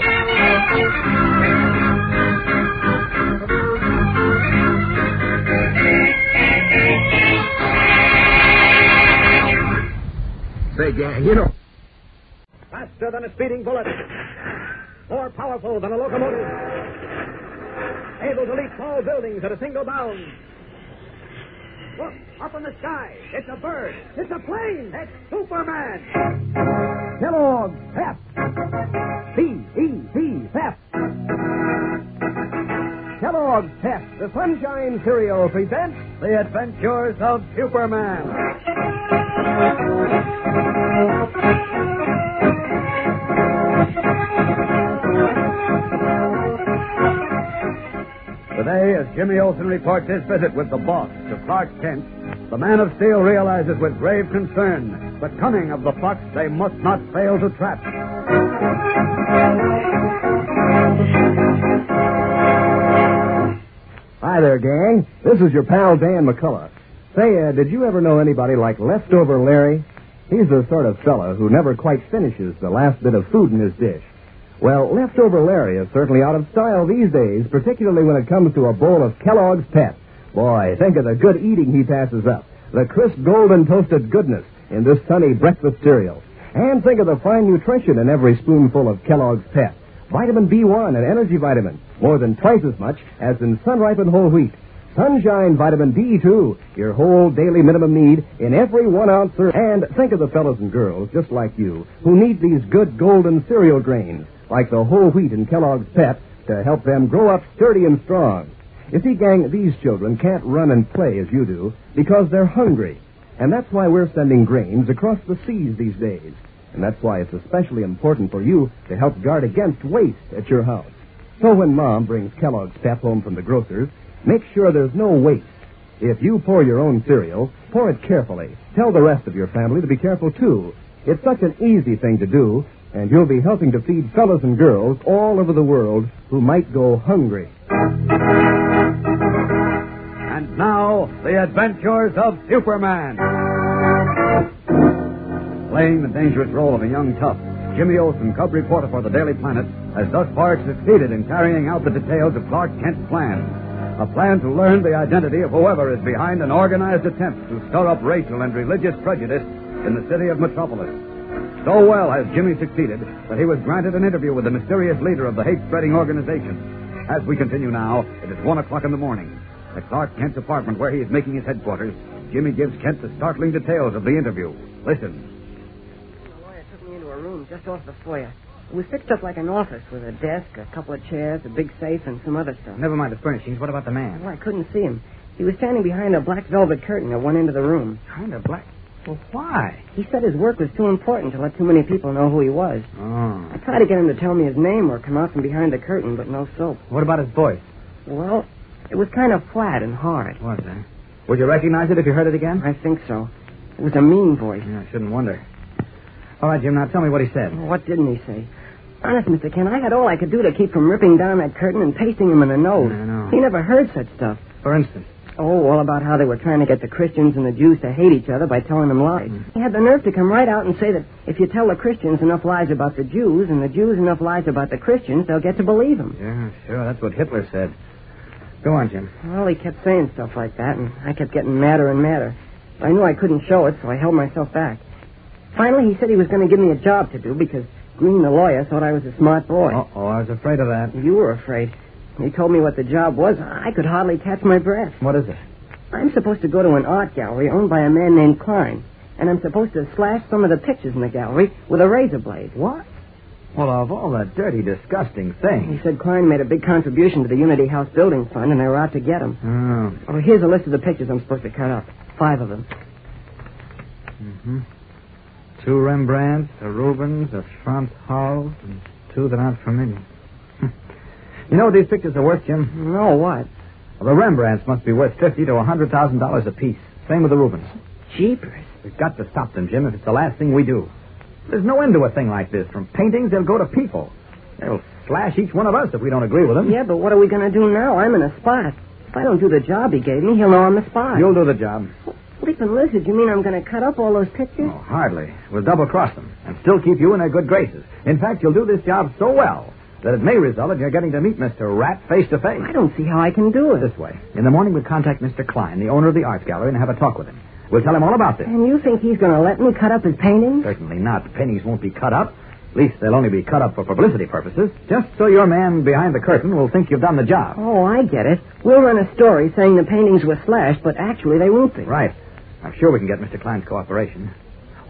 R: Say, gang, you know, faster than a speeding bullet, more powerful than a locomotive, able to leap tall buildings at a single bound. Look, up in the sky. It's a bird. It's a plane. It's Superman. Kellogg's Pep. P-E-P, Pep. Kellogg's Pep, the Sunshine Cereal, presents The Adventures of Superman. Today, as Jimmy Olsen reports his visit with the boss to Clark Kent, the Man of Steel realizes with grave concern the cunning of the fox they must not fail to trap.
Q: Hi there, gang. This is your pal Dan McCullough. Say, did you ever know anybody like Leftover Larry? He's the sort of fella who never quite finishes the last bit of food in his dish. Well, Leftover Larry is certainly out of style these days, particularly when it comes to a bowl of Kellogg's Pep. Boy, think of the good eating he passes up. The crisp, golden toasted goodness in this sunny breakfast cereal. And think of the fine nutrition in every spoonful of Kellogg's Pep. Vitamin B1 and energy vitamin, more than twice as much as in sun-ripened whole wheat. Sunshine vitamin D, too, your whole daily minimum need in every 1 ounce. And think of the fellas and girls, just like you, who need these good golden cereal grains, like the whole wheat in Kellogg's Pep, to help them grow up sturdy and strong. You see, gang, these children can't run and play as you do because they're hungry. And that's why we're sending grains across the seas these days. And that's why it's especially important for you to help guard against waste at your house. So when Mom brings Kellogg's Pep home from the grocer's, make sure there's no waste. If you pour your own cereal, pour it carefully. Tell the rest of your family to be careful, too. It's such an easy thing to do, and you'll be helping to feed fellas and girls all over the world who might go hungry.
R: And now, The Adventures of Superman. Playing the dangerous role of a young tough, Jimmy Olsen, cub reporter for the Daily Planet, has thus far succeeded in carrying out the details of Clark Kent's plan. A plan to learn the identity of whoever is behind an organized attempt to stir up racial and religious prejudice in the city of Metropolis. So well has Jimmy succeeded that he was granted an interview with the mysterious leader of the hate-spreading organization. As we continue now, it is 1 o'clock in the morning. At Clark Kent's apartment where he is making his headquarters, Jimmy gives Kent the startling details of the interview. Listen.
P: The lawyer took me into a room just off the foyer. It was fixed up like an office with a desk, a couple of chairs, a big safe, and some other stuff.
C: Never mind the furnishings. What about the man?
P: Well, I couldn't see him. He was standing behind a black velvet curtain at one end of the room.
C: Behind a black... Well, why?
P: He said his work was too important to let too many people know who he was.
C: Oh.
P: I tried to get him to tell me his name or come out from behind the curtain, but no soap.
C: What about his voice?
P: Well, it was kind of flat and hard.
C: Was it? Would you recognize it if you heard it again?
P: I think so. It was a mean voice.
C: Yeah, I shouldn't wonder. All right, Jim, now tell me what he said.
P: Well, what didn't he say? Honest, Mr. Kent, I had all I could do to keep from ripping down that curtain and pasting him in the nose.
C: I know.
P: He never heard such stuff.
C: For instance?
P: Oh, all about how they were trying to get the Christians and the Jews to hate each other by telling them lies. He had the nerve to come right out and say that if you tell the Christians enough lies about the Jews and the Jews enough lies about the Christians, they'll get to believe them.
L: Yeah, sure. That's what Hitler said. Go on, Jim.
P: Well, he kept saying stuff like that, and I kept getting madder and madder. I knew I couldn't show it, so I held myself back. Finally, he said he was going to give me a job to do because Green, the lawyer, thought I was a smart boy.
L: Uh-oh, I was afraid of that.
P: You were afraid. He told me what the job was. I could hardly catch my breath.
L: What is it?
P: I'm supposed to go to an art gallery owned by a man named Klein, and I'm supposed to slash some of the pictures in the gallery with a razor blade.
L: What? Well, of all the dirty, disgusting things.
P: He said Klein made a big contribution to the Unity House Building Fund, and they were out to get him.
L: Oh.
P: Oh, here's a list of the pictures I'm supposed to cut up. 5 of them.
L: Mm-hmm. 2 Rembrandts, a Rubens, a Front Hall, and 2 that aren't familiar. You know what these pictures are worth, Jim?
P: No, what?
L: Well, the Rembrandts must be worth $50,000 to $100,000 apiece. Same with the Rubens.
P: Jeepers.
L: We've got to stop them, Jim, if it's the last thing we do. There's no end to a thing like this. From paintings, they'll go to people. They'll slash each one of us if we don't agree with them.
P: Yeah, but what are we going to do now? I'm in a spot. If I don't do the job he gave me, he'll know I'm a spy.
L: You'll do the job.
P: Flippin' lizard, you mean I'm going to cut up all those pictures?
L: Oh, hardly. We'll double-cross them and still keep you in their good graces. In fact, you'll do this job so well that it may result in your getting to meet Mr. Rat face-to-face.
P: I don't see how I can do it.
L: This way. In the morning, we'll contact Mr. Klein, the owner of the art gallery, and have a talk with him. We'll tell him all about this.
P: And you think he's going to let me cut up his paintings?
L: Certainly not. The paintings won't be cut up. At least they'll only be cut up for publicity purposes, just so your man behind the curtain will think you've done the job.
P: Oh, I get it. We'll run a story saying the paintings were slashed, but actually they won't be.
L: Right. I'm sure we can get Mr. Klein's cooperation.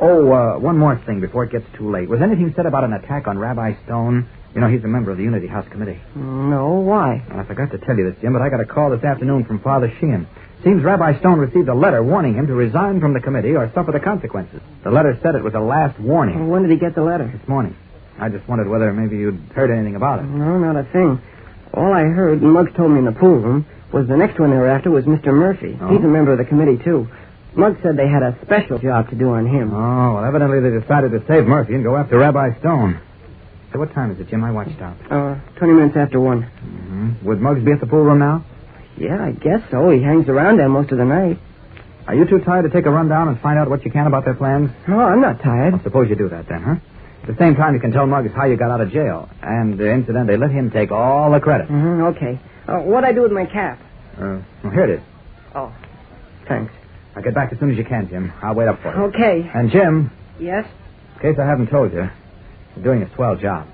L: Oh, one more thing before it gets too late. Was anything said about an attack on Rabbi Stone? You know, he's a member of the Unity House Committee.
P: No, why?
L: Well, I forgot to tell you this, Jim, but I got a call this afternoon from Father Sheehan. Seems Rabbi Stone received a letter warning him to resign from the committee or suffer the consequences. The letter said it was a last warning.
P: Well, when did he get the letter?
L: This morning. I just wondered whether maybe you'd heard anything about it.
P: No, not a thing. All I heard, and Muggs told me in the pool room, was the next one they were after was Mr. Murphy.
L: Oh?
P: He's a member of the committee, too. Muggs said they had a special job to do on him.
L: Oh, well, evidently they decided to save Murphy and go after Rabbi Stone. So what time is it, Jim? I watched out.
P: 20 minutes after 1.
L: Mm-hmm. Would Muggs be at the pool room now?
P: Yeah, I guess so. He hangs around there most of the night.
L: Are you too tired to take a run down and find out what you can about their plans?
P: No, I'm not tired.
L: Well, suppose you do that then, huh? At the same time, you can tell Muggs how you got out of jail. And, incidentally, let him take all the credit.
P: Mm-hmm, okay. What'd I do with my cap?
L: Well, here it is.
P: Oh, thanks.
L: I'll get back as soon as you can, Jim. I'll wait up for you.
P: Okay.
L: And, Jim.
P: Yes?
L: In case I haven't told you, you're doing a swell job.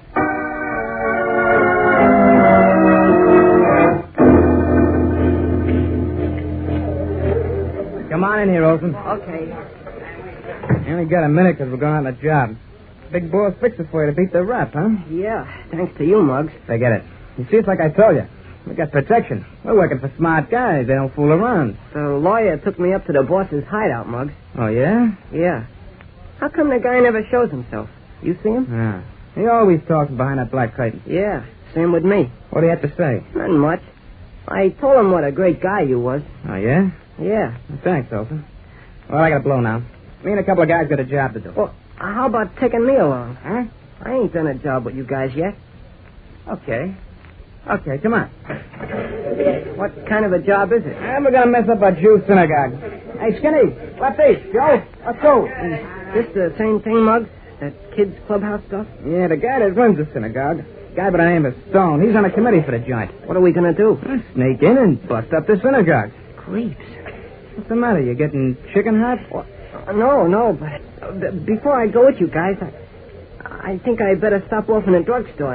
D: Come on in here, Olson.
P: Okay.
D: You only got a minute because we're going on a job. Big boss fixed it for you to beat the rap, huh?
P: Yeah, thanks to you, Muggs.
D: Forget it. You see, it's like I told you. We got protection. We're working for smart guys. They don't fool around.
P: The lawyer took me up to the boss's hideout, Muggs.
D: Oh, yeah?
P: Yeah. How come the guy never shows himself? You see him?
D: Yeah. He always talks behind that black curtain.
P: Yeah, same with me.
D: What do you have to say?
P: Nothing much. I told him what a great guy you was.
D: Oh, yeah?
P: Yeah.
D: Thanks, Olson. Well, I got to blow now. Me and a couple of guys got a job to do.
P: Well, how about taking me along, huh? I ain't done a job with you guys yet.
D: Okay. Okay, come on.
P: What kind of a job is it?
D: We're going to mess up a Jew synagogue. Hey, Skinny, what's this? Joe, let's go.
P: Is this the same thing, Muggs? That kids' clubhouse stuff?
D: Yeah, the guy that runs the synagogue. Guy by the name of Stone. He's on a committee for the joint.
P: What are we going to do?
D: Sneak in and bust up the synagogue.
P: Creeps.
D: What's the matter? You getting chicken hot?
P: No, but before I go with you guys, I think I better stop off in a drugstore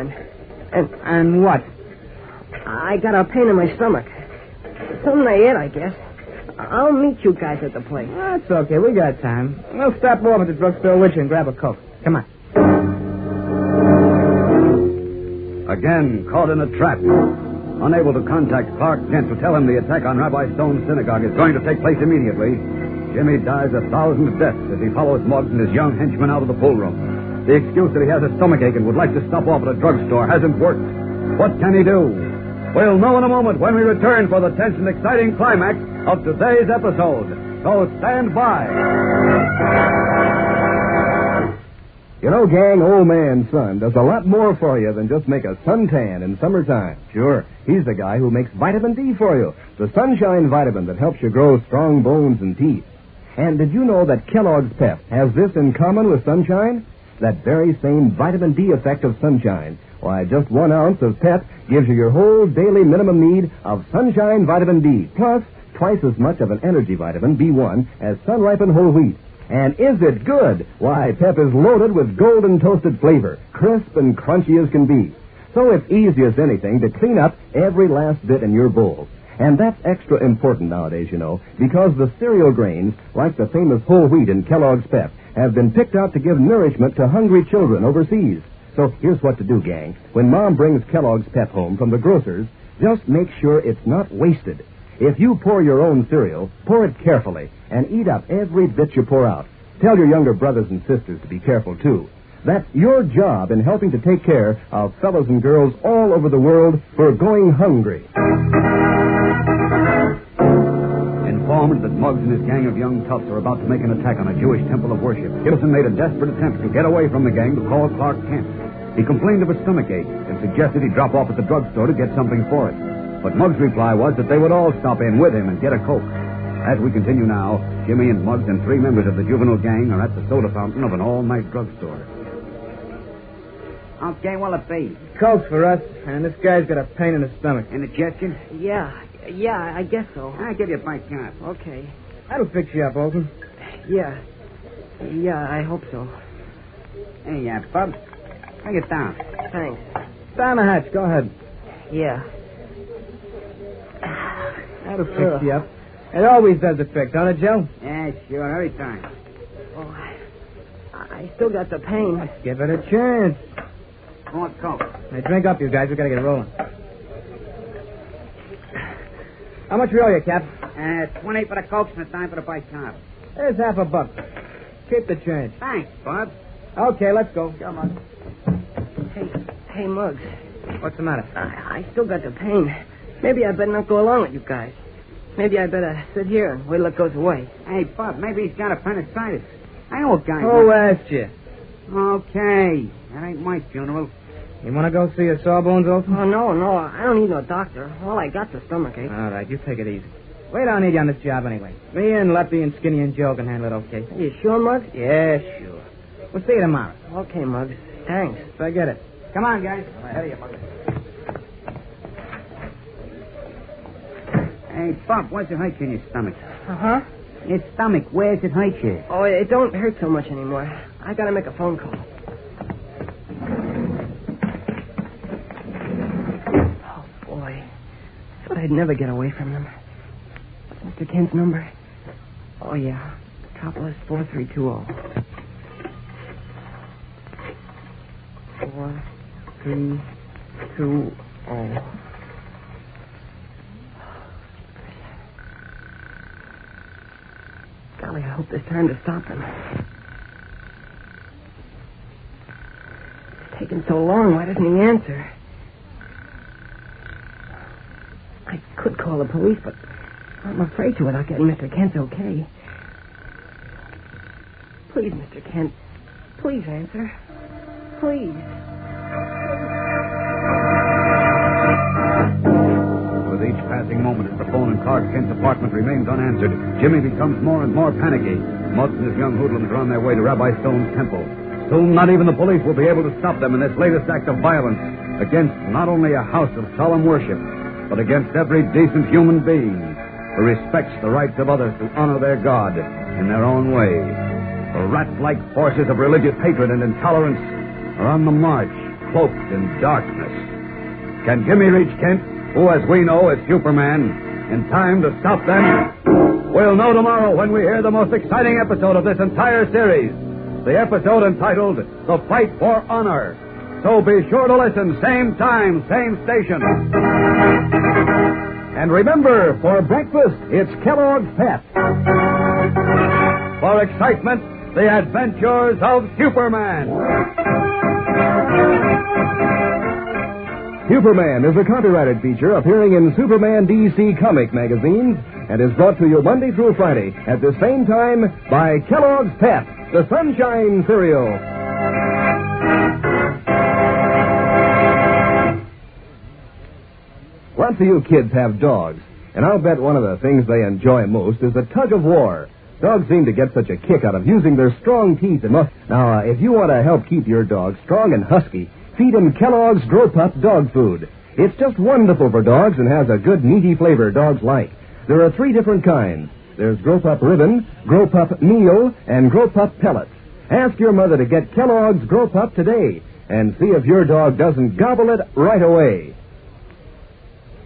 D: and what?
P: I got a pain in my stomach. Something I ate, I guess. I'll meet you guys at the place.
D: That's okay. We got time. We'll stop off at the drugstore with you and grab a Coke. Come on.
E: Again, caught in a trap. Unable to contact Clark Kent to tell him the attack on Rabbi Stone's synagogue is going to take place immediately, Jimmy dies 1,000 deaths as he follows Muggs and his young henchman out of the pool room. The excuse that he has a stomachache and would like to stop off at a drugstore hasn't worked. What can he do? We'll know in a moment when we return for the tense and exciting climax of today's episode. So stand by.
Q: You know, gang, old man Sun does a lot more for you than just make a suntan in summertime. Sure, he's the guy who makes vitamin D for you, the sunshine vitamin that helps you grow strong bones and teeth. And did you know that Kellogg's Pep has this in common with sunshine? That very same vitamin D effect of sunshine. Why, just 1 ounce of Pep gives you your whole daily minimum need of sunshine vitamin D, plus twice as much of an energy vitamin, B1, as sun-ripened whole wheat. And is it good? Why, Pep is loaded with golden toasted flavor, crisp and crunchy as can be. So it's easy as anything to clean up every last bit in your bowl. And that's extra important nowadays, you know, because the cereal grains, like the famous whole wheat in Kellogg's Pep, have been picked out to give nourishment to hungry children overseas. So here's what to do, gang. When Mom brings Kellogg's Pep home from the grocer's, just make sure it's not wasted. If you pour your own cereal, pour it carefully and eat up every bit you pour out. Tell your younger brothers and sisters to be careful, too. That's your job in helping to take care of fellows and girls all over the world who are going hungry.
E: Informed that Muggs and his gang of young toughs are about to make an attack on a Jewish temple of worship, Gibson made a desperate attempt to get away from the gang to call Clark Kent. He complained of a stomachache and suggested he drop off at the drugstore to get something for it. But Muggs' reply was that they would all stop in with him and get a Coke. As we continue now, Jimmy and Muggs and 3 members of the juvenile gang are at the soda fountain of an all-night drugstore.
B: Okay, what'll it be?
D: Coke for us, and this guy's got a pain in the stomach.
B: Indigestion?
P: Yeah, I guess so.
B: I'll give you a bite card.
P: Okay.
D: That'll fix you up, Olson.
P: Yeah, I hope so.
B: Hey, Bub, bring it down.
P: Thanks.
D: Down the hatch, go ahead.
P: Yeah.
D: That'll fix you up. It always does a trick, don't it, Joe?
B: Yeah, sure, every time.
P: Oh, I still got the pain.
D: Let's give it a chance.
B: More Coke.
D: Now, drink up, you guys. We gotta get rolling. How much we owe you, Cap?
B: 20 for the Cokes and a dime for the bite card.
D: There's half a buck. Keep the change.
B: Thanks, Bud.
D: Okay, let's go.
B: Come on.
P: Hey, Muggs.
D: What's the matter?
P: I still got the pain. Maybe I better not go along with you guys. Maybe I better sit here and wait till it goes away.
B: Hey, Bud, maybe he's got appendicitis. I know a guy.
D: Who asked you?
B: Okay. That ain't my funeral.
D: You want to go see a Sawbones, Olson?
P: Oh, no. I don't need no doctor. All I got's a stomachache.
D: All right, you take it easy. We don't need you on this job anyway. Me and Lefty and Skinny and Joe can handle it okay.
P: Are you sure, Muggs?
D: Yeah, sure. We'll see you tomorrow.
P: Okay, Muggs. Thanks.
D: Forget it.
B: Come on, guys. Ahead of you, Muggs. Hey, Bob, where's it hurt you in your stomach?
P: Uh-huh.
B: Your stomach, where's it hurt you?
P: Oh, it don't hurt so much anymore. I gotta make a phone call. Oh, boy. Thought I'd never get away from them. Mr. Kent's number? Oh, yeah. Metropolis 4320. 4320. Golly, I hope there's time to stop them. It's taking so long. Why doesn't he answer? I could call the police, but I'm afraid to without getting Mr. Kent's okay. Please, Mr. Kent. Please answer. Please.
E: With each passing moment as the phone in Clark Kent's apartment remains unanswered, Jimmy becomes more and more panicky. Muggs and his young hoodlums are on their way to Rabbi Stone's temple. Soon, not even the police will be able to stop them in this latest act of violence against not only a house of solemn worship, but against every decent human being who respects the rights of others to honor their God in their own way. The rat-like forces of religious hatred and intolerance are on the march, cloaked in darkness. Can Jimmy reach Kent, who, as we know, is Superman, in time to stop them? We'll know tomorrow when we hear the most exciting episode of this entire series, the episode entitled The Fight for Honor. So be sure to listen, same time, same station. And remember, for breakfast, it's Kellogg's Pep. For excitement, the adventures of Superman.
Q: Superman is a copyrighted feature appearing in Superman DC comic magazines and is brought to you Monday through Friday at the same time by Kellogg's Pep, the Sunshine Cereal. Lots of you kids have dogs, and I'll bet one of the things they enjoy most is the tug of war. Dogs seem to get such a kick out of using their strong teeth and muscles. Now, if you want to help keep your dog strong and husky, feed him Kellogg's Grow Pup dog food. It's just wonderful for dogs and has a good meaty flavor dogs like. There are 3 different kinds. There's Grow Pup Ribbon, Grow Pup Meal, and Grow Pup Pellets. Ask your mother to get Kellogg's Grow Pup today and see if your dog doesn't gobble it right away.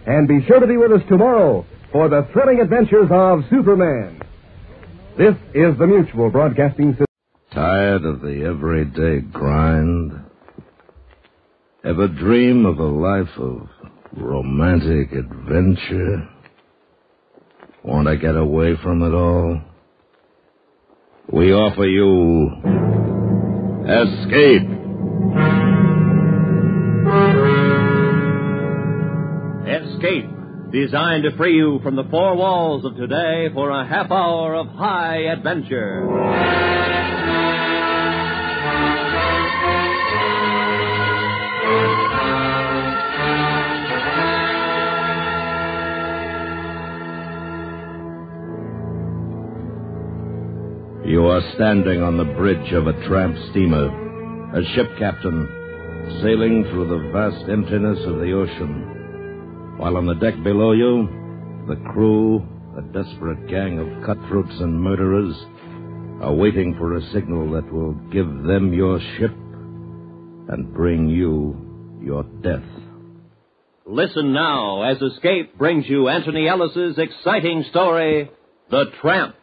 Q: And be sure to be with us tomorrow for the thrilling adventures of Superman. This is the Mutual Broadcasting System.
G: Tired of the everyday grind? Ever dream of a life of romantic adventure? Want to get away from it all? We offer you Escape.
S: Escape, designed to free you from the 4 walls of today for a half hour of high adventure.
G: You are standing on the bridge of a tramp steamer, a ship captain, sailing through the vast emptiness of the ocean. While on the deck below you, the crew, a desperate gang of cutthroats and murderers, are waiting for a signal that will give them your ship and bring you your death.
S: Listen now as Escape brings you Anthony Ellis's exciting story, The Tramp.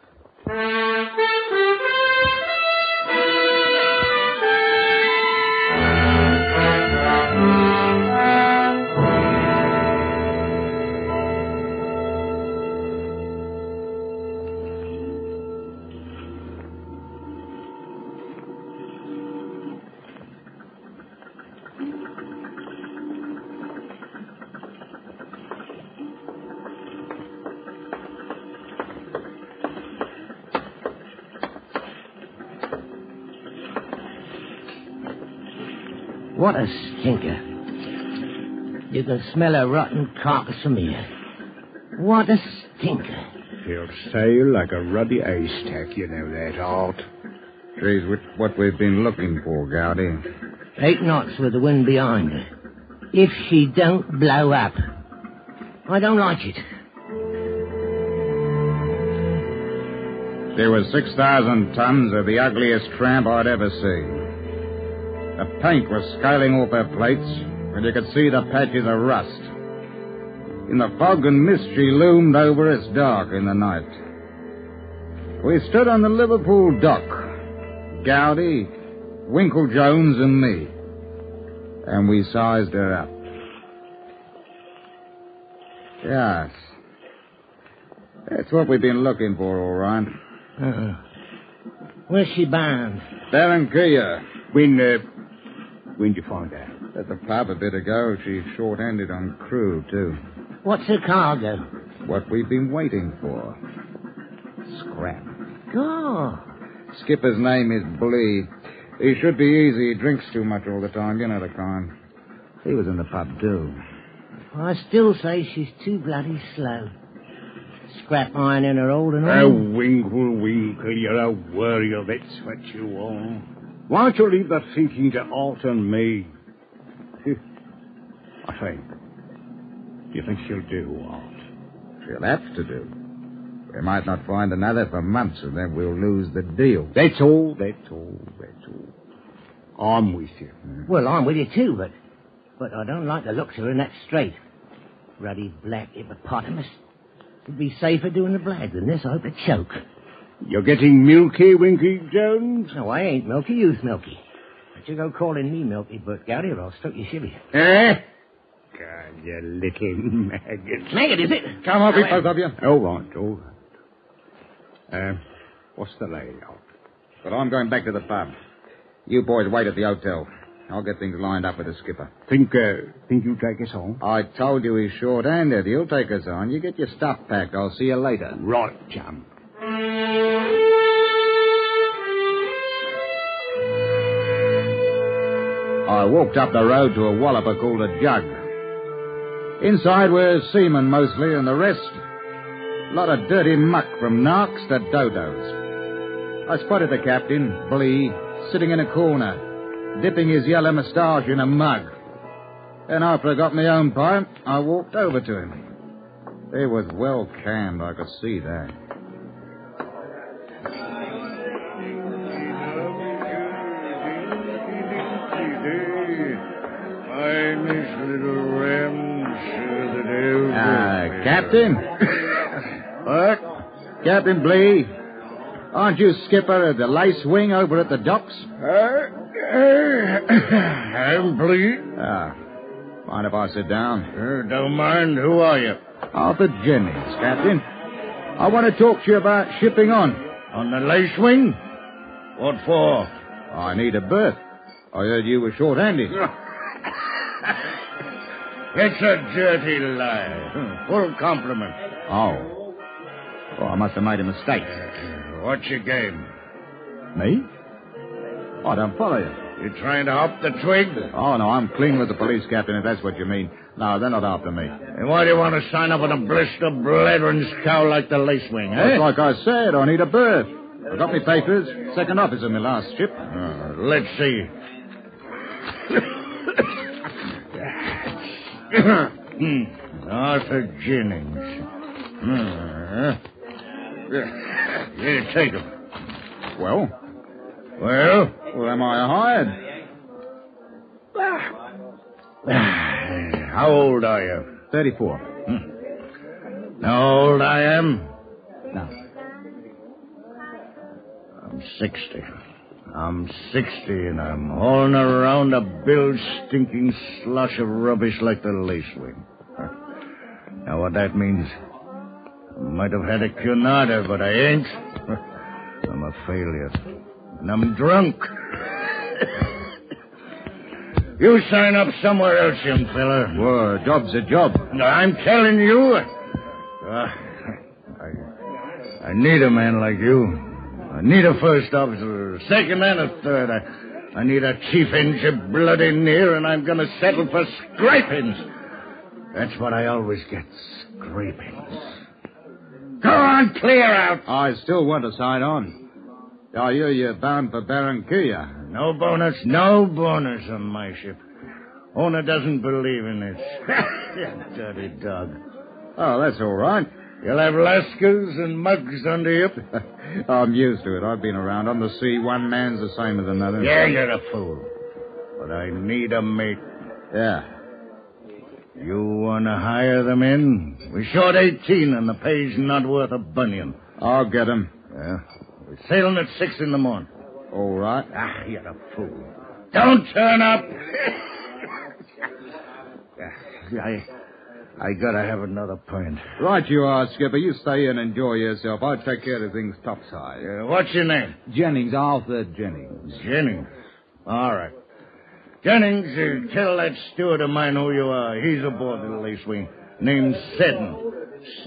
T: What a stinker. You can smell a rotten carcass from here. What a stinker.
X: He'll sail like a ruddy haystack, you know that, Alt.
Y: She's what we've been looking for, Gowdy.
T: 8 knots with the wind behind her. If she don't blow up. I don't like it.
Y: There was 6,000 tons of the ugliest tramp I'd ever seen. The paint was scaling off her plates, and you could see the patches of rust. In the fog and mist she loomed over us dark in the night. We stood on the Liverpool dock, Gowdy, Winkle Jones, and me, and we sized her up. Yes. That's what we've been looking for, all right.
T: Where's she bound?
Y: Barranquilla.
X: When'd you find her?
Y: At the pub a bit ago. She's short-handed on crew, too.
T: What's her cargo?
Y: What we've been waiting for. Scrap.
T: Oh.
Y: Skipper's name is Blee. He should be easy. He drinks too much all the time. You know the kind. He was in the pub, too.
T: I still say she's too bloody slow. Scrap iron in her hold and all.
X: Oh, Winkle, you're a warrior, that's what you are. Why don't you leave the thinking to Alt and me? I say, do you think she'll do, Alt?
Y: She'll have to do. We might not find another for months, and then we'll lose the deal.
X: That's all. I'm with you.
T: Well, I'm with you too, but I don't like the looks of her in that strait. Ruddy black hippopotamus. It'd be safer doing the blag than this. I hope to choke.
X: You're getting milky, Winky Jones?
T: No, I ain't milky. You's milky. But you go calling me milky, Bert Gowdy, or I'll stroke your shivvy.
X: Eh? God, you little maggot.
T: Maggot, is it?
Y: Come on, both of you.
X: All right. What's the layout?
Y: Well, I'm going back to the pub. You boys wait at the hotel. I'll get things lined up with the skipper.
X: Think you'll take us on?
Y: I told you he's short-handed. He'll take us on. You get your stuff packed. I'll see you later.
X: Right, chum.
Y: I walked up the road to a walloper called a jug. Inside were seamen mostly, and the rest, a lot of dirty muck from narcs to dodos. I spotted the captain, Blee, sitting in a corner, dipping his yellow moustache in a mug. And after I got my own pipe, I walked over to him. He was well canned, I could see that. Captain? What? Captain Blee, aren't you skipper of the Lace Wing over at the docks?
A: I'm Blee.
Y: Mind if I sit down?
A: Don't mind. Who are you?
Y: Arthur Jennings, Captain. I want to talk to you about shipping on.
A: On the Lace Wing? What for?
Y: I need a berth. I heard you were short-handed.
A: It's a dirty lie. Full compliment.
Y: Oh. Well, I must have made a mistake.
A: What's your game?
Y: Me? I don't follow you.
A: You trying to hop the twig?
Y: Oh, no, I'm clean with the police, Captain, if that's what you mean. No, they're not after me.
A: And why do you want to sign up on a blister blathering scow like the Lace Wing, eh?
Y: It's like I said, I need a berth. I got my papers, second officer in my last ship.
A: Let's see. Arthur Jennings. Here, take him.
Y: Well?
A: Well,
Y: am I hired?
A: How old are you?
Y: 34.
A: Know how old I am?
Y: No.
A: I'm 60. I'm 60, and I'm hauling around a bill-stinking slush of rubbish like the Lace Wing. Now, what that means, I might have had a Cunarder, but I ain't. I'm a failure. And I'm drunk. You sign up somewhere else, young fella.
Y: Well, a job's a job.
A: I'm telling you. I need a man like you. I need a first officer, a second and a third. I need a chief engineer bloody near, and I'm going to settle for scrapings. That's what I always get, scrapings. Go on, clear out.
Y: I still want to sign on. I hear you're bound for Barranquilla.
A: No bonus on my ship. Owner doesn't believe in it. Dirty dog.
Y: Oh, that's all right.
A: You'll have lascars and mugs under you.
Y: I'm used to it. I've been around. On the sea, one man's the same as another.
A: Yeah, you're a fool. But I need a mate.
Y: Yeah.
A: You want to hire them in? We're short 18 and the pay's not worth a bunion.
Y: I'll get them.
A: Yeah. We're sailing at 6 in the morning.
Y: All right.
A: You're a fool. Don't turn up. I gotta have another pint.
Y: Right you are, Skipper. You stay in and enjoy yourself. I'll take care of things topside.
A: What's your name?
Y: Jennings, Arthur Jennings.
A: Jennings? All right. Jennings, tell that steward of mine who you are. He's aboard the Lace Wing. Name's Sothern.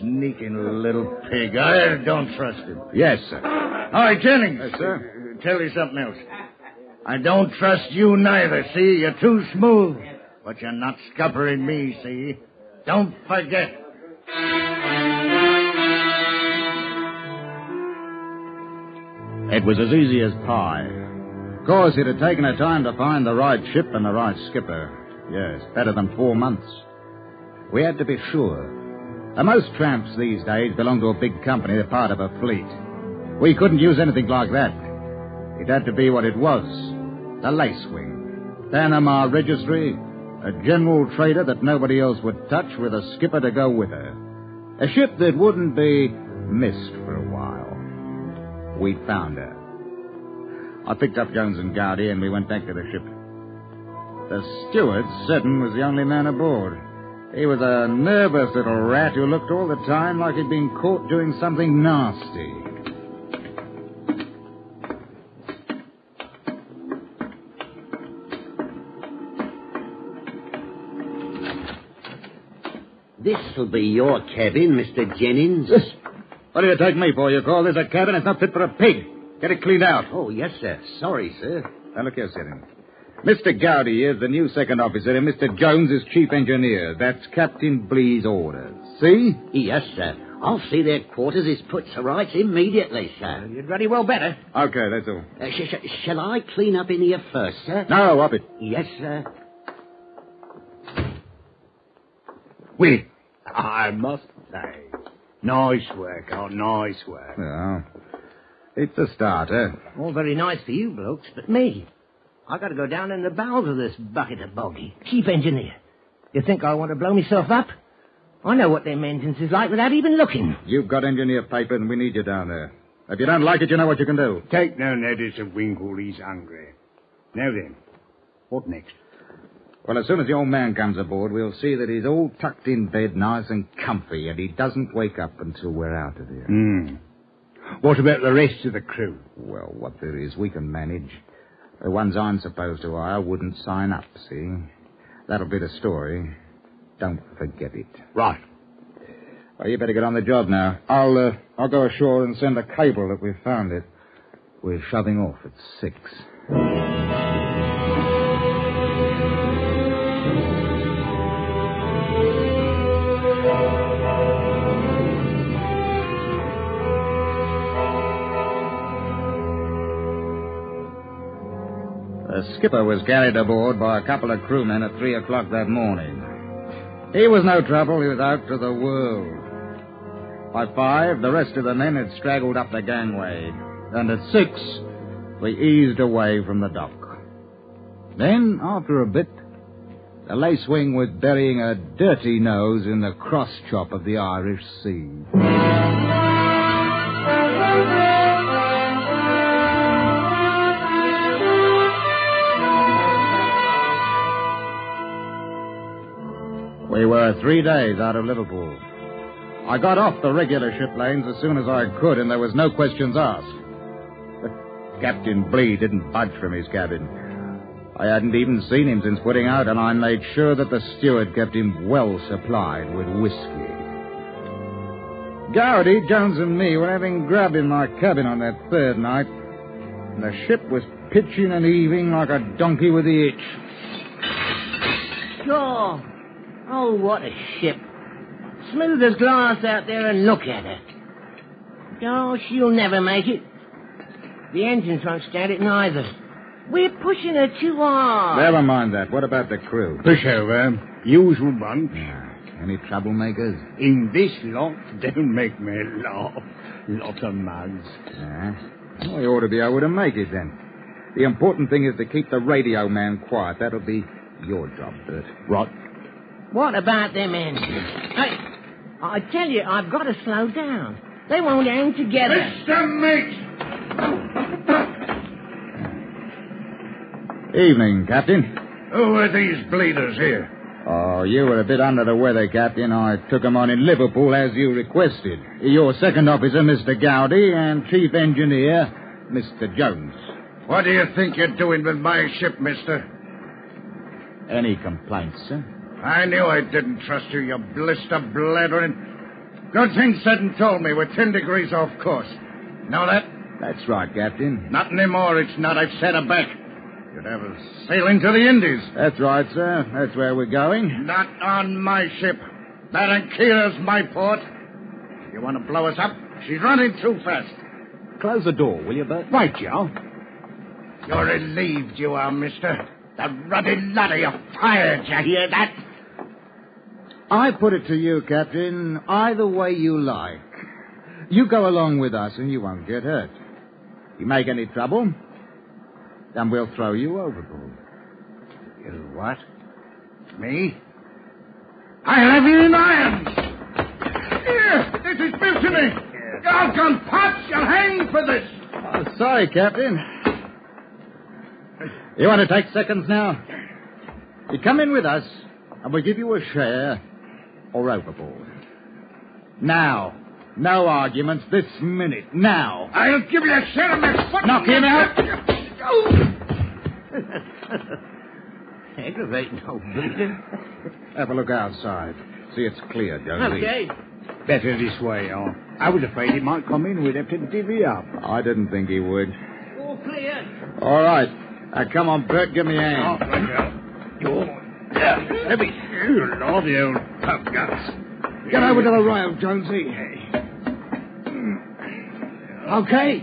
A: Sneaking little pig. I don't trust him.
Y: Yes, sir.
A: All right, Jennings.
Y: Yes, sir.
A: Tell you something else. I don't trust you neither, see? You're too smooth. But you're not scuppering me, see? Don't forget.
Y: It was as easy as pie. Of course, it had taken her time to find the right ship and the right skipper. Yes, better than 4 months. We had to be sure. And most tramps these days belong to a big company. They're part of a fleet. We couldn't use anything like that. It had to be what it was. The Lace Wing. Panama Registry. A general trader that nobody else would touch with a skipper to go with her. A ship that wouldn't be missed for a while. We found her. I picked up Jones and Gowdy and we went back to the ship. The steward, Sothern, was the only man aboard. He was a nervous little rat who looked all the time like he'd been caught doing something nasty.
T: This'll be your cabin, Mr. Jennings.
Y: What do you take me for? You call this a cabin? It's not fit for a pig. Get it cleaned out.
T: Oh, yes, sir. Sorry, sir.
Y: Now, look here, Sothern. Mr. Gowdy is the new second officer, and Mr. Jones is chief engineer. That's Captain Blee's orders. See?
T: Yes, sir. I'll see their quarters is put to rights immediately, sir.
D: You'd very well better.
Y: Okay, that's all.
T: Shall I clean up in here first, sir?
Y: No, up it.
T: Yes, sir.
X: Well, I must say, nice work, nice work.
Y: Well, it's a starter.
T: All very nice for you blokes, but me. I got to go down in the bowels of this bucket of bogey. Chief engineer. You think I want to blow myself up? I know what them engines is like without even looking.
Y: You've got engineer paper, and we need you down there. If you don't like it, you know what you can do.
X: Take no notice of Winkle, he's hungry. Now then, what next?
Y: Well, as soon as the old man comes aboard, we'll see that he's all tucked in bed, nice and comfy, and he doesn't wake up until we're out of here.
X: What about the rest of the crew?
Y: Well, what there is, we can manage. The ones I'm supposed to hire wouldn't sign up, see? That'll be the story. Don't forget it.
X: Right.
Y: Well, you better get on the job now. I'll go ashore and send a cable that we've found it. We're shoving off at 6. The skipper was carried aboard by a couple of crewmen at 3 o'clock that morning. He was no trouble. He was out to the world. By 5, the rest of the men had straggled up the gangway. And at 6, we eased away from the dock. Then, after a bit, the lacewing was burying a dirty nose in the cross-chop of the Irish Sea. We were 3 days out of Liverpool. I got off the regular ship lanes as soon as I could, and there was no questions asked. But Captain Blee didn't budge from his cabin. I hadn't even seen him since putting out, and I made sure that the steward kept him well supplied with whiskey. Gowdy, Jones, and me were having grub in my cabin on that third night, and the ship was pitching and heaving like a donkey with the itch.
T: Sure. Oh, what a ship. Smooth as glass out there, and look at her. Oh, she'll never make it. The engines won't stand it neither. We're pushing her too hard.
Y: Never mind that. What about the crew?
X: Pushover. Usual bunch.
Y: Any troublemakers?
X: In this lot, don't make me laugh. Lot of mugs.
Y: Well, you ought to be able to make it, then. The important thing is to keep the radio man quiet. That'll be your job, Bert.
X: Right.
T: What about them engines? I tell you, I've got to slow down. They won't hang together.
X: Mr. Mate!
Y: Evening, Captain.
X: Who are these bleeders here?
Y: Oh, you were a bit under the weather, Captain. I took 'em on in Liverpool as you requested. Your second officer, Mr. Gowdy, and chief engineer, Mr. Jones.
X: What do you think you're doing with my ship, mister?
Y: Any complaints, sir?
X: I knew I didn't trust you, you blister blathering. Good thing said and told me. We're 10 degrees off course. Know that?
Y: That's right, Captain.
X: Not anymore, it's not. I've set her back. You'd have us sailing to the Indies.
Y: That's right, sir. That's where we're going.
X: Not on my ship. Barranquilla's my port. You want to blow us up? She's running too fast.
S: Close the door, will you, Bert?
X: Right, Joe. You're relieved, you are, mister. The ruddy lot of you fired. You hear that?
Y: I put it to you, Captain, either way you like. You go along with us and you won't get hurt. You make any trouble, then we'll throw you overboard.
X: You what? Me? I'll have you in irons! Here, this is built to me! Doggone pots, you'll hang for this!
Y: Oh, sorry, Captain. You want to take seconds now? You come in with us, and we'll give you a share or overboard. Now. No arguments this minute. Now.
X: I'll give you a share of my foot.
Y: Knock him out.
T: Aggravating old bleeder.
Y: Have a look outside. See it's clear, Jonesy.
T: Okay.
X: Better this way, I was afraid he might come in. We'd have to divvy up.
Y: I didn't think he would.
T: All clear.
Y: All right. Come on, Bert, give me a hand.
X: Oh, right now. Let me... Lord, the old pub guts.
Y: Get over to the rail, Jonesy.
T: Okay.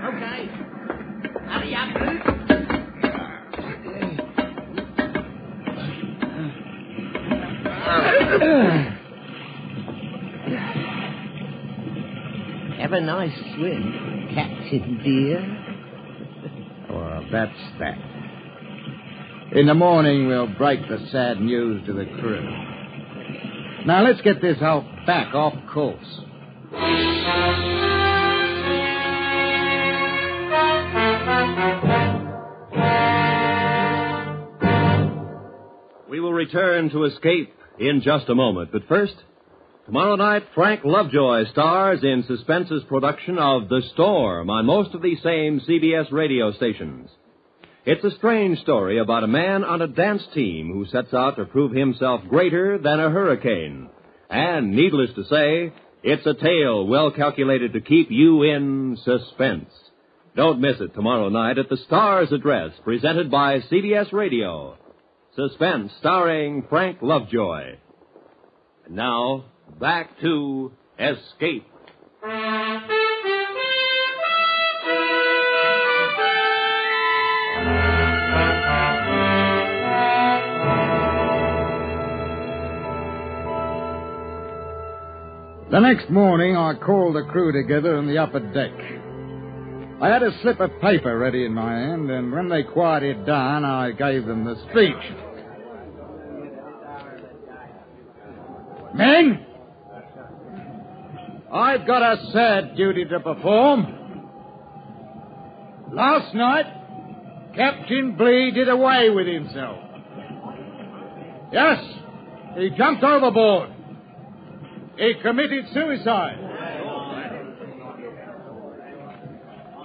P: Okay. Hurry up. Have a nice swim, Captain dear.
Y: Well, that's that. In the morning, we'll break the sad news to the crew. Now, let's get this hulk back off course.
S: We will return to Escape in just a moment. But first, tomorrow night, Frank Lovejoy stars in Suspense's production of The Storm on most of these same CBS radio stations. It's a strange story about a man on a dance team who sets out to prove himself greater than a hurricane. And, needless to say, it's a tale well calculated to keep you in suspense. Don't miss it tomorrow night at the Star's Address, presented by CBS Radio. Suspense, starring Frank Lovejoy. And now, back to Escape.
Y: The next morning, I called the crew together on the upper deck. I had a slip of paper ready in my hand, and when they quieted down, I gave them the speech. Men, I've got a sad duty to perform. Last night, Captain Blee did away with himself. Yes, he jumped overboard. He committed suicide.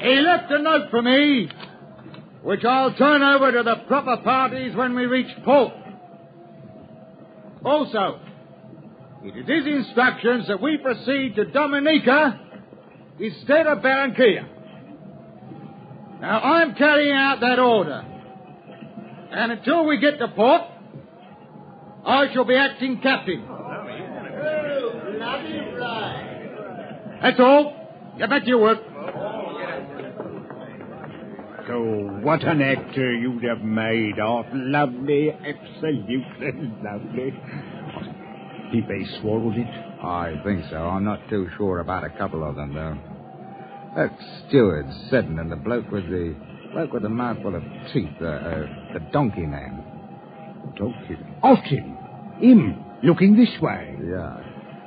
Y: He left a note for me, which I'll turn over to the proper parties when we reach port. Also, it is his instructions that we proceed to Dominica instead of Barranquilla. Now, I'm carrying out that order. And until we get to port, I shall be acting captain. That's all. Get back to your work.
X: So, what an actor you'd have made, Art. Lovely, absolutely lovely. Think they swallowed it?
Y: I think so. I'm not too sure about a couple of them, though. That steward, Seddon, and the bloke with the mouthful of teeth, the donkey man.
X: Donkey? Austin. Him, looking this way.
Y: Yeah.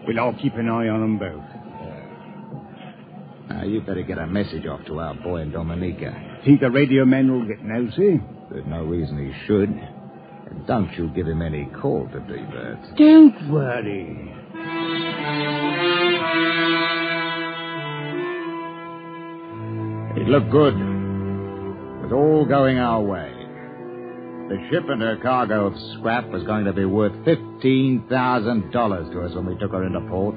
X: Well, I'll keep an eye on them both.
Y: Now, you better get a message off to our boy in Dominica.
X: Think the radio man will get nosy?
Y: There's no reason he should. And don't you give him any call to do that.
X: Don't worry.
Y: It looked good. It was all going our way. The ship and her cargo of scrap was going to be worth $15,000 to us when we took her into port.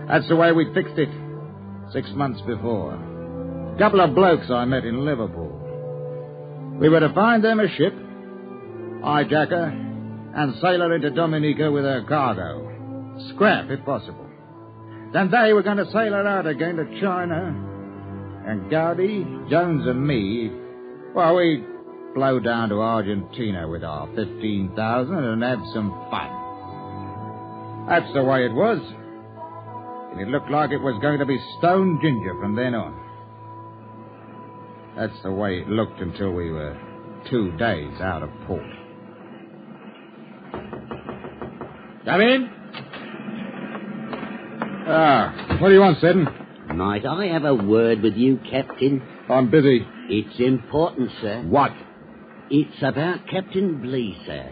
Y: That's the way we fixed it 6 months before. A couple of blokes I met in Liverpool. We were to find them a ship, hijack her, and sail her into Dominica with her cargo. Scrap, if possible. Then they were going to sail her out again to China. And Gowdy, Jones, and me, well, we'd blow down to Argentina with our 15,000 and have some fun. That's the way it was. And it looked like it was going to be stone ginger from then on. That's the way it looked until we were 2 days out of port. Come in. What do you want, Seddon?
F: Might I have a word with you, Captain?
Y: I'm busy.
F: It's important, sir.
Y: What?
F: It's about Captain Blee, sir.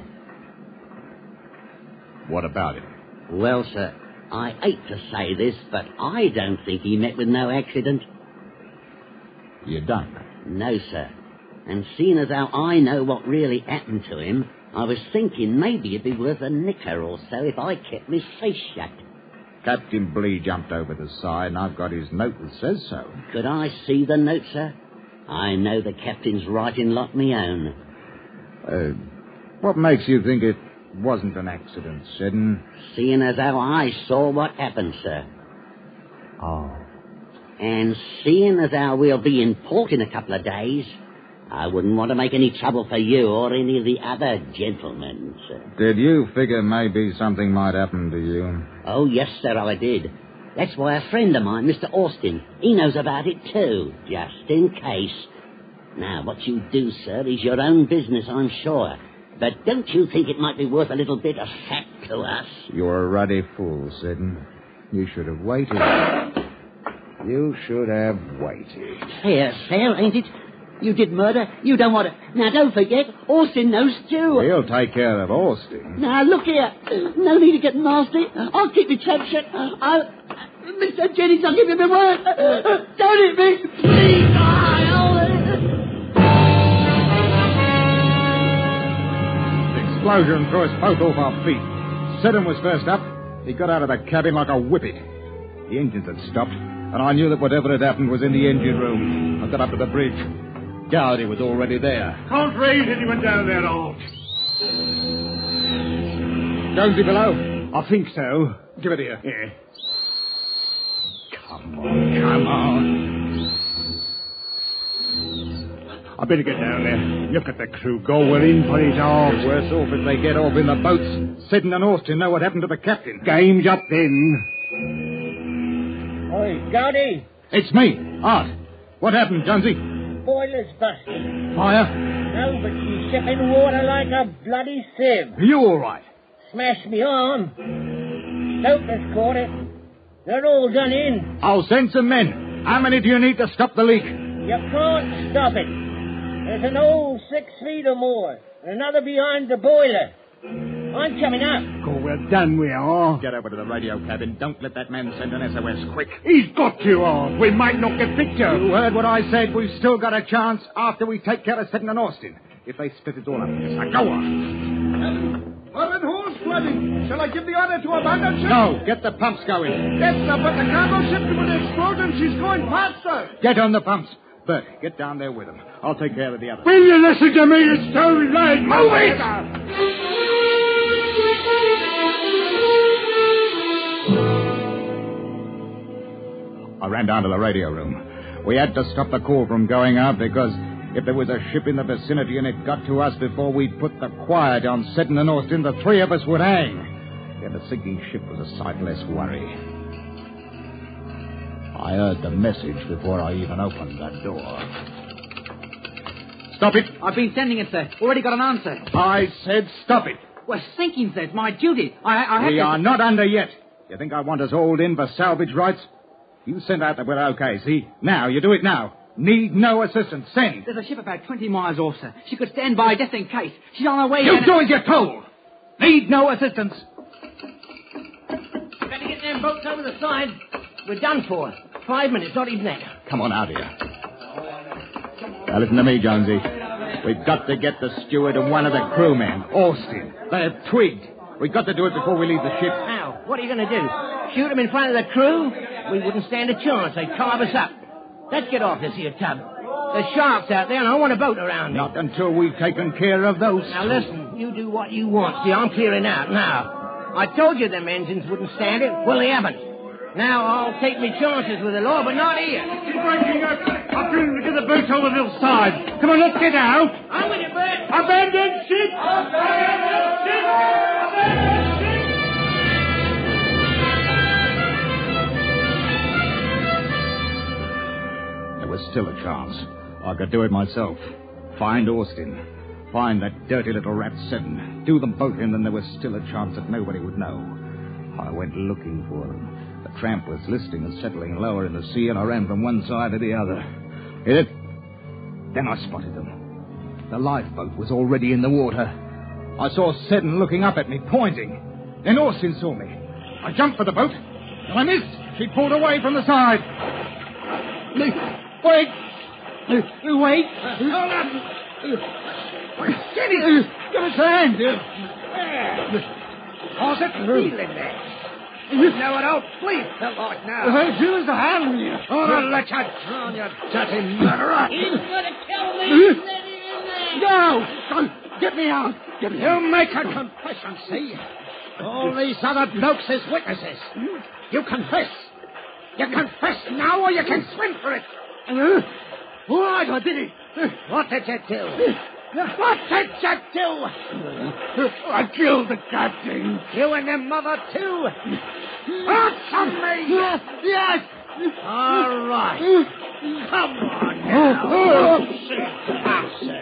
Y: What about it?
F: Well, sir, I hate to say this, but I don't think he met with no accident.
Y: You don't?
F: No, sir. And seeing as how I know what really happened to him, I was thinking maybe it'd be worth a nicker or so if I kept my face shut.
Y: Captain Blee jumped over the side, and I've got his note that says so.
F: Could I see the note, sir? I know the captain's writing lot me own.
Y: What makes you think it wasn't an accident, Seddon?
F: Seeing as how I saw what happened, sir.
Y: Oh.
F: And seeing as how we'll be in port in a couple of days, I wouldn't want to make any trouble for you or any of the other gentlemen, sir.
Y: Did you figure maybe something might happen to you?
F: Oh, yes, sir, I did. That's why a friend of mine, Mr. Austin, he knows about it too, just in case. Now, what you do, sir, is your own business, I'm sure. But don't you think it might be worth a little bit of fat to us?
Y: You're a ruddy fool, Seddon. You should have waited. You should have waited.
F: Fair, ain't it? You did murder. You don't want to. Now, don't forget, Austin knows too.
Y: He'll take care of Austin.
F: Now, look here. No need to get nasty. I'll keep the trap shut. Mr. Jennings, I'll give you my word. Don't hit me, please.
Y: The explosion threw us both off our feet. Seddon was first up. He got out of the cabin like a whippet. The engines had stopped, and I knew that whatever had happened was in the engine room. I got up to the bridge. Gowdy was already there.
X: Can't raise anyone down there, all.
Y: Jonesy below?
X: I think so.
Y: Give it here.
X: Yeah.
Y: Come on.
X: I better get down there. Look at the crew go. We're in for it all.
Y: It's worse off if they get off in the boats. Seddon and Austin know what happened to the captain.
X: Game's up then.
T: Oi, Gowdy.
Y: It's me, Art. What happened, Jonesy?
T: Boiler's busted.
Y: Fire?
T: No, but she's sipping water like a bloody sieve.
Y: Are you all right?
T: Smashed me arm. Stoker's caught it. They're all done in.
Y: I'll send some men. How many do you need to stop the leak?
T: You can't stop it. There's an old 6 feet or more, and another behind the boiler. I'm coming up.
X: Oh, we're done, we are.
Y: Get over to the radio cabin. Don't let that man send an SOS quick.
X: He's got to, all. We might not get picture.
Y: You heard what I said. We've still got a chance after we take care of Seddon and Austin. If they split it all up. Now, go on.
X: We're in horse flooding. Shall I give the order to abandon ship?
Y: No, get the pumps going.
X: Yes, sir, but the cargo ship with the explosion, she's going past, sir.
Y: Get on the pumps. Bert, get down there with them. I'll take care of the others.
X: Will you listen to me? It's too late. Move it!
Y: I ran down to the radio room. We had to stop the call from going out because if there was a ship in the vicinity and it got to us before we put the quiet on Seddon and Austin, the three of us would hang. And the sinking ship was a sight less worry. I heard the message before I even opened that door. Stop it!
C: I've been sending it, sir. Already got an answer.
Y: I said stop it!
C: We're sinking, sir. It's my duty.
Y: We are not under yet. You think I want us hauled in for salvage rights? You sent out that we're okay, see? Now, you do it now. Need no assistance. Send.
C: There's a ship about 20 miles off, sir. She could stand by just in case. She's on her way.
Y: You do as you're told. Need no assistance.
T: Better get them boats over the side. We're done for. 5 minutes, not even that.
Y: Come on out here. Now listen to me, Jonesy. We've got to get the steward and one of the crewmen, Austin. They have twigged. We've got to do it before we leave the ship.
T: How? What are you going to do? Shoot them in front of the crew? We wouldn't stand a chance. They'd carve us up. Let's get off this here tub. There's sharks out there, and I want a boat around it.
Y: Not until we've taken care of those.
T: Now, listen. You do what you want. See, I'm clearing out now. I told you them engines wouldn't stand it. Well, they haven't. Now, I'll take me chances with the law, but not here.
X: She's breaking up. I'll bring to the boat over the side. Come on, let's get out.
T: I'm with you, Bert.
X: Abandon ship! Abandon ship! Abandon ship!
Y: There was still a chance. I could do it myself. Find Austin. Find that dirty little rat Seddon. Do them both in, and there was still a chance that nobody would know. I went looking for them. The Tramp was listing and settling lower in the sea, and I ran from one side to the other. Hit it. Then I spotted them. The lifeboat was already in the water. I saw Seddon looking up at me, pointing. Then Austin saw me. I jumped for the boat, and I missed. She pulled away from the side. Wait! Wait! Hold up! Steady! Give us a hand! How's it feeling there?
X: Now, don't please the Lord now.
R: Use the hand.
X: Oh, let you drown, you dirty murderer.
T: He's going to kill me. Let him in there.
R: No! Don't. Get me out. Get me
X: You make a confession, see? All these other blokes is witnesses. You confess. You confess now or you can swim for it.
R: All right, I did it.
X: What did you do? What did you do?
R: I killed the captain.
X: You and your mother, too? Answer me!
R: Yes!
X: All right. Come on now. I'll say.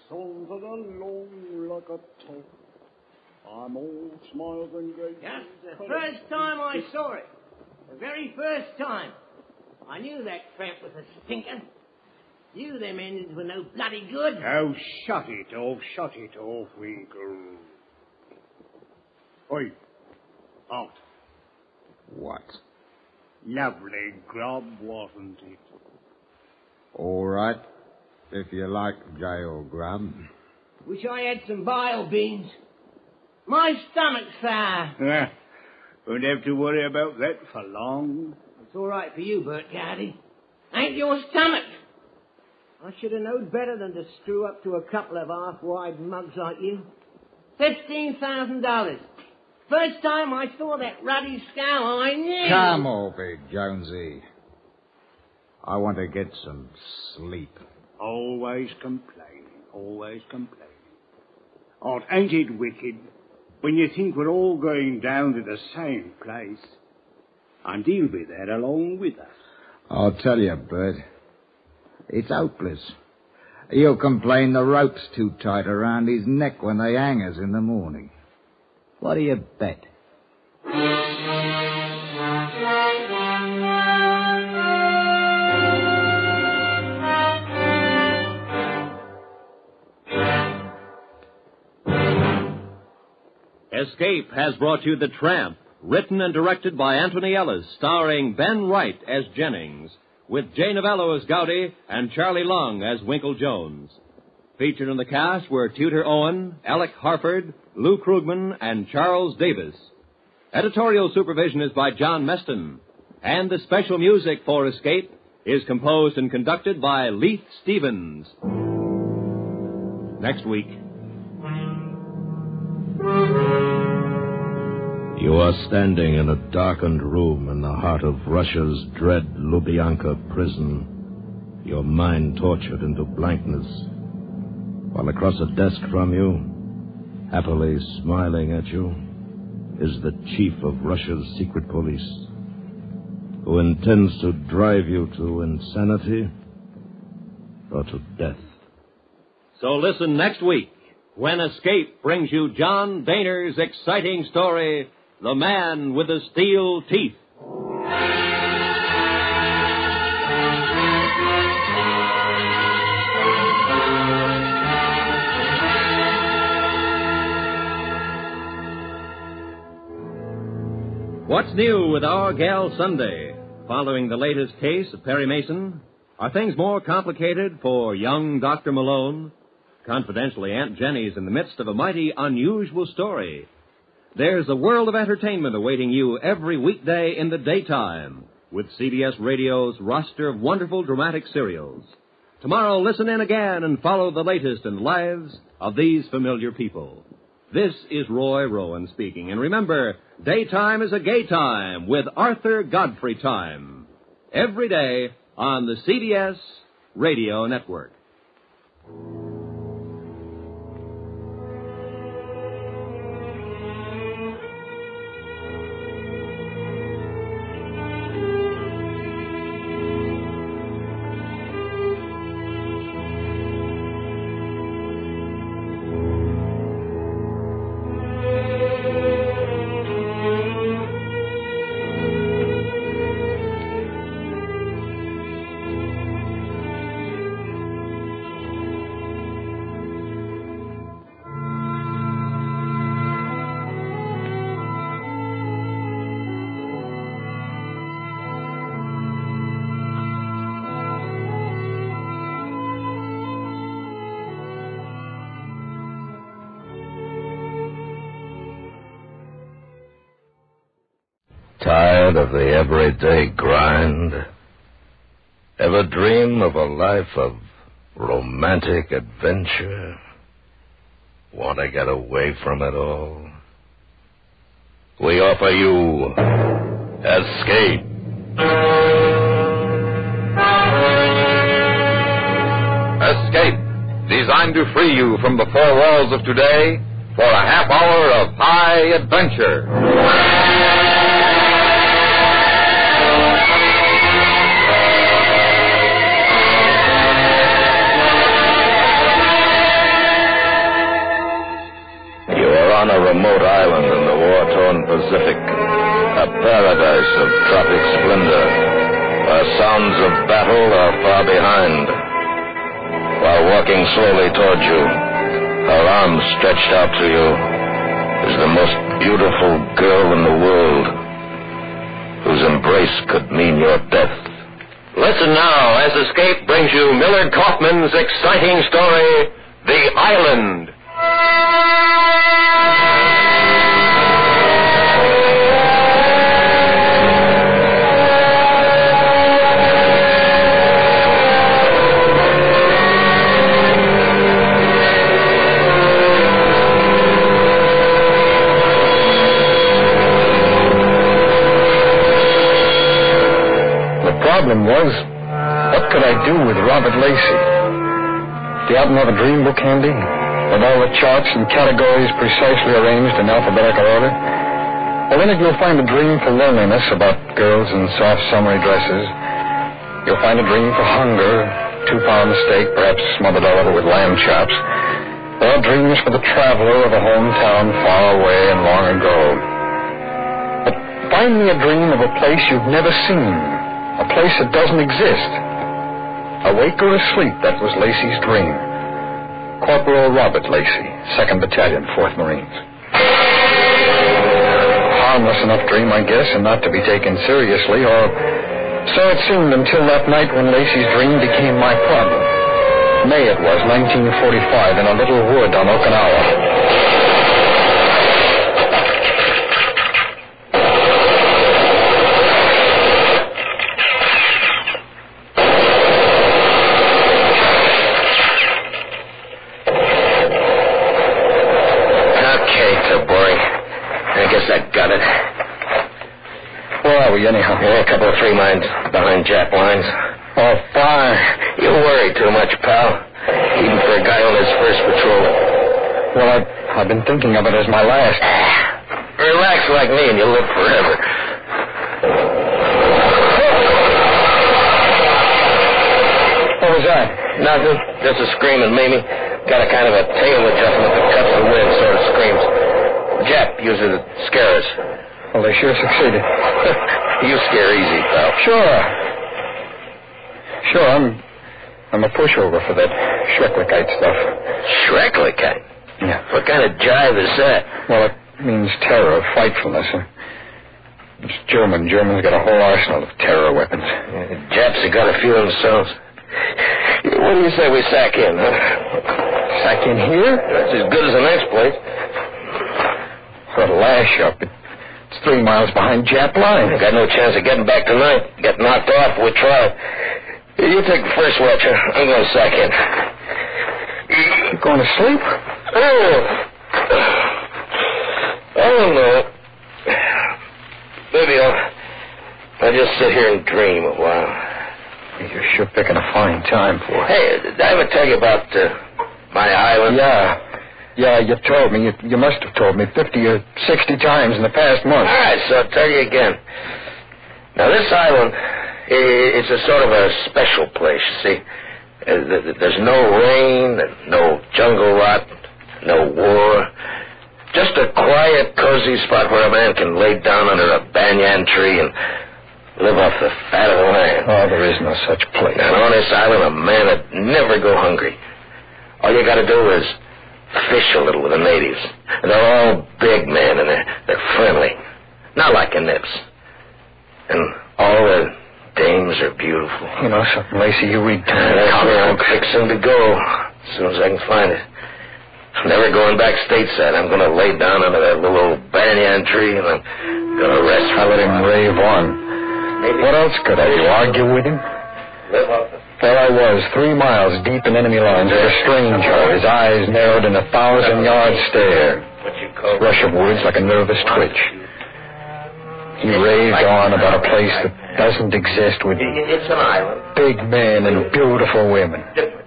H: Songs that are long like a top. I'm all smiles and grace.
T: Just the first time I saw it. The very first time. I knew that tramp was a stinker. You, them engines were no bloody good.
H: Oh, shut it off, Winkle. Oi, out.
Y: What?
H: Lovely grub, wasn't it?
Y: All right. If you like jail grub.
T: Wish I had some bile beans. My stomach's sour.
H: Won't have to worry about that for long.
T: It's all right for you, Bert Gowdy. Ain't your stomach. I should have known better than to screw up to a couple of half-wide mugs like you. $15,000. First time I saw that ruddy scowl, I knew.
Y: Come on, Big Jonesy. I want to get some sleep.
H: Always complaining. Oh, ain't it wicked when you think we're all going down to the same place? And he'll be there along with us.
Y: I'll tell you, Bert. It's hopeless. He'll complain the rope's too tight around his neck when they hang us in the morning. What do you bet?
S: Escape has brought you The Tramp, written and directed by Anthony Ellis, starring Ben Wright as Jennings, with Jay Novello as Gowdy and Charlie Long as Winkle Jones. Featured in the cast were Tudor Owen, Alec Harford, Lou Krugman, and Charles Davis. Editorial supervision is by John Meston, and the special music for Escape is composed and conducted by Leith Stevens. Next week.
G: You are standing in a darkened room in the heart of Russia's dread Lubyanka prison, your mind tortured into blankness, while across a desk from you, happily smiling at you, is the chief of Russia's secret police, who intends to drive you to insanity or to death.
S: So listen next week when Escape brings you John Dehner's exciting story, The Man with the Steel Teeth. What's new with Our Gal Sunday? Following the latest case of Perry Mason, are things more complicated for young Dr. Malone? Confidentially, Aunt Jenny's in the midst of a mighty unusual story. There's a world of entertainment awaiting you every weekday in the daytime with CBS Radio's roster of wonderful dramatic serials. Tomorrow, listen in again and follow the latest in lives of these familiar people. This is Roy Rowan speaking. And remember, daytime is a gay time with Arthur Godfrey Time. Every day on the CBS Radio Network.
G: Tired of the everyday grind? Ever dream of a life of romantic adventure? Want to get away from it all? We offer you Escape.
N: Escape, designed to free you from the four walls of today for a half hour of high adventure.
G: On a remote island in the war-torn Pacific, a paradise of tropic splendor, where sounds of battle are far behind. While walking slowly toward you, her arms stretched out to you, is the most beautiful girl in the world, whose embrace could mean your death.
N: Listen now as Escape brings you Millard Kaufman's exciting story, The Island.
I: The problem was, what could I do with Robert Lacey? Do you happen to have a dream book handy? With all the charts and categories precisely arranged in alphabetical order? Well, in it you'll find a dream for loneliness about girls in soft summery dresses. You'll find a dream for hunger, 2-pound steak, perhaps smothered all over with lamb chops. Or dreams for the traveler of a hometown far away and long ago. But find me a dream of a place you've never seen. A place that doesn't exist. Awake or asleep, that was Lacey's dream. Corporal Robert Lacey, 2nd Battalion, 4th Marines. Harmless enough dream, I guess, and not to be taken seriously, or so it seemed until that night when Lacey's dream became my problem. May it was, 1945, in a little wood on Okinawa.
F: Anyhow, a couple of 3 miles behind Jap lines. Oh, fine. You worry too much, pal. Even for a guy on his first patrol.
I: Well, I've been thinking of it as my last.
F: Relax like me and you'll live forever.
I: What was that?
F: Nothing. Just a screaming Mimi. Got a kind of a tail adjustment that cuts the wind, sort of screams. Jap uses it to scare us.
I: Well, they sure succeeded.
F: You scare easy, pal.
I: Sure, I'm a pushover for that Schrecklichkeit stuff.
F: Schrecklichkeit?
I: Yeah.
F: What kind of jive is that?
I: Well, it means terror, frightfulness. It's German. Germans got a whole arsenal of terror weapons.
F: Japs have got a few themselves. What do you say we sack in, huh?
I: Sack in here?
F: That's as good as the next place.
I: What a lash up. It's 3 miles behind Jap lines.
F: Got no chance of getting back tonight. Get knocked off if we try. You take the first watch. I'm going to sack in.
I: You going to sleep?
F: I don't know. Maybe I'll just sit here and dream a while.
I: You're sure picking a fine time for it.
F: Hey, did I ever tell you about my island?
I: Yeah, you told me. You must have told me 50 or 60 times in the past month.
F: All right, so I'll tell you again. Now, this island, it's a sort of a special place, you see. There's no rain, no jungle rot, no war. Just a quiet, cozy spot where a man can lay down under a banyan tree and live off the fat of the land.
I: Oh, there is no such place.
F: And on this island, a man would never go hungry. All you got to do is fish a little with the natives. And they're all big men, and they're friendly. Not like the Nips. And all the dames are beautiful.
I: You know something, Lacey, you read
F: That's where I'm fixing to go, as soon as I can find it.
I: I'm never going back stateside. I'm going to lay down under that little old banyan tree, and I'm going to rest. I let him rave on. What else could I do? Argue with him? There I was, 3 miles deep in enemy lines with a stranger, his eyes narrowed in a 1,000-yard stare, rush of words like a nervous twitch. He raved on about a place that doesn't exist with
F: It's an island.
I: big men and beautiful women.
F: Different.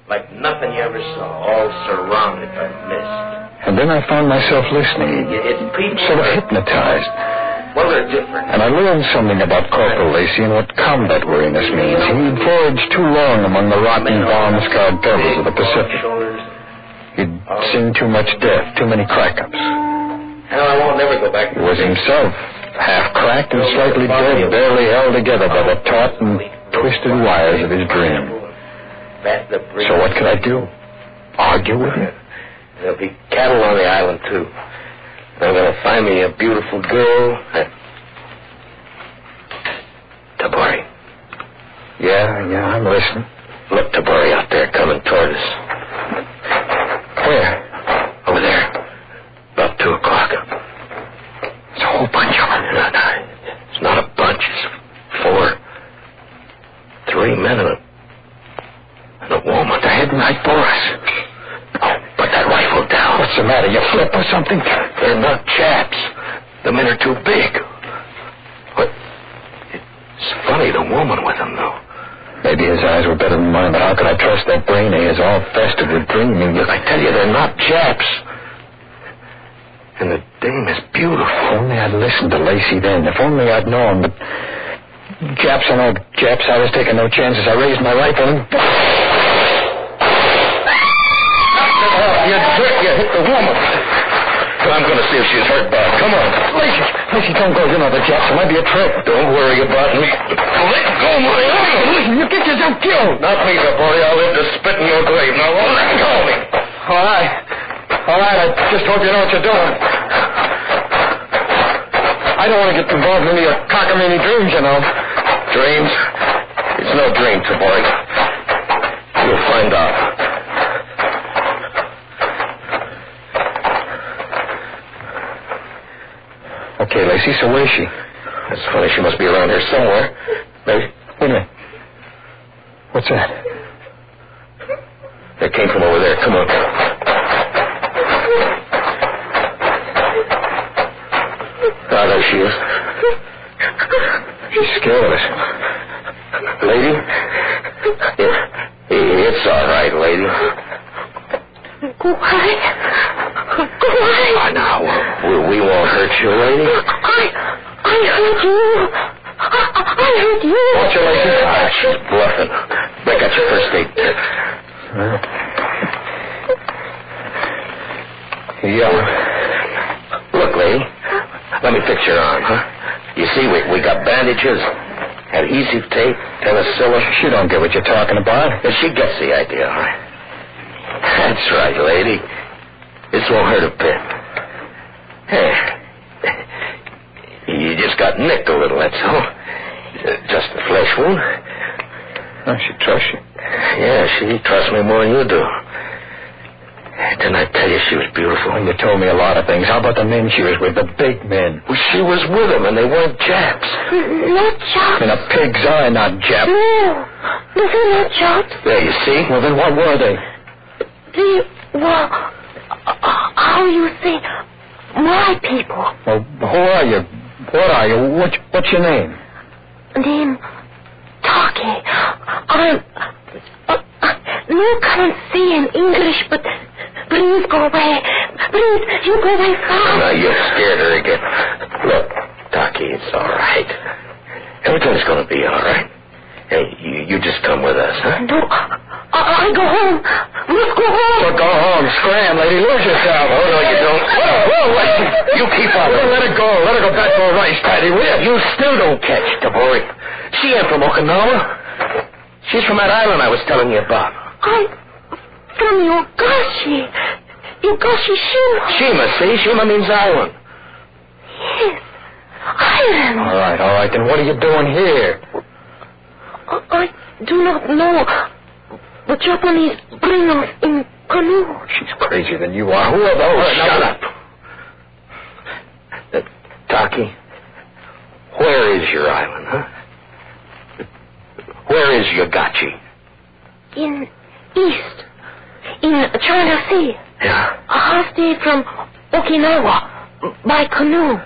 F: Like nothing you ever saw, all surrounded by mist.
I: And then I found myself listening,
F: It's people.
I: sort of hypnotized.
F: Well, they're different.
I: And I learned something about Corporal Lacey and what combat weariness means. He'd foraged too long among the rotten, bomb-scarred devils of the Pacific. He'd seen too much death, too many crack-ups.
F: Hell, I won't never go back.
I: He was himself, half-cracked and slightly dead, barely held together by the taut and twisted wires of his dream. So what could I do? Argue with him?
F: There'll be cattle on the island, too. I'm going to find me a beautiful girl. Tabori.
I: Yeah, I'm listening.
F: Look, Tabori, out there coming toward us.
I: Where?
F: Over there. About 2 o'clock.
I: There's a whole bunch of them.
F: No, it's not a bunch. It's 4. 3 men and a woman.
I: They're heading right for us.
F: Oh, put that rifle down.
I: What's the matter? You flip or something?
F: They're not chaps. The men are too big. What? It's funny, the woman with them, though.
I: Maybe his eyes were better than mine, but how could I trust that brain of his all festive with dreaming?
F: I tell you, they're not chaps. And the dame is beautiful.
I: If only I'd listened to Lacey then. If only I'd known, but Japs or no Japs, I was taking no chances. I raised my rifle and...
F: You hit the woman. I'm going to see if she's hurt bad. Come on.
I: Lacey, don't go. You know the Japs. It might be a trick.
F: Don't worry about me. Let go, my arm.
I: Listen, you get yourself killed.
F: Not me, boy. I'll live to spit in your grave. Now, let go of me.
I: All right. I just hope you know what you're doing. I don't want to get involved in any of your cockamamie dreams, you know.
F: Dreams? It's no dream, boy. You'll find out.
I: Okay, Lacey, so where is she?
F: That's funny. She must be around here somewhere. Maybe.
I: Wait a minute. What's that?
F: It came from over there. Come on. Ah, there she is.
I: She's scared us.
F: Lady? It's all right, lady.
M: Go away.
F: Oh, now, we won't hurt you, lady.
M: I heard you. I heard you.
F: Won't you, lady? Ah, she's bluffing. I got your first aid kit.
I: Yeah.
F: Look, lady. Let me fix your arm, huh? You see, we got bandages, adhesive tape, penicillin.
I: She don't get what you're talking about.
F: She gets the idea, huh? That's right, lady. This won't hurt a bit. Hey, you just got nicked a little, that's all. Just a flesh wound.
I: Oh, she trusts you.
F: Yeah, she trusts me more than you do. Didn't I tell you she was beautiful?
I: Well, you told me a lot of things. How about the men she was with, the big men?
F: Well, she was with them, and they weren't Japs.
M: Not Japs.
I: In a pig's eye, not Jap.
M: No, they're not Japs.
F: There, you see?
I: Well, then what were they?
M: How you say, my people.
I: Well, who are you? What are you? What's your name?
M: Name Taki. I'm... no can't see in English, but please go away. Please, you go away fast.
F: Now, you scared her again. Look, Taki, it's all right. Everything's going to be all right. Hey, you just come with us, huh?
M: No, I go home. Must go home.
I: So go home. Scram, lady. Lose yourself.
F: Oh, no, you don't. Whoa, Lacey. You keep on.
I: Let her go. Let her go back to her rice paddy, will you?
F: You still don't catch, Tabori. She ain't from Okinawa. She's from that island I was telling you about.
M: I'm from Yogashi. Yogashi Shima.
F: Shima, see? Shima means island.
M: Yes. Island.
I: All right. Then what are you doing here?
M: I do not know. The Japanese bring us in canoe.
I: She's crazier than you are. Who are those? Shut up. Taki, where is your island, huh? Where is Yagachi?
M: In east. In China Sea.
I: Yeah?
M: I stayed from Okinawa by canoe.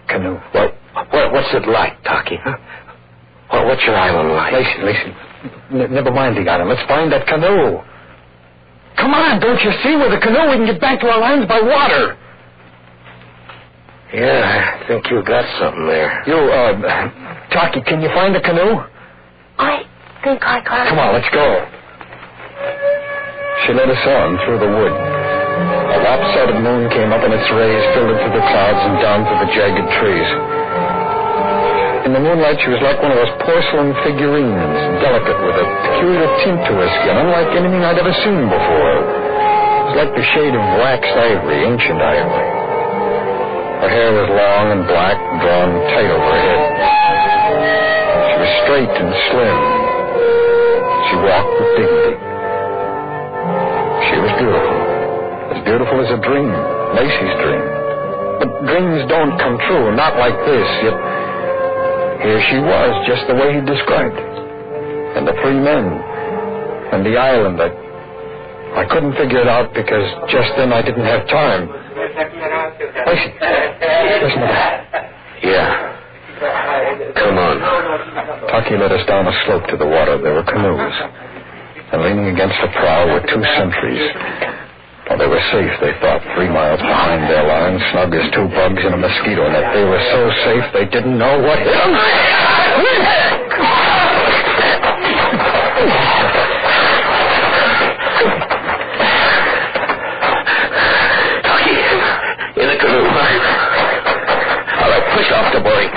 I: Canoe? What's it like, Taki, huh? What's your island like? Listen. Never mind the island. Let's find that canoe. Come on, don't you see? With a canoe, we can get back to our lands by water. Yeah, I think you got something there. Taki, can you find the canoe?
M: I think I can.
I: Come on, let's go. She led us on through the wood. A lopsided moon came up, and its rays filtered through the clouds and down through the jagged trees. In the moonlight, she was like one of those porcelain figurines, delicate, with a peculiar tint to her skin, unlike anything I'd ever seen before. It was like the shade of waxed ivory, ancient ivory. Her hair was long and black, drawn tight over her head. She was straight and slim. She walked with dignity. She was beautiful. As beautiful as a dream, Lacey's dream. But dreams don't come true, not like this, yet here she was, just the way he described it. And the three men. And the island. I couldn't figure it out because just then I didn't have time. Listen to that. Yeah. Come on. Taki led us down a slope to the water. There were canoes. And leaning against the prow were two sentries. Well, they were safe, they thought, 3 miles behind their line, snug as 2 bugs in a mosquito net. They were so safe they didn't know what hit them. Taki, in the canoe. All right, push off the boy.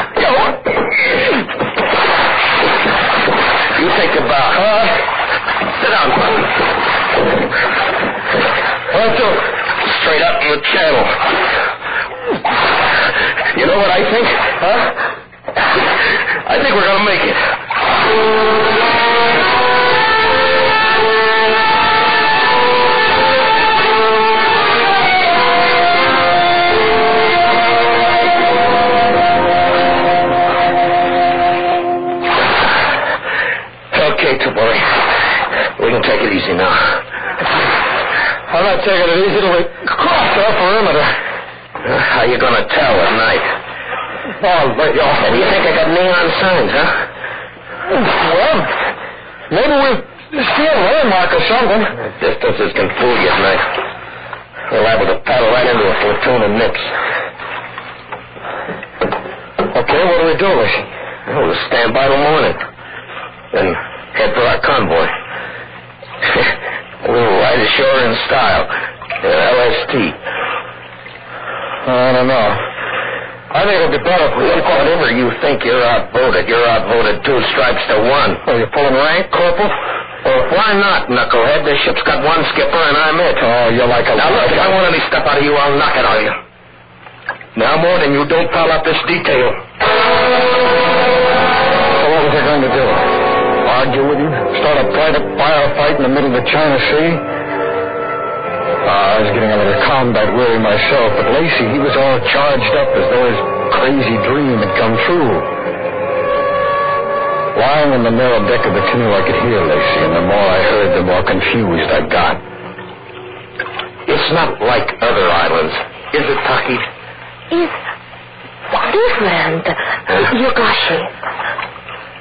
I: You take the bow. Sit down, son. Straight up in the channel. You know what I think? Huh? I think we're going to make it. Okay, Tabori. We can take it easy now. I'm not taking it easy till we cross our perimeter. How you going to tell at night? Oh, but do you think I got neon signs, huh? Well, maybe we'll see a landmark or something. Distances can fool you at night. We're liable to paddle right into a platoon of nips. Okay, what do we do, Lacey? We'll stand by till morning. Then head for our convoy. We'll ride ashore in style. LST. I don't know. I think it'll be better if we look whatever you think. You're outvoted. You're outvoted 2 stripes to 1. Oh, you're pulling rank, Corporal? Well, why not, knucklehead? This ship's got 1 skipper and I'm it. Oh, you're like a... Now, look, if I want any stuff out of you, I'll knock it on you. Now more than you don't pile up this detail. So what was I going to do? Argue with you? Start a private firefight in the middle of the China Sea? I was getting a little combat weary myself, but Lacey, he was all charged up as though his crazy dream had come true. Lying on the narrow deck of the canoe, I could hear Lacey, and the more I heard, the more confused I got. It's not like other islands, is it, Taki?
M: Is this land, Yogashi?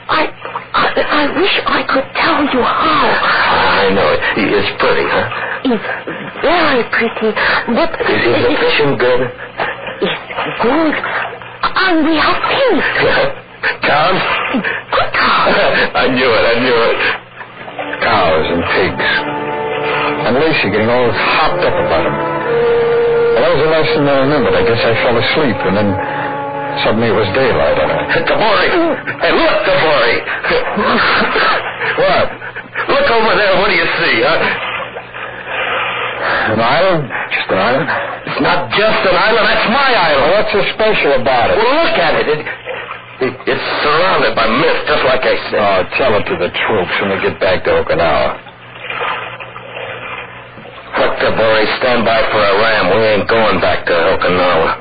M: I wish I could tell you how.
I: I know it. It's pretty, huh?
M: It's very pretty, but...
I: Is the fishing good?
M: It's good. And we have pigs.
I: Cows?
M: Good cows.
I: I knew it. Cows and pigs. And Lacey getting all hopped up about them. Well, that was the last thing I remembered. I guess I fell asleep, and then... Suddenly it was daylight on it. Tabori! Hey, look, Tabori! What? Look over there. What do you see, huh? An island? Just an island? It's not just an island. That's my island. Well, what's so special about it? Well, look at it. It's surrounded by mist, just like I said. Oh, tell it to the troops when we get back to Okinawa. What stand by for a ram. We ain't going back to Okinawa.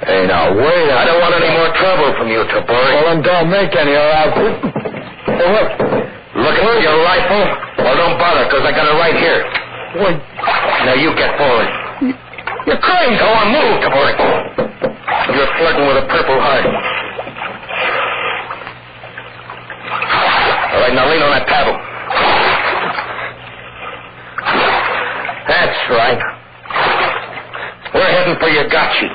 I: Hey, now, wait. I don't want any more trouble from you, Tabori. Well, then don't make any, or I'll... Hey, look at your rifle. Well, don't bother, because I got it right here. What? Now, you get forward. You're crazy. Go on, move, Tabori. You're flirting with a Purple Heart. All right, now lean on that paddle. That's right. We're heading for Yagachi.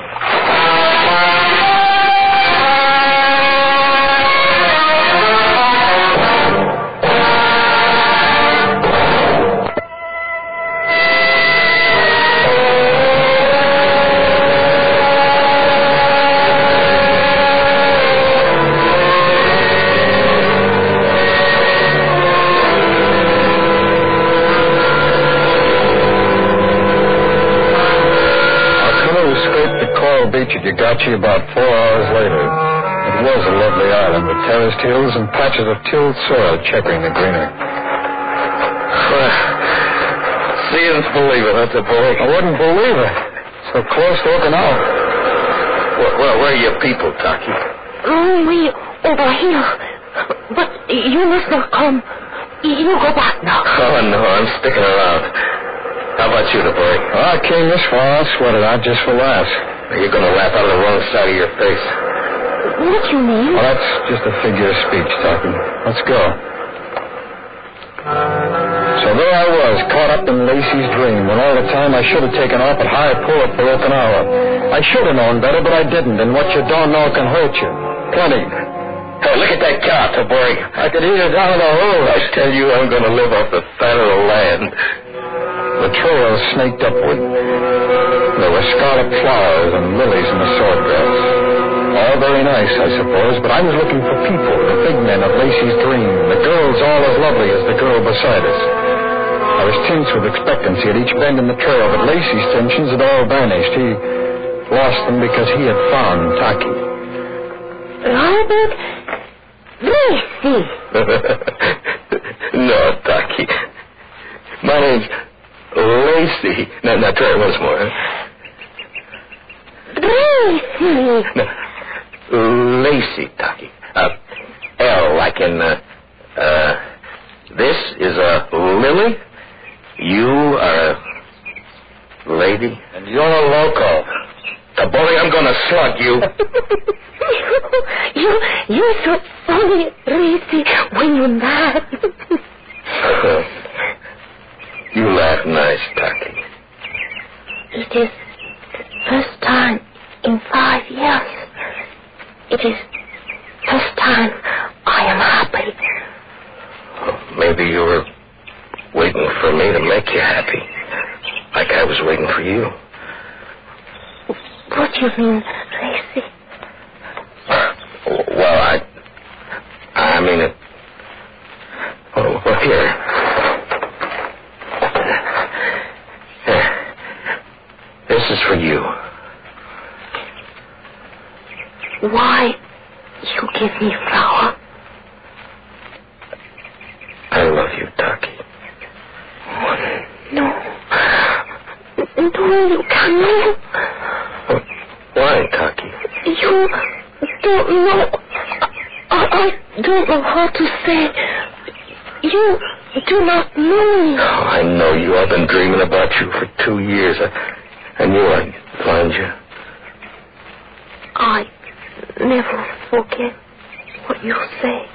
I: Yagachi about 4 hours later. It was a lovely island with terraced hills and patches of tilled soil checkering the greenery. Seeing's believing, that's a boy. I wouldn't believe it. So close to Okinawa. Where are your people, Taki?
M: We over here. But you must not come. You go back now.
I: Oh, no, I'm sticking around. How about you, the boy? Well, I came this far. I'll sweat it out just for laughs. You're going to laugh out of the wrong side of your face.
M: What do you mean?
I: Well, that's just a figure of speech, Taki. Let's go. So there I was, caught up in Lacey's dream, when all the time I should have taken off at high port for Okinawa. I should have known better, but I didn't, and what you don't know can hurt you. Plenty. Hey, look at that cow, Tabori. I could eat it down in the hole. I tell you, I'm going to live off the fat of the land. The trail snaked upward. There were scarlet flowers and lilies in the swordgrass. All very nice, I suppose, but I was looking for people, the big men of Lacey's dream, the girls all as lovely as the girl beside us. I was tense with expectancy at each bend in the trail, but Lacey's tensions had all vanished. He lost them because he had found Taki.
M: Robert Lacey.
I: No, Taki. My name's Lacey. Now try it once more.
M: Lacey.
I: No. Lacey, Taki. L, like in, this is a lily. You are a lady. And you're a loco. Tabori, I'm going to slug you.
M: You're so funny, Lacey, when you're mad.
I: You laugh nice, Taki.
M: It is the first time in 5 years. It is first time I am happy.
I: Maybe you were waiting for me to make you happy, like I was waiting for you.
M: What do you mean, Lacey?
I: Well, I mean it. Well, here. This is for you.
M: Why you give me flower?
I: I love you, Taki.
M: No. No, you cannot.
I: Why, Taki?
M: You don't know. I don't know how to say. You do not know me.
I: Oh, I know you. I've been dreaming about you for 2 years. I knew I'd find you.
M: I never forget what you say.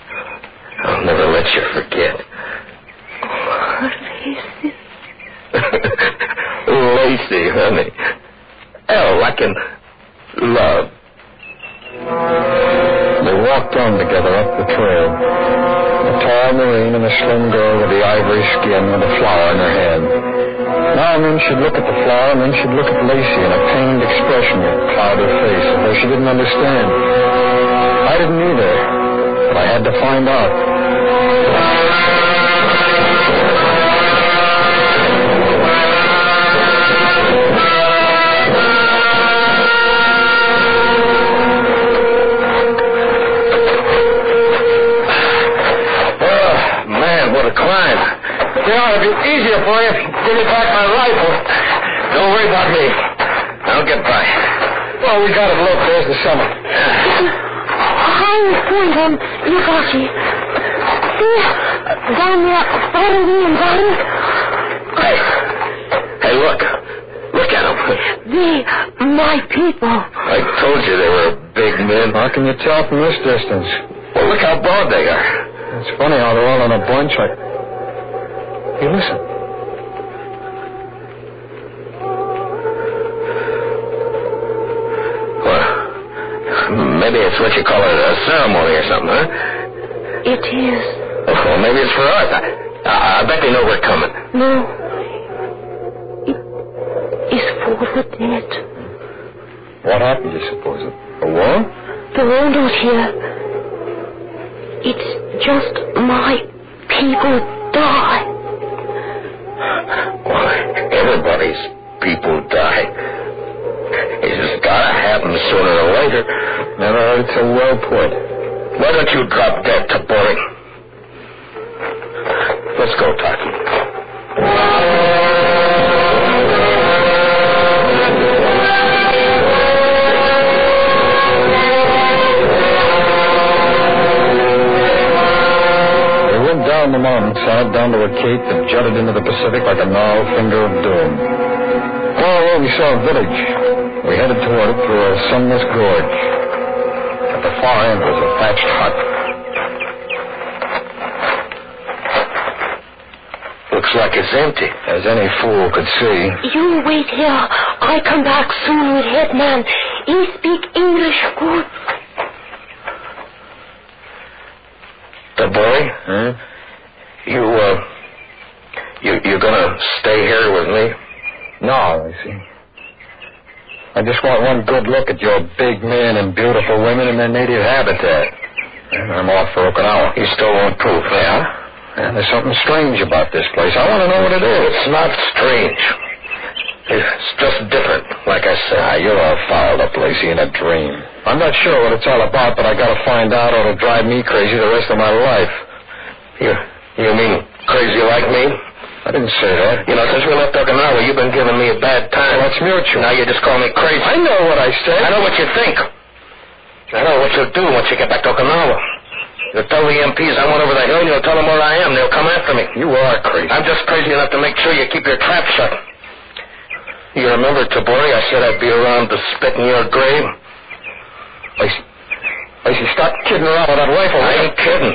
I: I'll never let you forget.
M: Oh, Lacey.
I: Lacey, honey. L, like in love. They walked on together up the trail. A tall Marine and a slim girl with the ivory skin with a flower in her hand. Now and then she'd look at the flower, and then she'd look at Lacey, and a pained expression would cloud her face, as though she didn't understand. I didn't either, but I had to find out. Oh, man, what a climb. You know, it'd be easier for you if you give me back my rifle. Don't worry about me. I'll get by. Well, we got it low. There's the summer.
M: I'm going on, Lukashi. See, down there, following and down.
I: Hey, look. Look at them.
M: They, my people.
I: I told you they were big men. How can you tell from this distance? Well, look how broad they are. It's funny how they're all in a bunch like... Hey, listen. Maybe it's what you call a ceremony or something, huh?
M: It is.
I: Well, maybe it's for us. I bet they know we're coming.
M: No. It is for the dead.
I: What happened, you suppose? A war?
M: The war not here. It's just my people die.
I: Well, everybody's people die. It's gotta happen sooner or later. Never heard it so well put. Why don't you drop dead to boring? Let's go, Taki. We went down the mountainside, down to a cape that jutted into the Pacific like a gnarled finger of doom. Oh, we saw a village. We headed toward it through a sunless gorge. At the far end was a thatched hut. Looks like it's empty, as any fool could see.
M: You wait here. I come back soon with headman. He speak English good.
I: The boy? Huh? You gonna stay here with me? No, I see. I just want one good look at your big men and beautiful women in their native habitat. And I'm off for Okinawa. You still won't prove, yeah? And there's something strange about this place. I want to know what it is. It's not strange. It's just different, like I said. You're all fouled up, Lacey, in a dream. I'm not sure what it's all about, but I gotta find out or it'll drive me crazy the rest of my life. You mean crazy like me? I didn't say that. You know, since we left Okinawa, you've been giving me a bad time. Well, that's mutual. Now you just call me crazy. I know what I said. I know what you think. I know what you'll do once you get back to Okinawa. You'll tell the MPs I went over the hill, and you'll tell them where I am. They'll come after me. You are crazy. I'm just crazy enough to make sure you keep your trap shut. You remember, Tabori, I said I'd be around to spit in your grave? Lacey, stop kidding around with that rifle. I ain't kidding.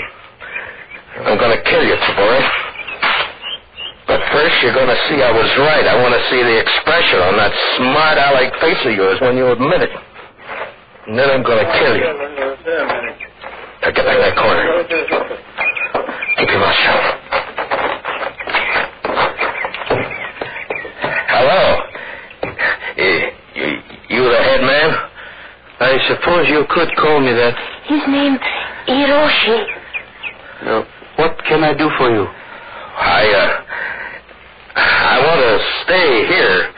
I: I'm gonna kill you, Tabori. But first, you're going to see I was right. I want to see the expression on that smart aleck face of yours when you admit it. And then I'm going to kill you. Now get back in that corner. Keep your mouth shut. Hello. You the head man? I suppose you could call me that.
M: His name, Hiroshi.
I: What can I do for you? I want to stay here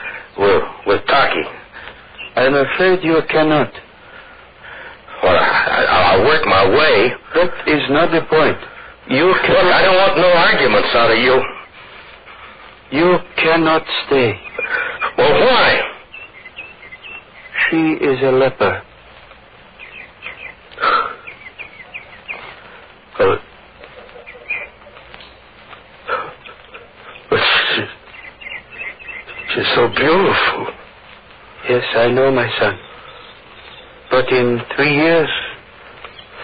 I: with Taki. I'm afraid you cannot. Well, I'll work my way. That is not the point. Look, I don't want no arguments out of you. You cannot stay. Well, why? She is a leper. She's so beautiful. Yes, I know, my son. But in 3 years,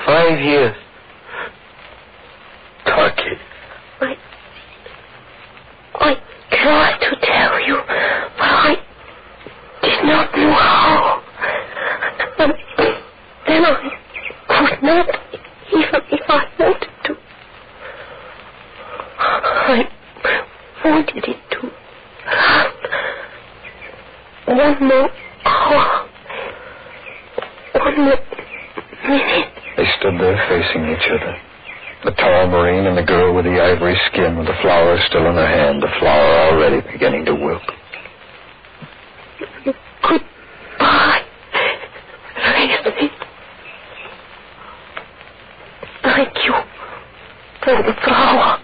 I: 5 years... Taki.
M: I tried to tell you, but I did not know how. And then I could not, even if I wanted to. I wanted it to last one more hour, 1 more minute.
I: They stood there facing each other. The tall Marine and the girl with the ivory skin with the flower still in her hand, the flower already beginning to wilt.
M: Goodbye, Lacey. Thank you for the flower.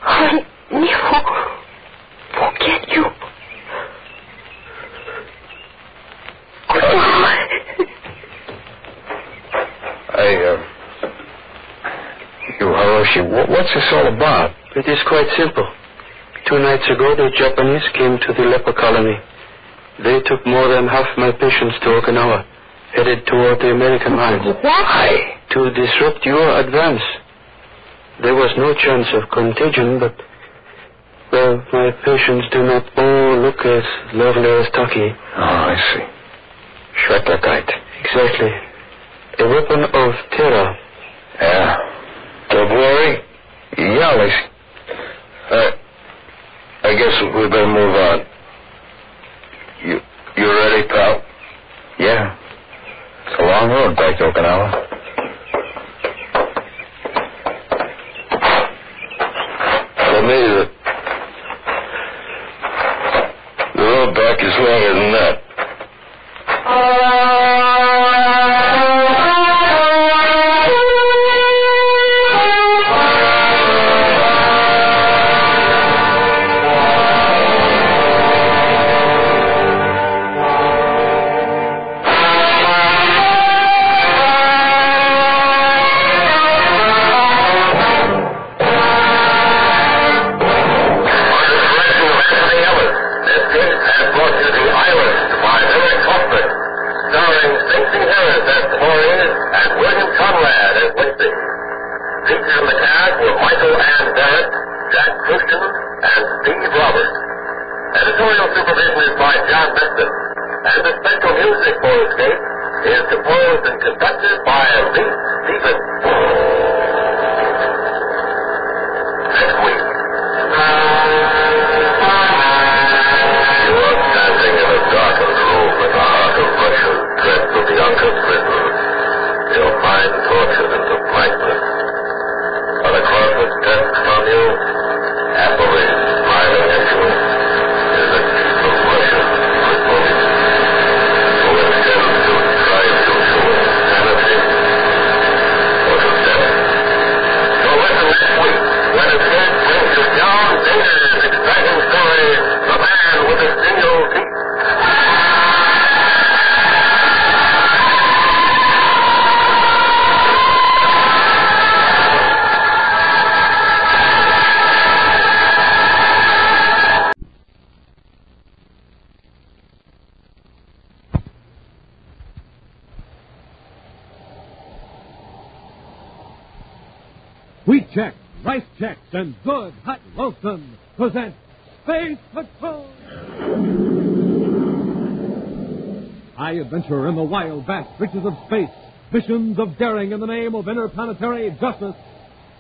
M: I me forget you. Goodbye.
I: Hiroshi, what's this all about?
K: It is quite simple. 2 nights ago, the Japanese came to the leper colony. They took more than half my patients to Okinawa, headed toward the American lines.
M: Why?
K: To disrupt your advance. There was no chance of contagion, but, well, my patients do not all look as lovely as Taki.
I: Oh, I see. Schwetterkeit.
K: Exactly. A weapon of terror.
I: Yeah. Dobori? Yeah, Lacey. I guess we better move on. You ready, pal? Yeah. It's a long road back to Okinawa. For me, the road back is longer than that.
N: Editorial supervision is by John Beston, and the special music for Escape is composed and conducted by Lee Stevens. Next week, you are standing in a darkened room in the heart of Russia, dressed with the Uncle's prison. Your mind tortured into blankness. But across the desk from you, happily smiling at you, is a chief of Russian police who intends to drive you to insanity or to death. So listen next week when Escape brings you John Dinger's exciting story, The Man with the Single Teeth.
O: Wheat checks, rice checks, and good hot loathsome present Space Patrol! High adventure in the wild, vast reaches of space. Missions of daring in the name of interplanetary justice.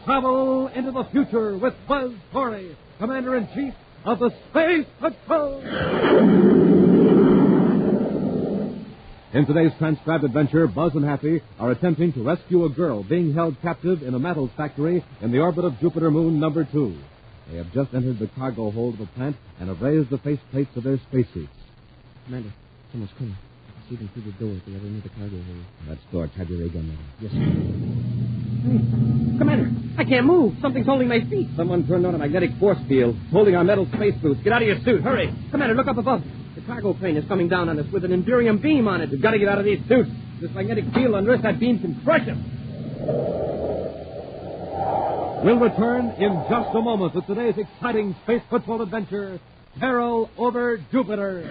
O: Travel into the future with Buzz Corey, Commander-in-Chief of the Space Patrol! In today's transcribed adventure, Buzz and Happy are attempting to rescue a girl being held captive in a metals factory in the orbit of Jupiter Moon number 2. They have just entered the cargo hold of the plant and have raised the faceplates of their spacesuits.
P: Commander, someone's coming. I can see them through the door at the other end of the cargo hold.
O: That's Storch. Have your ray gun ready.
P: Yes, sir. Hey, Commander, I can't move. Something's holding my feet.
O: Someone turned on a magnetic force field, holding our metal spacesuits. Get out of your suit. Hurry.
P: Commander, look up above. The cargo plane is coming down on us with an Endurium beam on it.
O: We've got to get out of these suits. This magnetic field under us, that beam can crush us. We'll return in just a moment with today's exciting Space Patrol adventure, Peril over Jupiter.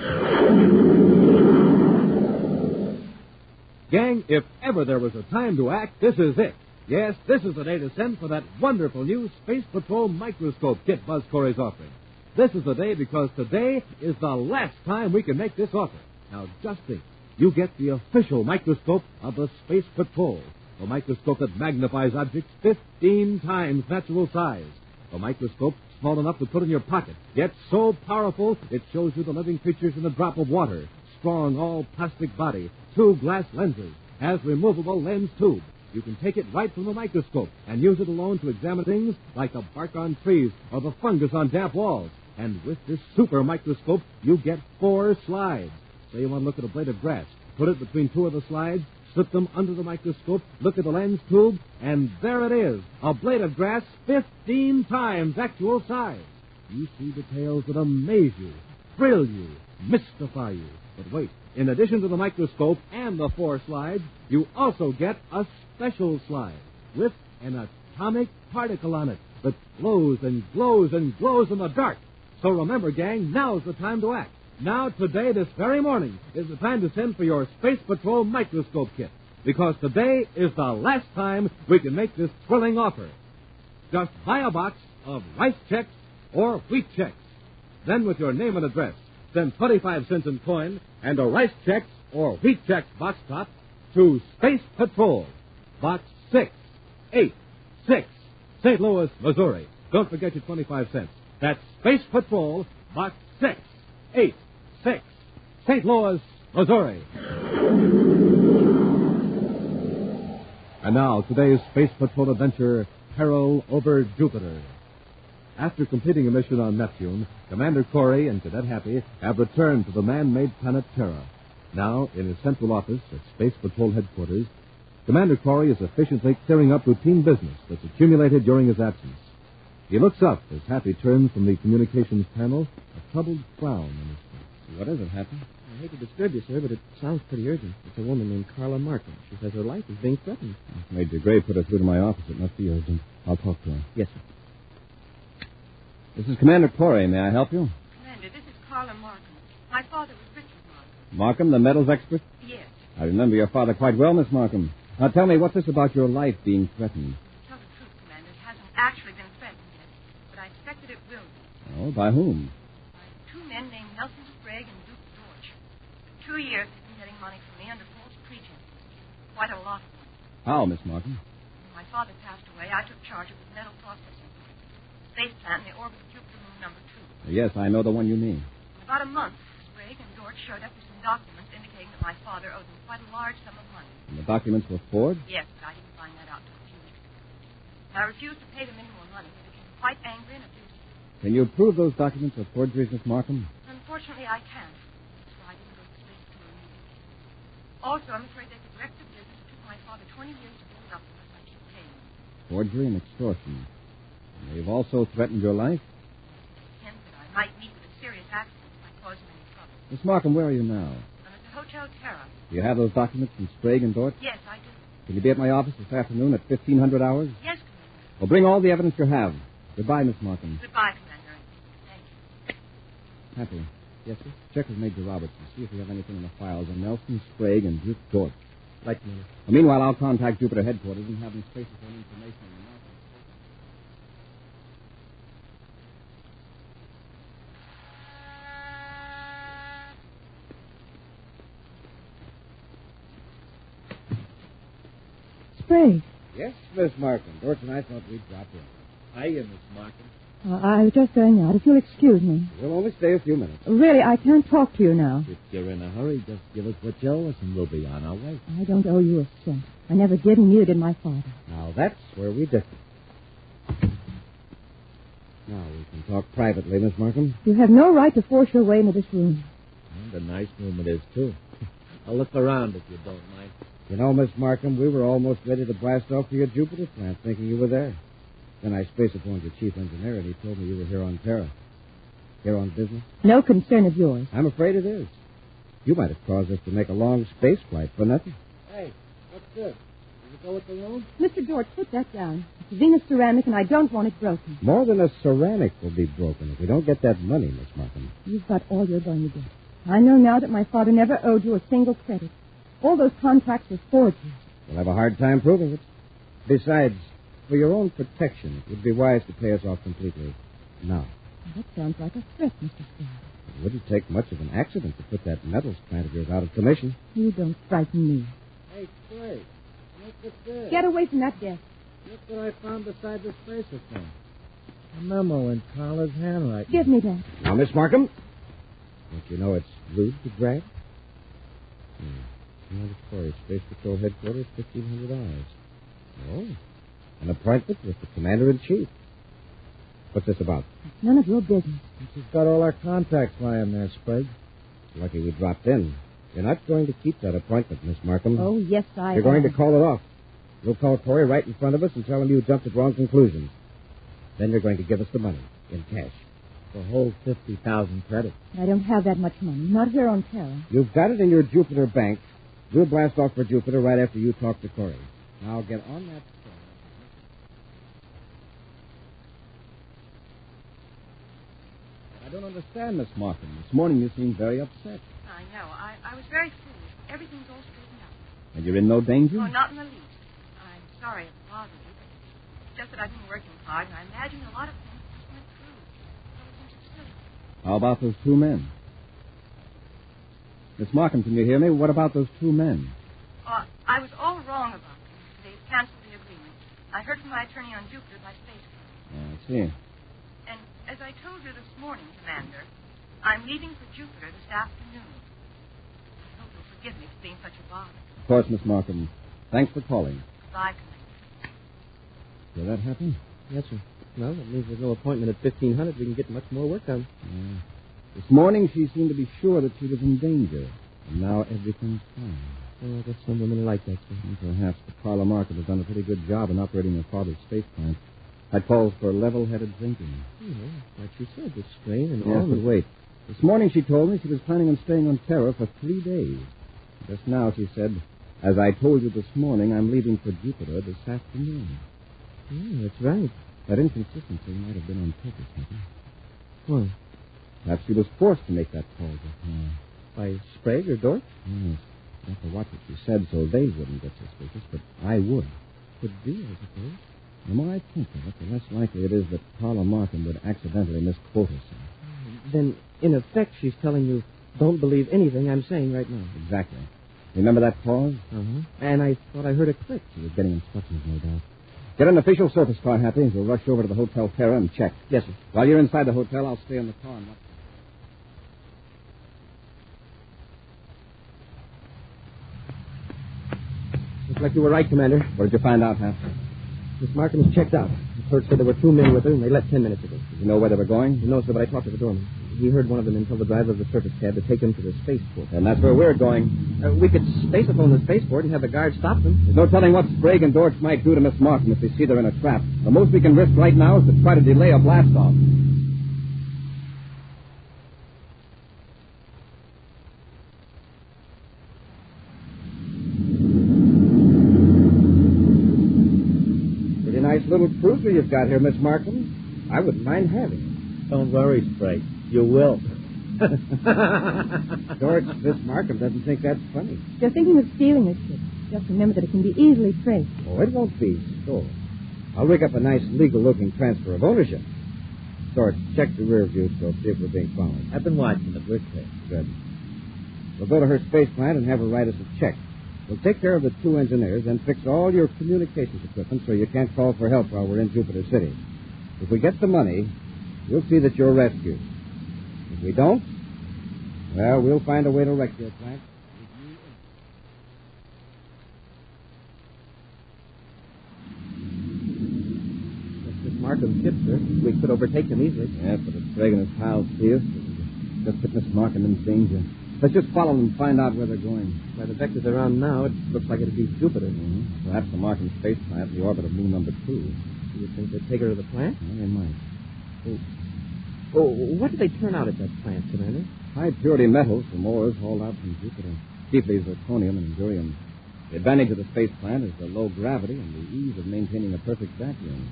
O: Gang, if ever there was a time to act, this is it. Yes, this is the day to send for that wonderful new Space Patrol microscope kit Buzz Corey's offering. This is the day because today is the last time we can make this offer. Now, just think. You get the official microscope of the Space Patrol. A microscope that magnifies objects 15 times natural size. A microscope small enough to put in your pocket, yet so powerful it shows you the living creatures in a drop of water. Strong, all-plastic body, 2 glass lenses, has removable lens tube. You can take it right from the microscope and use it alone to examine things like the bark on trees or the fungus on damp walls. And with this super microscope, you get 4 slides. Say you want to look at a blade of grass. Put it between 2 of the slides, slip them under the microscope, look at the lens tube, and there it is, a blade of grass 15 times actual size. you see details that amaze you, thrill you, mystify you. But wait, in addition to the microscope and the 4 slides, you also get a special slide with an atomic particle on it that glows and glows and glows in the dark. So remember, gang, now's the time to act. Now, today, this very morning, is the time to send for your Space Patrol microscope kit. Because today is the last time we can make this thrilling offer. Just buy a box of rice checks or wheat checks. Then, with your name and address, send 25 cents in coin and a rice checks or wheat checks box top to Space Patrol, Box 686, St. Louis, Missouri. Don't forget your 25 cents. That's Space Patrol, Box 686, St. Louis, Missouri. And now, today's Space Patrol adventure, Peril over Jupiter. After completing a mission on Neptune, Commander Corey and Cadet Happy have returned to the man-made planet Terra. Now, in his central office at Space Patrol headquarters, Commander Corey is efficiently clearing up routine business that's accumulated during his absence. He looks up as Happy turns from the communications panel, a troubled frown on his face.
D: What is it, Happy? I hate to disturb you, sir, but it sounds pretty urgent. It's a woman named Carla Markham. She says her life is being threatened.
O: Major Gray put her through to my office. It must be urgent. I'll talk to her.
D: Yes, sir.
O: This is Commander Corey. May I help you?
J: Commander, this is Carla Markham. My father was Richard Markham.
O: Markham, the metals expert?
J: Yes.
O: I remember your father quite well, Miss Markham. Now tell me, what's this about your life being threatened?
J: To tell the truth, Commander, it hasn't actually been threatened yet, but I expect that it will be.
O: Oh, by whom?
J: By 2 men named Nelson Sprague and Duke George. For 2 years, they've been getting money from me under false pretense. Quite a lot of money.
O: How, Miss Markham?
J: When my father passed away, I took charge of his metal processing plant, space plant in the orbit of Jupiter moon number 2.
O: Yes, I know the one you mean.
J: In about a month, Sprague and George showed up with some documents indicating that my father owed them quite a large sum of money.
O: And the documents were forged?
J: Yes, but I didn't find that out until a few weeks ago. And I refused to pay them any more money. They became quite angry and abusive.
O: Can you prove those documents are forgeries, Miss Markham?
J: Unfortunately, I can't. That's why I didn't go to space to immediately. Also, I'm afraid they could wreck the business. It took my father 20 years to build up unless I keep paying them.
O: Forgery and extortion. And they've also threatened your life?
J: Hint that I might meet with a serious accident if I cause them any trouble.
O: Miss Markham, where are you now?
J: I'm at the Hotel Terra.
O: Do you have those documents from Sprague and Dort?
J: Yes, I do.
O: Can you be at my office this afternoon at 1500 hours?
J: Yes, Commander.
O: Well, bring all the evidence you have. Goodbye, Miss Markham.
J: Goodbye, Commander. Thank you.
O: Happy. Yes, sir? Check with Major Roberts and see if we have anything in the files on Nelson, Sprague, and Duke Dort.
D: Right, Commander.
O: Well, meanwhile, I'll contact Jupiter headquarters and have them space us on information on the Markham.
L: Sprague.
O: Yes, Miss Markham. Dort and I thought we'd drop in.
D: Hiya, Miss Markham.
L: I was just going out. If you'll excuse me.
O: We'll only stay a few minutes.
L: Really, I can't talk to you now.
D: If you're in a hurry, just give us what you owe us and we'll be on our way.
L: I don't owe you a cent. I never did, and neither did my father.
O: Now, that's where we differ. Now, we can talk privately, Miss Markham.
L: You have no right to force your way into this room.
D: And a nice room it is, too. I'll look around if you don't mind.
O: You know, Miss Markham, we were almost ready to blast off to your Jupiter plant, thinking you were there. Then I space-phoned your chief engineer, and he told me you were here on Terra. Here on business?
L: No concern of yours.
O: I'm afraid it is. You might have caused us to make a long space flight for nothing.
D: Hey, what's this? Does it go with the room?
L: Mr. George, put that down. It's Venus ceramic, and I don't want it broken.
O: More than a ceramic will be broken if we don't get that money, Miss Markham.
L: You've got all you're going to get. I know now that my father never owed you a single credit. All those contracts were forgeries.
O: We'll have a hard time proving it. Besides, for your own protection, it would be wise to pay us off completely now.
L: That sounds like a threat, Mr. Sprague.
O: It wouldn't take much of an accident to put that metals plant of yours out of commission.
L: You don't frighten me.
D: Hey, Sprague, look at this.
L: Get away from that desk.
D: Look what I found beside the spacer thing. A memo in Carla's handwriting.
L: Give me that.
O: Now, Miss Markham, don't you know it's rude to drag? Commander Corey, Space Patrol Headquarters, 1500 hours. Oh, an appointment with the Commander-in-Chief. What's this about?
L: It's none of your business.
D: She's got all our contacts lying there, Sprague.
O: Lucky we dropped in. You're not going to keep that appointment, Miss Markham.
L: Oh, yes, I
O: You're going
L: am.
O: to call it off. You'll call Corey right in front of us and tell him you jumped at wrong conclusions. Then you're going to give us the money in cash. The whole 50,000 credits.
L: I don't have that much money. Not here on Terra.
O: You've got it in your Jupiter bank. We'll blast off for Jupiter right after you talk to Corey. Now get on that phone. I don't understand, Miss Martin. This morning you seemed very upset.
J: I know. I was very foolish. Everything's all straightened out.
O: And you're in no danger?
J: Oh, not in the least. I'm sorry it bothered you, but it's just that I've been working hard, and I imagine a lot of things just went through. So it seems silly.
O: How about those two men? Miss Markham, can you hear me? What about those two men?
J: I was all wrong about them. They've canceled the agreement. I heard from my attorney on Jupiter by spacecraft.
O: I see.
J: And as I told you this morning, Commander, I'm leaving for Jupiter this afternoon. I hope you'll forgive me for being such a bother.
O: Of course, Miss Markham. Thanks for calling.
J: Goodbye, Commander.
O: Did that happen?
D: Yes, sir. Well, that means there's no appointment at 1500. We can get much more work done.
O: This morning she seemed to be sure that she was in danger. And now everything's fine.
D: Oh, I guess some women are like that, sir.
O: And perhaps the parlor market has done a pretty good job in operating your father's space plant. That calls for level-headed thinking.
D: Like she said, the strain and
O: Yes,
D: all.
O: but wait. This morning she told me she was planning on staying on Terra for 3 days. Just now she said, as I told you this morning, I'm leaving for Jupiter this afternoon.
D: Yeah, that's right.
O: That inconsistency might have been on purpose, maybe.
D: Why?
O: Perhaps she was forced to make that call just now.
D: By Sprague or Dork?
O: Yes. I have to watch what she said so they wouldn't get suspicious, but I would.
D: Could be, I suppose.
O: The more I think of it, the less likely it is that Paula Markham would accidentally misquote herself.
D: Then, in effect, she's telling you, don't believe anything I'm saying right now.
O: Exactly. Remember that pause?
D: Uh-huh. And I thought I heard a click.
O: She was getting instructions, no doubt. Get an official service car, Happy, and we'll rush over to the Hotel Terra and check.
D: Yes, sir.
O: While you're inside the hotel, I'll stay in the car and watch.
D: Looks like you were right, Commander.
O: What did you find out, Hap?
D: Miss Markham is checked out. The clerk said there were 2 men with her, and they left 10 minutes ago.
O: Did you know where they were going?
D: No, sir, but I talked to the doorman. He heard one of them tell the driver of the surface cab to take them to the spaceport.
O: And that's where we're going.
D: We could spaceophone the spaceport and have the guard stop them.
O: There's no telling what Sprague and Dorch might do to Miss Markham if they see they're in a trap. The most we can risk right now is to try to delay a blast-off. Pretty nice little cruiser you've got here, Miss Markham. I wouldn't mind having it.
B: Don't worry, Sprague. You will.
O: Dorch, Miss Markham doesn't think that's funny.
L: You're thinking of stealing a ship. Just remember that it can be easily traced.
O: Oh, it won't be stolen. I'll rig up a nice legal-looking transfer of ownership. Dorch, check the rear view scope, see if we're being followed.
B: I've been watching the brick there.
O: Good. We'll go to her space plant and have her write us a check. We'll take care of the 2 engineers and fix all your communications equipment so you can't call for help while we're in Jupiter City. If we get the money, we'll see that you're rescued. If we don't, well, we'll find a way to wreck your plant.
D: That's Miss Markham's ship, sir. We could overtake them easily.
O: Yes, but if Sprague and his pals see us, just put Miss Markham in danger. Let's just follow them and find out where they're going.
D: By the vectors around now, it looks like it'd be Jupiter.
O: Mm-hmm. Perhaps the Markham space plant, the orbit of moon number 2.
D: Do you think they'd take her to the plant?
O: Well, they might.
D: Oh, what did they turn out at that plant, Commander?
O: High-purity metals from ores hauled out from Jupiter. Chiefly zirconium and durium. The advantage of the space plant is the low gravity and the ease of maintaining a perfect vacuum.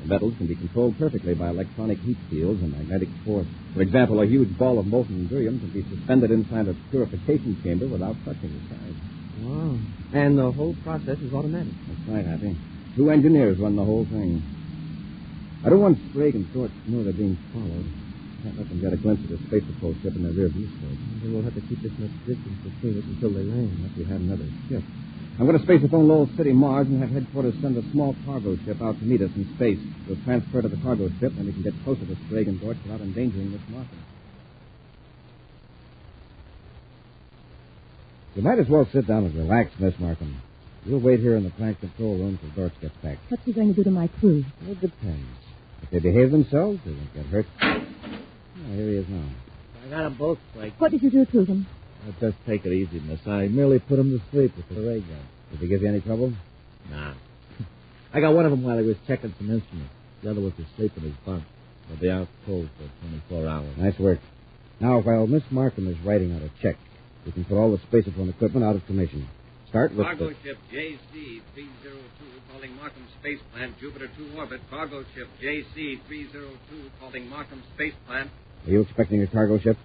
O: The metals can be controlled perfectly by electronic heat fields and magnetic force. For example, a huge ball of molten durium can be suspended inside a purification chamber without touching the side.
D: Wow. And the whole process is automatic.
O: That's right, Happy. 2 engineers run the whole thing. I don't want Sprague and Dorch to know they're being followed. Can't let them get a glimpse of the space patrol ship in their rear view scope.
D: Then we'll have to keep this much distance between us until they land.
O: Unless we have another ship. I'm going to spaceophone Lowell City, Mars, and have headquarters send a small cargo ship out to meet us in space. We'll transfer to the cargo ship, and we can get closer to Sprague and Dorch without endangering Miss Markham. You might as well sit down and relax, Miss Markham. We'll wait here in the plant control room till Dorch gets back.
L: What's he going to do to my crew?
O: It depends. If they behave themselves, they won't get hurt. Oh, here he is now.
B: I got them both, Sprague.
L: What did you do to them?
B: Just take it easy, miss. I merely put them to sleep with the ray gun.
O: Did he give you any trouble?
B: Nah. I got one of them while he was checking some instruments. The other was asleep in his bunk. They'll be out cold for 24 hours.
O: Nice work. Now, while Miss Markham is writing out a check, we can put all the Spacephone equipment out of commission. Start with
N: Cargo ship JC-302 calling Markham Space Plant, Jupiter 2 orbit. Cargo ship JC-302 calling Markham Space Plant.
O: Are you expecting a cargo ship?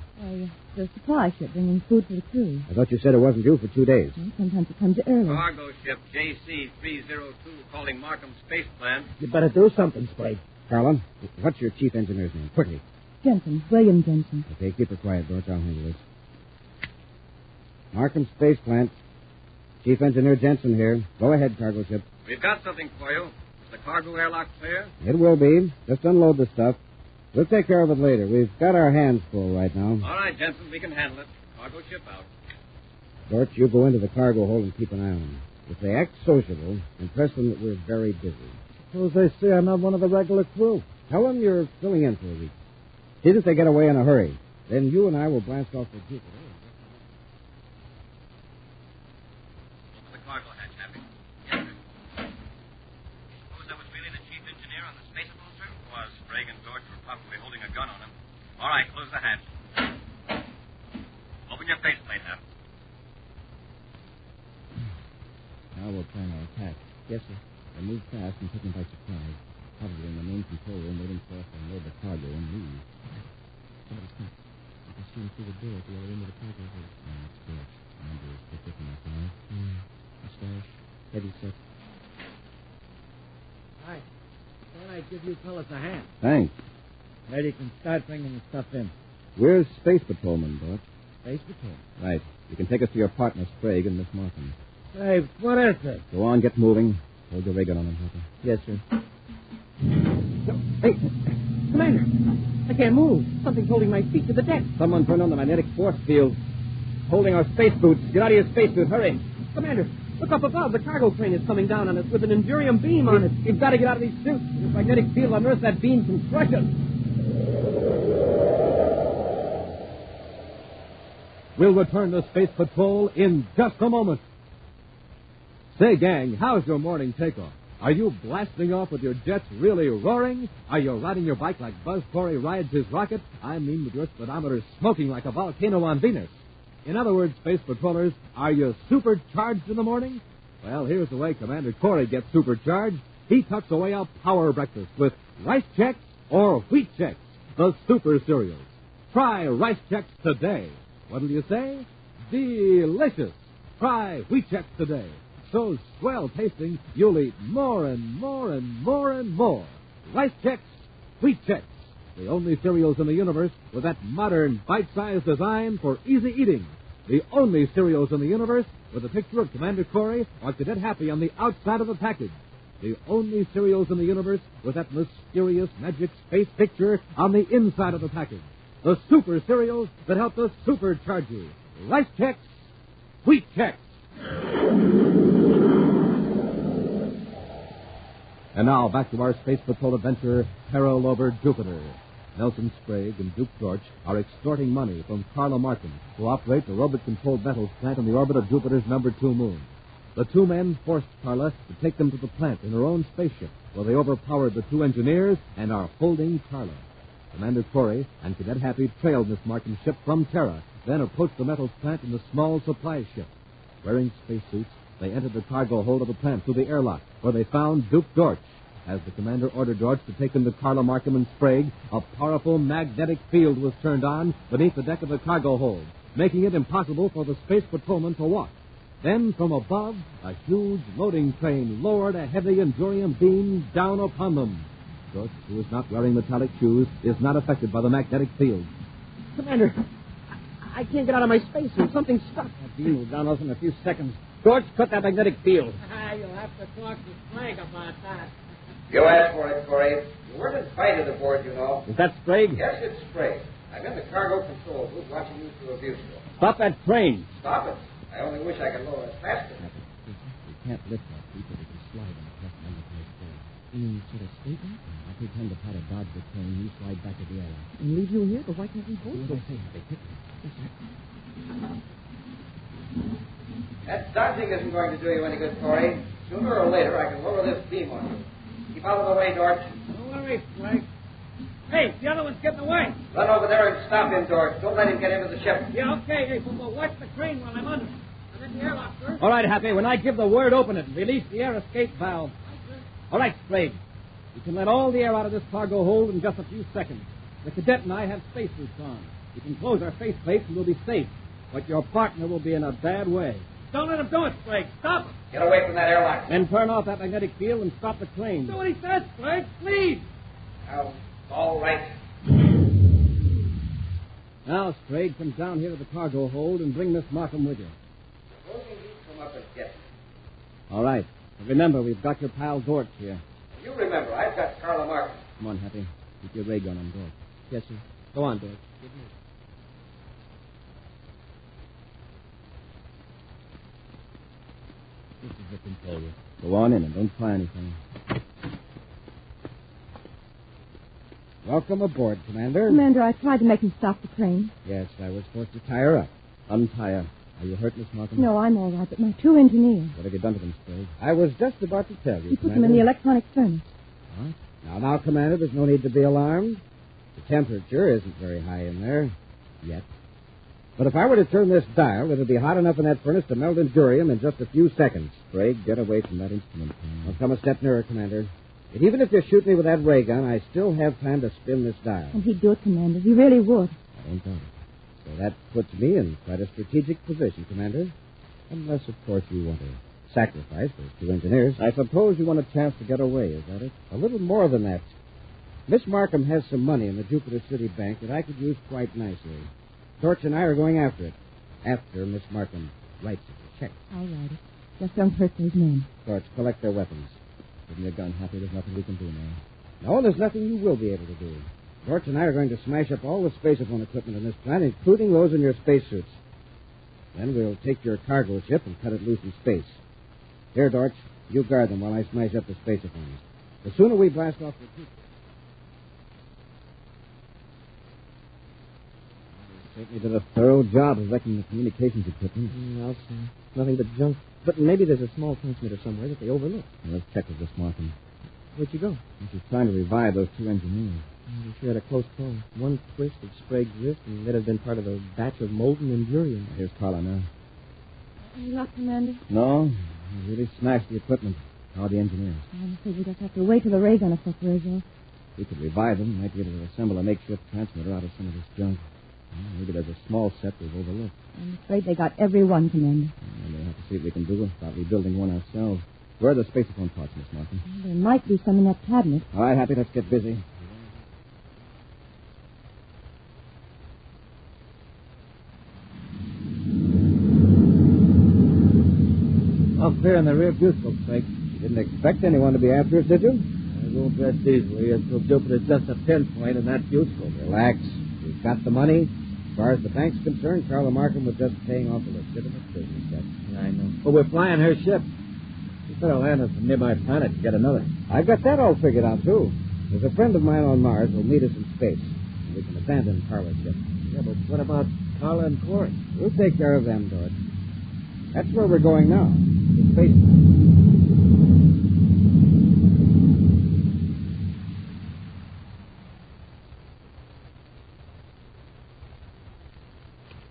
L: The supply ship bringing food for the crew.
O: I thought you said it wasn't due for 2 days.
L: Well, sometimes it comes early.
N: Cargo ship JC-302 calling Markham Space Plant.
D: You better do something, Sprague.
O: Carla, what's your chief engineer's name? Quickly.
L: Jensen, William Jensen.
O: Okay, keep her quiet, George. I'll handle this. Markham Space Plant. Chief Engineer Jensen here. Go ahead, cargo ship.
N: We've got something for you. Is the cargo airlock clear?
O: It will be. Just unload the stuff. We'll take care of it later. We've got our hands full right now.
N: All right, Jensen, we can handle it. Cargo ship out.
O: George, you go into the cargo hold and keep an eye on them. If they act sociable, impress them that we're very busy.
B: Suppose they say I'm not one of the regular crew.
O: Tell them you're filling in for a week. See that they get away in a hurry. Then you and I will blast off for Jupiter.
N: Open the cargo hatch, Happy. Yes, sir. Suppose that was really the chief engineer on the Spacephone, sir? Was. Sprague and George were probably holding a gun on him. All right, close the hatch. Open your faceplate, Hap.
B: Now we'll plan our attack. Yes, sir. We'll move fast and take them by surprise. Probably in the main control room waiting for us to unload the cargo and leave. Somebody's come. I can see him through the door at the other end of the cargo hold. That's good. Andrew is thick with my eye. Mustache. Heavy set.
D: Hi. Can I give you fellas a hand?
O: Thanks.
D: Now you can start bringing the stuff in.
O: We're Space Patrolmen, George.
D: Space Patrol.
O: Right. You can take us to your partner, Sprague, and Miss Markham.
D: Hey, what is it?
O: Go on, get moving. Hold your ray gun on him, Hopper.
D: Yes, sir.
P: Hey, Commander, I can't move. Something's holding my feet to the deck.
O: Someone turned on the magnetic force field. Holding our space boots. Get out of your spacesuit. Hurry.
P: Commander, look up above. The cargo crane is coming down on us with an Endurium beam on it.
O: We've got to get out of these suits. This magnetic field on Earth, that beam can crush us. We'll return to Space Patrol in just a moment. Say, gang, how's your morning takeoff? Are you blasting off with your jets really roaring? Are you riding your bike like Buzz Corey rides his rocket? I mean with your speedometer smoking like a volcano on Venus. In other words, Space Patrollers, are you supercharged in the morning? Well, here's the way Commander Corey gets supercharged. He tucks away a power breakfast with Rice Chex or Wheat Chex, the super cereals. Try Rice Chex today. What'll you say? Delicious. Try Wheat Chex today. So swell tasting, you'll eat more and more and more and more. Rice Chex, Wheat Chex, the only cereals in the universe with that modern, bite-sized design for easy eating. The only cereals in the universe with a picture of Commander Corey or Cadet Happy on the outside of the package. The only cereals in the universe with that mysterious magic space picture on the inside of the package. The super cereals that help to supercharge you. Rice Chex, Wheat Chex. And now, back to our Space Patrol adventure, Peril over Jupiter. Nelson Sprague and Duke George are extorting money from Carla Markham to operate the robot-controlled metals plant on the orbit of Jupiter's number 2 moon. The two men forced Carla to take them to the plant in her own spaceship, where they overpowered the 2 engineers and are holding Carla. Commander Corey and Cadet Happy trailed Miss Markham's ship from Terra, then approached the metals plant in the small supply ship. Wearing spacesuits, they entered the cargo hold of the plant through the airlock, where they found Duke George. As the commander ordered George to take them to Carla Markham and Sprague, a powerful magnetic field was turned on beneath the deck of the cargo hold, making it impossible for the space patrolmen to walk. Then, from above, a huge loading train lowered a heavy Endurium beam down upon them. George, who is not wearing metallic shoes, is not affected by the magnetic field.
P: Commander, I can't get out of my spacesuit. Something's stuck.
O: That beam will down us in a few seconds. George, cut that magnetic field.
D: You'll have to talk to Sprague about that.
E: You asked for it, Corey. You weren't invited aboard, you know.
O: Is that Sprague?
E: Yes, it's Sprague. I'm in the cargo control booth watching you through a viewscope.
O: Stop that train.
E: Stop it. I only wish I could lower it faster.
B: We can't lift that feet, but we can slide on the press magnetized floor. You mean sort of straighten? I'll pretend to try to dodge the train. You slide back to the airlock.
P: And leave you here? But why can't we both
B: Do
P: go?
B: as I say, Happy. Quickly.
P: Yes, sir.
E: That dodging isn't going to do you any good, Corey. Sooner or later, I can lower this beam on you. Keep out of the way, George.
D: Don't worry, Sprague.
R: Hey, the other one's getting away.
E: Run over there and stop him, George. Don't let him get into the ship.
R: Yeah, okay. Hey, but watch the crane while I'm under. I'm in the airlock, sir.
O: All right, Happy. When I give the word, open it and release the air escape valve. All right, Sprague. You can let all the air out of this cargo hold in just a few seconds. The cadet and I have spacesuits on. We can close our faceplates and we'll be safe. But your partner will be in a bad way.
R: Don't let him do it, Sprague. Stop him.
E: Get away from that airlock.
O: Then turn off that magnetic field and stop the crane.
R: Do what he says, Sprague. Please.
E: Now, all right.
O: Now, Sprague, come down here to the cargo hold and bring Miss Markham with you.
E: Supposing you come up and get me.
O: All right. And remember, we've got your pal Dortch here.
E: You remember, I've got Carla Markham.
O: Come on, Happy. Keep your ray gun on Dortch. Yes, sir. Go on, Dortch. This is the controller. Go on in and don't try anything. Welcome aboard, Commander.
L: Commander, I tried to make him stop the crane.
O: Yes, I was forced to tie her up. Untie her. Are you hurt, Miss Markham?
L: No, I'm all right, but my 2 engineers.
O: What have you done to them, Sprague? I was just about to tell you,
L: You put them in the electronic furnace.
O: Huh? Now, Commander, there's no need to be alarmed. The temperature isn't very high in there. Yet. But if I were to turn this dial, it would be hot enough in that furnace to melt endurium in just a few seconds. Sprague, get away from that instrument. I'll come a step nearer, Commander. And even if you shoot me with that ray gun, I still have time to spin this dial.
L: And he'd do it, Commander. He really would.
O: I don't doubt it. So that puts me in quite a strategic position, Commander. Unless, of course, you want to sacrifice those 2 engineers. I suppose you want a chance to get away, is that it? A little more than that. Miss Markham has some money in the Jupiter City Bank that I could use quite nicely. Torch and I are going after it. After Miss Markham writes it. Check.
L: I'll write it. Just don't hurt those men.
O: Torch, collect their weapons. Give me a gun, Happy. There's nothing we can do now. No, there's nothing you will be able to do. Torch and I are going to smash up all the spaceophone equipment in this plant, including those in your spacesuits. Then we'll take your cargo ship and cut it loose in space. Here, Dortch, you guard them while I smash up the spacephones. The sooner we blast off the creek. Certainly did a thorough job of wrecking the communications equipment.
B: I'll see. Nothing but junk. But maybe there's a small transmitter somewhere that they overlooked.
O: Let's check with this Markham.
B: Where'd you go?
O: She's trying to revive those 2 engineers.
B: We sure had a close call. One twist of Sprague's wrist, and that'd have been part of a batch of molten endurium.
O: Here's Carla now.
L: Any luck, Commander?
O: No, we really smashed the equipment. How are the engineers?
L: I'm afraid we just have to wait till the ray gun effect wears off.
O: We could revive them. Might be able to assemble a makeshift transmitter out of some of this junk. Well, maybe there's a small set we've overlooked.
L: I'm afraid they got every one, Commander.
O: We'll have to see what we can do about rebuilding one ourselves. Where are the spaceophone parts, Miss Martin?
L: There might be some in that cabinet.
O: All right, Happy, let's get busy. Up there in the rear view scope, Frank. You didn't expect anyone to be after us, did you?
B: I won't rest easily until Jupiter's just a pinpoint in that view scope.
O: Relax. We've got the money. As far as the bank's concerned, Carla Markham was just paying off a legitimate business debt.
B: Yeah, I know.
O: But we're flying her ship. We better land on some nearby planet and get another. I've got that all figured out, too. There's a friend of mine on Mars who'll meet us in space. And we can abandon Carla's ship.
B: Yeah, but what about Carla and Corey?
O: We'll take care of them, George. That's where we're going now. To space.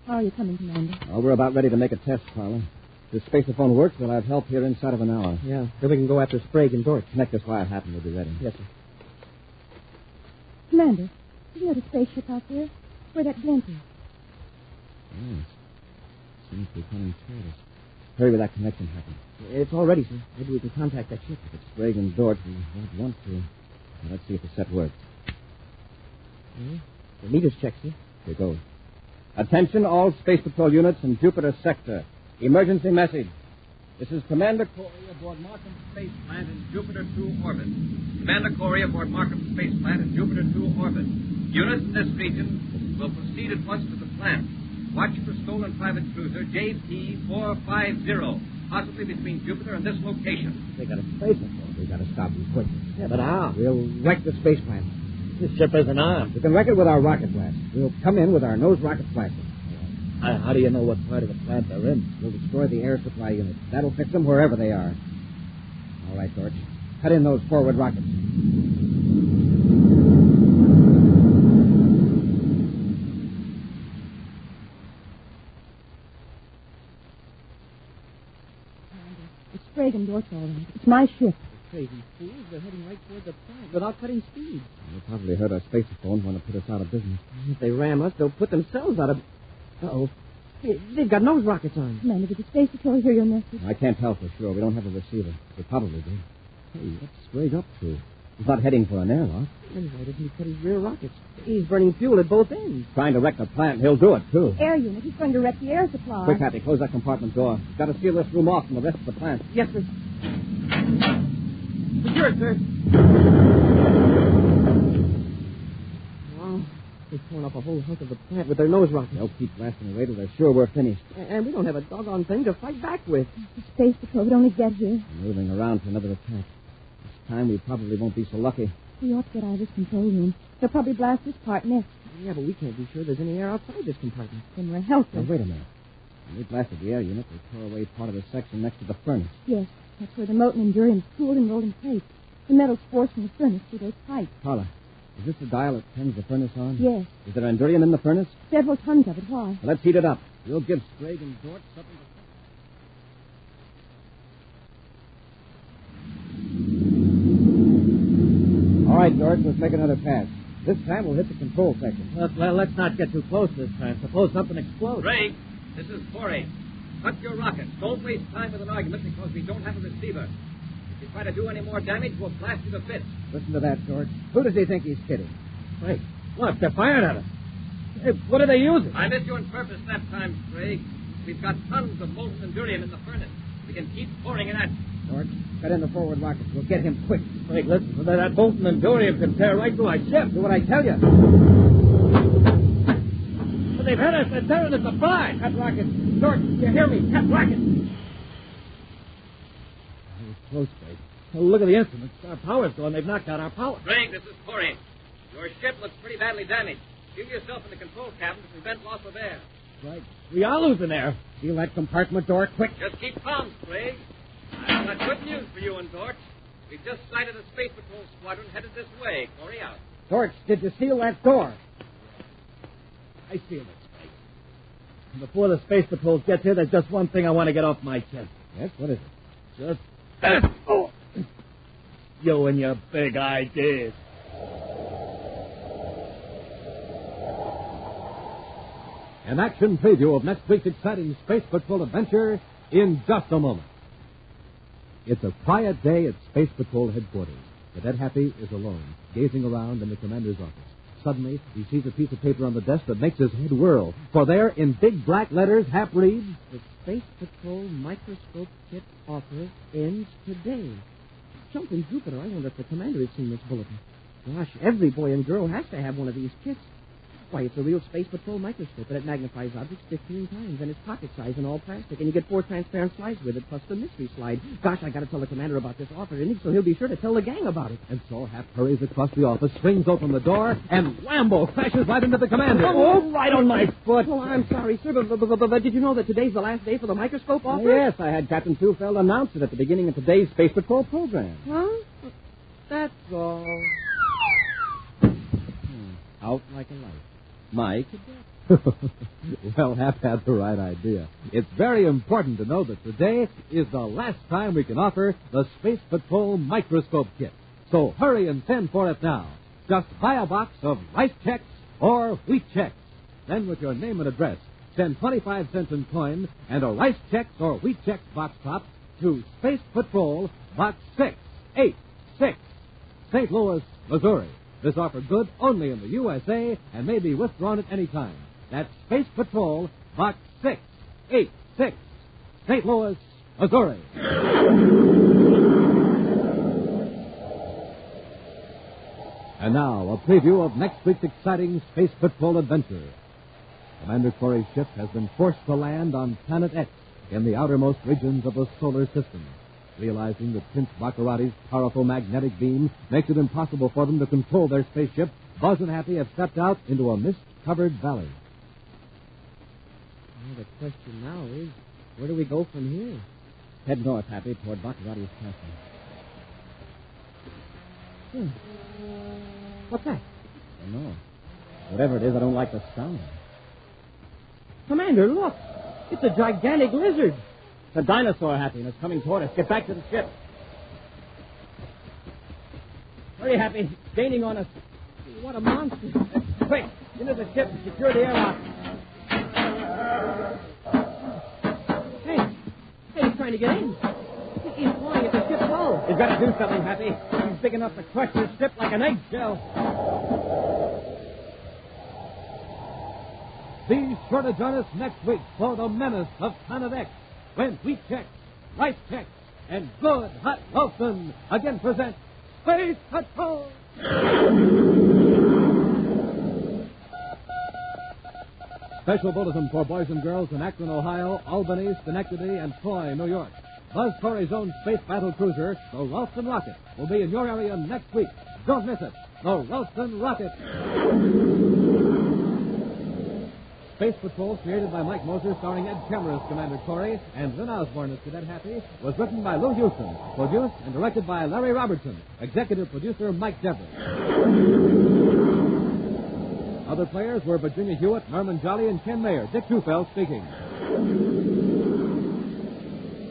L: How are you coming, Commander?
O: Oh, we're about ready to make a test, Carla. If the spaceophone works, we'll have help here inside of an hour.
B: Yeah, then we can go after Sprague and Dortch.
O: Connect this wire, Happen. We'll be ready.
B: Yes, sir.
L: Commander, isn't there a spaceship out there? Where that glint is?
O: Yes. Seems to be coming toward us. Hurry with that connection, Happen.
B: It's all ready, sir. Maybe we can contact that ship.
O: If it's Sprague and Dortch, we won't want to. Now, let's see if the set works.
B: Yeah. The meters check, sir.
O: Here goes. Attention, all Space Patrol units in Jupiter sector. Emergency message. This is Commander Corey aboard Markham Space Plant in Jupiter 2 orbit.
N: Commander Corey aboard Markham Space Plant in Jupiter 2 orbit. Units in this region will proceed at once to the plant. Watch for stolen private cruiser JP450, possibly between Jupiter and this location.
O: They got a space patrol. We got to stop them quick.
B: Yeah, but how?
O: We'll wreck the space plant.
B: This ship isn't armed.
O: We can wreck it with our rocket blast. We'll come in with our nose rocket blasters.
B: How do you know what part of the plant they're in?
O: We'll destroy the air supply units. That'll fix them wherever they are. All right, George. Cut in those forward rockets.
L: it's all right. It's my ship.
D: The crazy fools. They're heading right toward the plant without cutting speed.
B: They probably heard our spacephones want to put us out of business.
D: If they ram us, they'll put themselves out of... Uh-oh. Hey, they've got nose rockets on.
L: Commander, did the Space Patrol hear your message?
B: I can't tell for sure. We don't have a receiver. They probably do. Hey, what's Sprague up to? He's not heading for an airlock.
D: Then why doesn't he put his rear rockets? He's burning fuel at both ends.
B: Trying to wreck the plant. He'll do it, too.
L: Air unit. He's going to wreck the air supply.
B: Quick, Happy. Close that compartment door. Got to seal this room off from the rest of the plant.
D: Yes, sir. Secure it, sir. Well, they've torn up a whole hunk of the plant with their nose rockets.
B: They'll keep blasting away till they're sure we're finished.
D: And we don't have a doggone thing to fight back with.
L: The Space Patrol would only get here.
B: We're moving around for another attack. This time we probably won't be so lucky.
L: We ought to get out of this control room. They'll probably blast this part next.
D: Yeah, but we can't be sure there's any air outside this compartment.
L: Then we're helpless.
B: Now, wait a minute. When they blasted the air unit, they tore away part of the section next to the furnace.
L: Yes, that's where the molten endurium cooled and rolled in place. The metal's forced from the furnace through those pipes.
B: Paula, is this the dial that turns the furnace on?
L: Yes.
B: Is there endurium in the furnace?
L: Several tons of it. Why?
B: Well, let's heat it up. We'll give Sprague and Dort something to... All right, George, let's make another pass. This time we'll hit the control section.
D: Well, let's not get too close this time. Suppose something explodes.
N: Sprague, this is Corey. Cut your rockets. Don't waste time with an argument because we don't have a receiver. If you try to do any more damage, we'll blast you to bits.
B: Listen to that, George. Who does he think he's kidding?
D: Hey, look, they're firing at us. Hey, what are they using?
N: I missed you on purpose that time, Sprague. We've got tons of molten endurium in the furnace. We can keep pouring it at you.
B: George, cut in the forward rockets. We'll get him quick.
D: Sprague, listen, that molten endurium can tear right through our ship.
B: Do what I tell you.
D: But they've hit us. They're tearing us apart. Cut rockets. George, you hear me? Cut rockets.
B: That was close, Sprague.
D: Oh, look at the instruments. Our power's gone. They've knocked out our power.
N: Sprague, this is Corey. Your ship looks pretty badly damaged. Seal yourself in the control cabin to prevent loss of air.
B: Right.
D: We are losing air.
B: Seal that compartment door quick.
N: Just keep calm, Sprague. I've got good news for you and Dort. We've just sighted a Space Patrol squadron headed this way. Corey out.
B: George, did you seal that door?
D: I sealed it, Sprague. And before the Space Patrol gets here, there's just one thing I want to get off my chest.
B: Yes, what is it?
D: Just that. Oh. You and your big ideas.
O: An action preview of next week's exciting Space Patrol adventure in just a moment. It's a quiet day at Space Patrol headquarters. Cadet Happy is alone, gazing around in the commander's office. Suddenly, he sees a piece of paper on the desk that makes his head whirl. For there, in big black letters, Hap reads,
D: "The Space Patrol microscope kit offer ends today." Jumping Jupiter, I wonder if the commander has seen this bulletin. Gosh, every boy and girl has to have one of these kits. Why, it's a real Space Patrol microscope, and it magnifies objects 15 times, and it's pocket size and all plastic, and you get 4 transparent slides with it, plus the mystery slide. Gosh, I got to tell the commander about this offer, and so he'll be sure to tell the gang about it.
O: And so Hap hurries across the office, swings open the door, and whammo, crashes right into the commander.
D: Oh, right on my foot. Oh, I'm sorry, sir, but did you know that today's the last day for the microscope offer?
B: Yes, I had Captain Tufeld announce it at the beginning of today's Space Patrol program.
D: Huh? That's all.
B: Out like a light. My cadet.
O: Well, Hap had the right idea. It's very important to know that today is the last time we can offer the Space Patrol microscope kit. So hurry and send for it now. Just buy a box of rice checks or wheat checks. Then with your name and address, send 25 cents in coin and a rice checks or wheat checks box top to Space Patrol, Box 686, St. Louis, Missouri. This offer good only in the USA and may be withdrawn at any time. That's Space Patrol, Box 686, St. Louis, Missouri. And now, a preview of next week's exciting Space Patrol adventure. Commander Corey's ship has been forced to land on Planet X in the outermost regions of the solar system. Realizing that Prince Baccarati's powerful magnetic beam makes it impossible for them to control their spaceship, Buzz and Happy have stepped out into a mist-covered valley.
D: Well, the question now is, where do we go from here?
B: Head north, Happy, toward Baccarati's castle.
D: What's that?
B: I don't know. Whatever it is, I don't like the sound of it.
D: Commander, look! It's a gigantic lizard.
B: It's a dinosaur, Happy, and it's coming toward us. Get back to the ship. Hurry, Happy. It's gaining on us. What a monster. Quick, into the ship and secure the airlock. Hey, he's trying to get in. He's flying at the ship's hull. He's got to do something, Happy. He's big enough to crush this ship like an eggshell.
O: Be sure to join us next week for the menace of Planet X, when Wheat Chex, Rice Chex, and Good Hot Wilson again present Space Patrol! Special bulletin for boys and girls in Akron, Ohio, Albany, Schenectady, and Troy, New York. Buzz Corey's own space battle cruiser, the Ralston Rocket, will be in your area next week. Don't miss it. The Ralston Rocket. Space Patrol, created by Mike Moser, starring Ed Kemmer as Commander Corey and Lynn Osborne as Cadet Happy, was written by Lou Houston, produced and directed by Larry Robertson, executive producer Mike Dever. Other players were Virginia Hewitt, Norman Jolly, and Ken Mayer. Dick Tufeld speaking.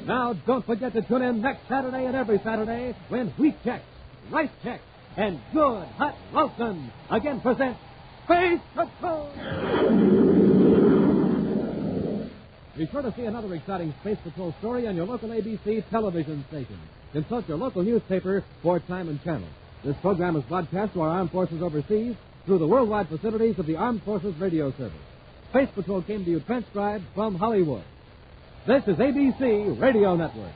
O: Now, don't forget to tune in next Saturday and every Saturday when Wheat Chex, Rice Chex, and Good Hot Wilson again present Space Patrol! Be sure to see another exciting Space Patrol story on your local ABC television station. Consult your local newspaper for time and channel. This program is broadcast to our armed forces overseas through the worldwide facilities of the Armed Forces Radio Service. Space Patrol came to you transcribed from Hollywood. This is ABC Radio Network.